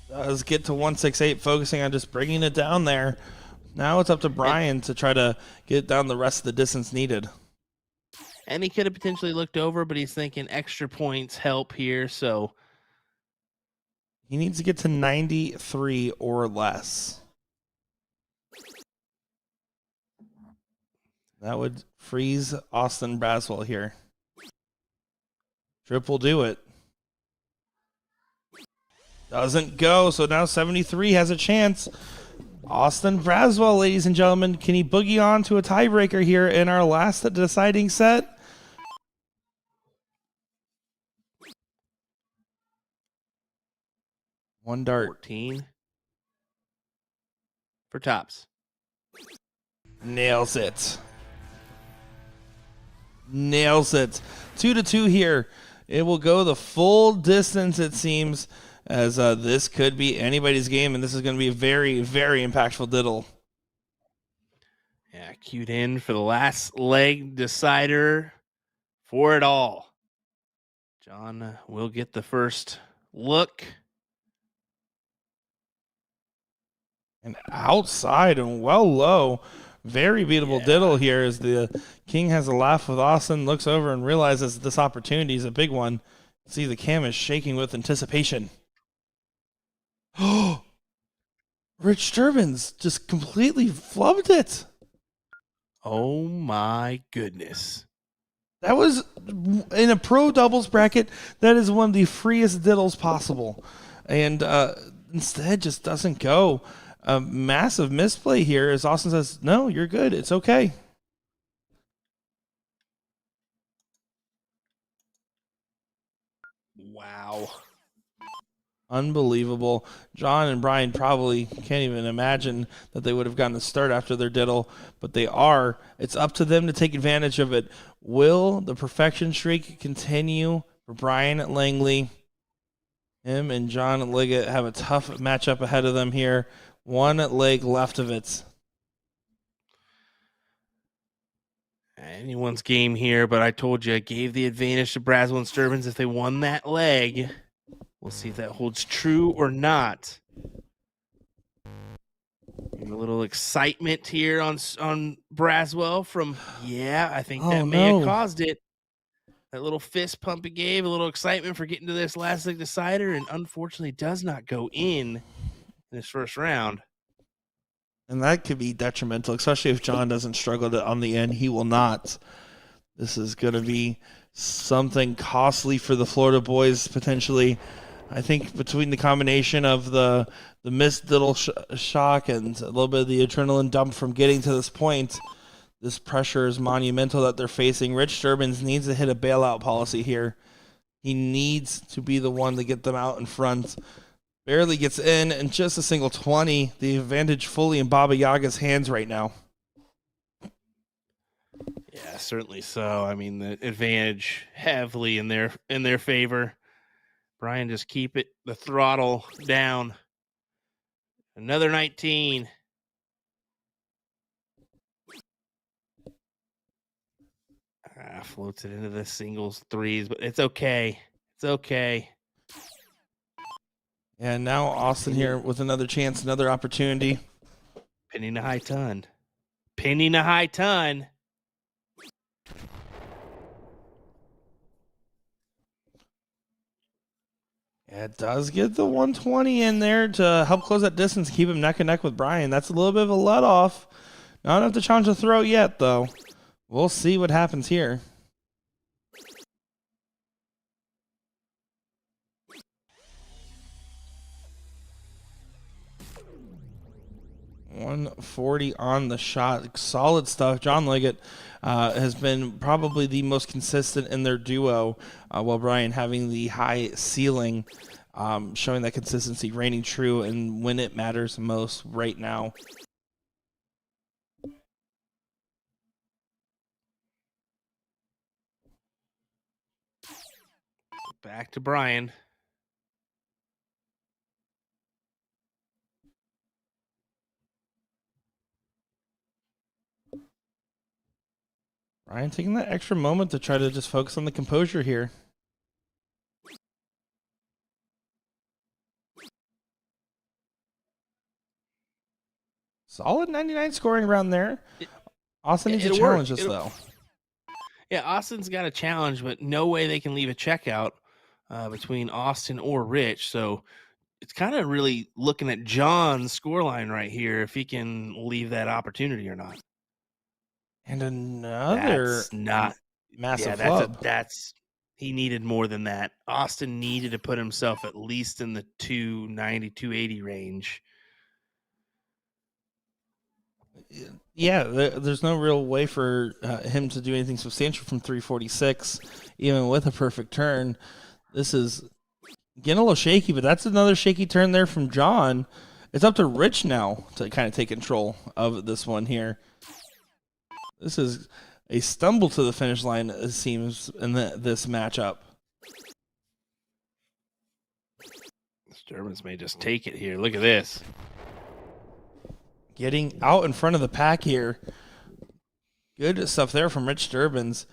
Does get to 168, focusing on just bringing it down there. Now it's up to Brian to try to get down the rest of the distance needed. And he could have potentially looked over, but he's thinking extra points help here. So he needs to get to 93 or less. That would freeze Austin Braswell here. Trip will do it. Doesn't go, so now 73 has a chance. Austin Braswell, ladies and gentlemen, can he boogie on to a tiebreaker here in our last deciding set? One dart. 14 for tops. Nails it. Nails it. 2-2 here. It will go the full distance, it seems, as this could be anybody's game, and this is going to be a very, very impactful diddle. Yeah, cued in for the last leg decider for it all. John will get the first look. And outside and well low. Very beatable diddle here as the king has a laugh with Austin, looks over and realizes this opportunity is a big one. See, the cam is shaking with anticipation. Oh, Rich Durbin's just completely flubbed it. Oh my goodness. That was in a pro doubles bracket. That is one of the freest diddles possible. And instead just doesn't go. A massive misplay here as Austin says, no, you're good. It's okay. Wow. Unbelievable. John and Brian probably can't even imagine that they would have gotten the start after their diddle, but they are. It's up to them to take advantage of it. Will the perfection streak continue for Brian Langley? Him and John Liggett have a tough matchup ahead of them here. One leg left of it. Anyone's game here, but I told you I gave the advantage to Braswell and Sturbins if they won that leg. We'll see if that holds true or not. And a little excitement here on Braswell from, I think that may have caused it. That little fist pump he gave, a little excitement for getting to this last leg decider, and unfortunately does not go in this first round. And that could be detrimental, especially if John doesn't struggle on the end. He will not. This is going to be something costly for the Florida boys, potentially. I think between the combination of the missed diddle shock and a little bit of the adrenaline dump from getting to this point, this pressure is monumental that they're facing. Rich Durbins needs to hit a bailout policy here. He needs to be the one to get them out in front. Barely gets in, and just a single 20. The advantage fully in Baba Yaga's hands right now. Yeah, certainly so. I mean, the advantage heavily in their favor. Brian, just keep the throttle down. Another 19. Floats it into the singles threes, but it's okay. It's okay. And now Austin here with another chance, another opportunity. Pinning a high ton. Pinning a high ton. It does get the 120 in there to help close that distance, keep him neck and neck with Brian. That's a little bit of a let off. Not enough to challenge the throw yet, though. We'll see what happens here. 140 on the shot. Solid stuff. John Liggett has been probably the most consistent in their duo, while Brian having the high ceiling, showing that consistency, reigning true, and when it matters most right now. Back to Brian. Brian taking that extra moment to try to just focus on the composure here. Solid 99 scoring around there. Austin needs to challenge this, though. Yeah, Austin's got a challenge, but no way they can leave a checkout between Austin or Rich. So it's kind of really looking at John's scoreline right here, if he can leave that opportunity or not. And another that's not massive flub. He needed more than that. Austin needed to put himself at least in the 290, 280 range. Yeah, there's no real way for him to do anything substantial from 346, even with a perfect turn. This is getting a little shaky, but that's another shaky turn there from John. It's up to Rich now to kind of take control of this one here. This is a stumble to the finish line, it seems, in this matchup. Disturbance may just take it here. Look at this. Getting out in front of the pack here. Good stuff there from Rich Durbins.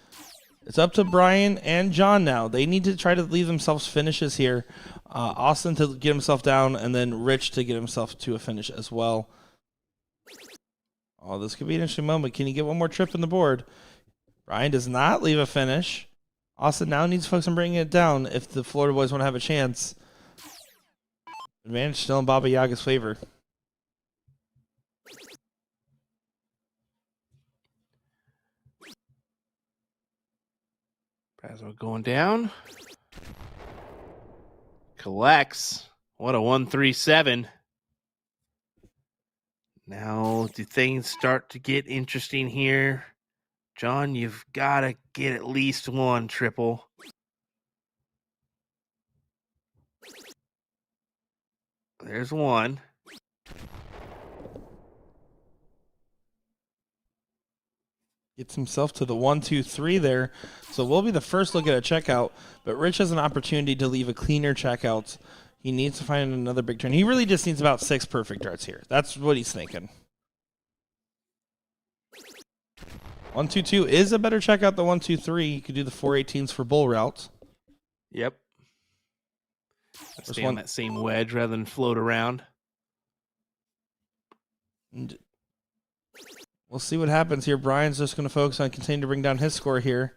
It's up to Brian and John now. They need to try to leave themselves finishes here. Austin to get himself down, and then Rich to get himself to a finish as well. Oh, this could be an interesting moment. Can he get one more trip in the board? Brian does not leave a finish. Austin now needs to focus on bringing it down if the Florida boys want to have a chance. Advantage still in Baba Yaga's favor. Braswell going down. Collects. What a 137. Now, do things start to get interesting here? John, you've got to get at least one triple. There's one. Gets himself to the 1, 2, 3 there. So we'll be the first look at a checkout, but Rich has an opportunity to leave a cleaner checkout. He needs to find another big turn. He really just needs about 6 perfect darts here. That's what he's thinking. 1, 2, 2 is a better checkout than 1, 2, 3. You could do the 418s for bull routes. Yep. Stay on that same wedge rather than float around. And we'll see what happens here. Brian's just going to focus on continuing to bring down his score here.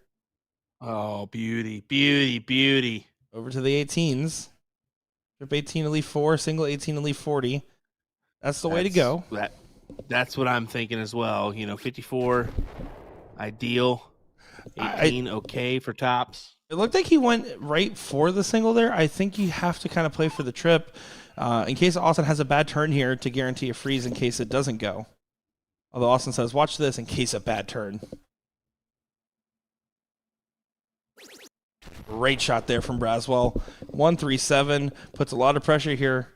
Oh, beauty, beauty, beauty. Over to the 18s. Trip 18 to leave 4, single 18 to leave 40. That's the way to go. That's what I'm thinking as well. 54, ideal. 18, okay for tops. It looked like he went right for the single there. I think you have to kind of play for the trip in case Austin has a bad turn here to guarantee a freeze in case it doesn't go. Although Austin says, watch this in case a bad turn. Great shot there from Braswell. 137 puts a lot of pressure here.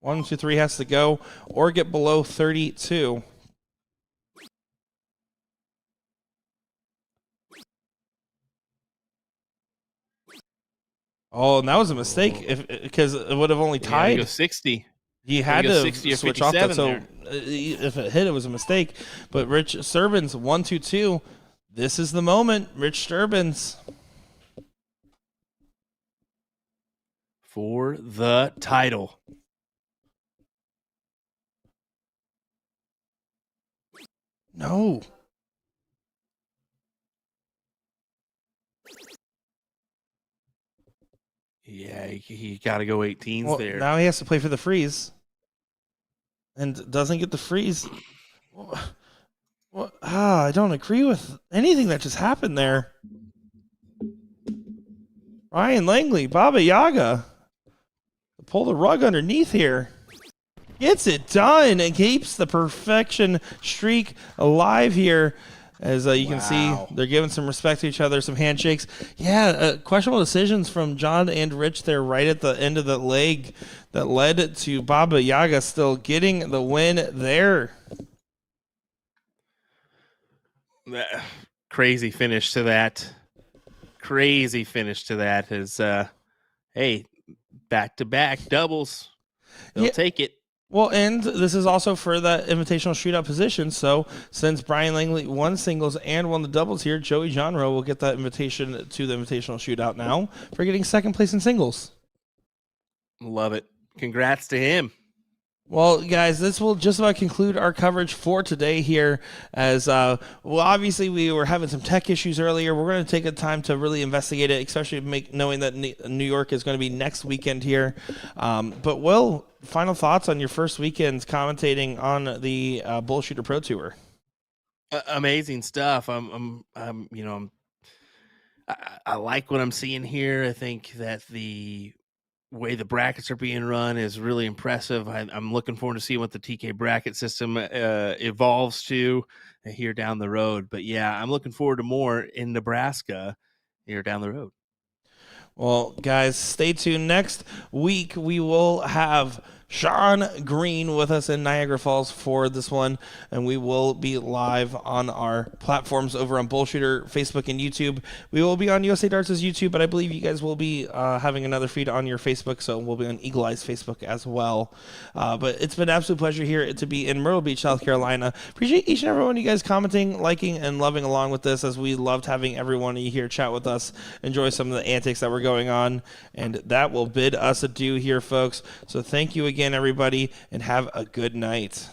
1, 2, 3 has to go or get below 32. Oh, and that was a mistake because it would have only tied. Go 60. He had to switch off that, so if it hit, it was a mistake. But Rich Sturbins, 1, 2, 2. This is the moment, Rich Sturbins. For the title. No. Yeah, he got to go 18s there. Now he has to play for the freeze. And doesn't get the freeze. I don't agree with anything that just happened there. Ryan Langley, Baba Yaga. Pull the rug underneath here. Gets it done and keeps the perfection streak alive here. As you can see, they're giving some respect to each other, some handshakes. Yeah, questionable decisions from John and Rich there right at the end of the leg that led to Baba Yaga still getting the win there. Crazy finish to that. Crazy finish to that is, hey, back-to-back doubles. They'll take it. Well, and this is also for that invitational shootout position. So since Brian Langley won singles and won the doubles here, Joey Jonro will get that invitation to the invitational shootout now for getting second place in singles. Love it. Congrats to him. Well, guys, this will just about conclude our coverage for today here. As well, obviously we were having some tech issues earlier. We're going to take a time to really investigate it, especially knowing that New York is going to be next weekend here. But Will, final thoughts on your first weekends commentating on the BullShooter Pro Tour? Amazing stuff. I like what I'm seeing here. I think that the way the brackets are being run is really impressive. I'm looking forward to seeing what the TK bracket system evolves to here down the road. But yeah, I'm looking forward to more in Nebraska here down the road. Well, guys, stay tuned. Next week, we will have Sean Green with us in Niagara Falls for this one, and we will be live on our platforms over on BullShooter, Facebook, and YouTube. We will be on USA Darts' YouTube, but I believe you guys will be having another feed on your Facebook, so we'll be on Eagle Eye's Facebook as well. But it's been an absolute pleasure here to be in Myrtle Beach, South Carolina. Appreciate each and every one of you guys commenting, liking, and loving along with this, as we loved having every one of you here chat with us, enjoy some of the antics that were going on, and that will bid us adieu here, folks. So thank you again, everybody, and have a good night.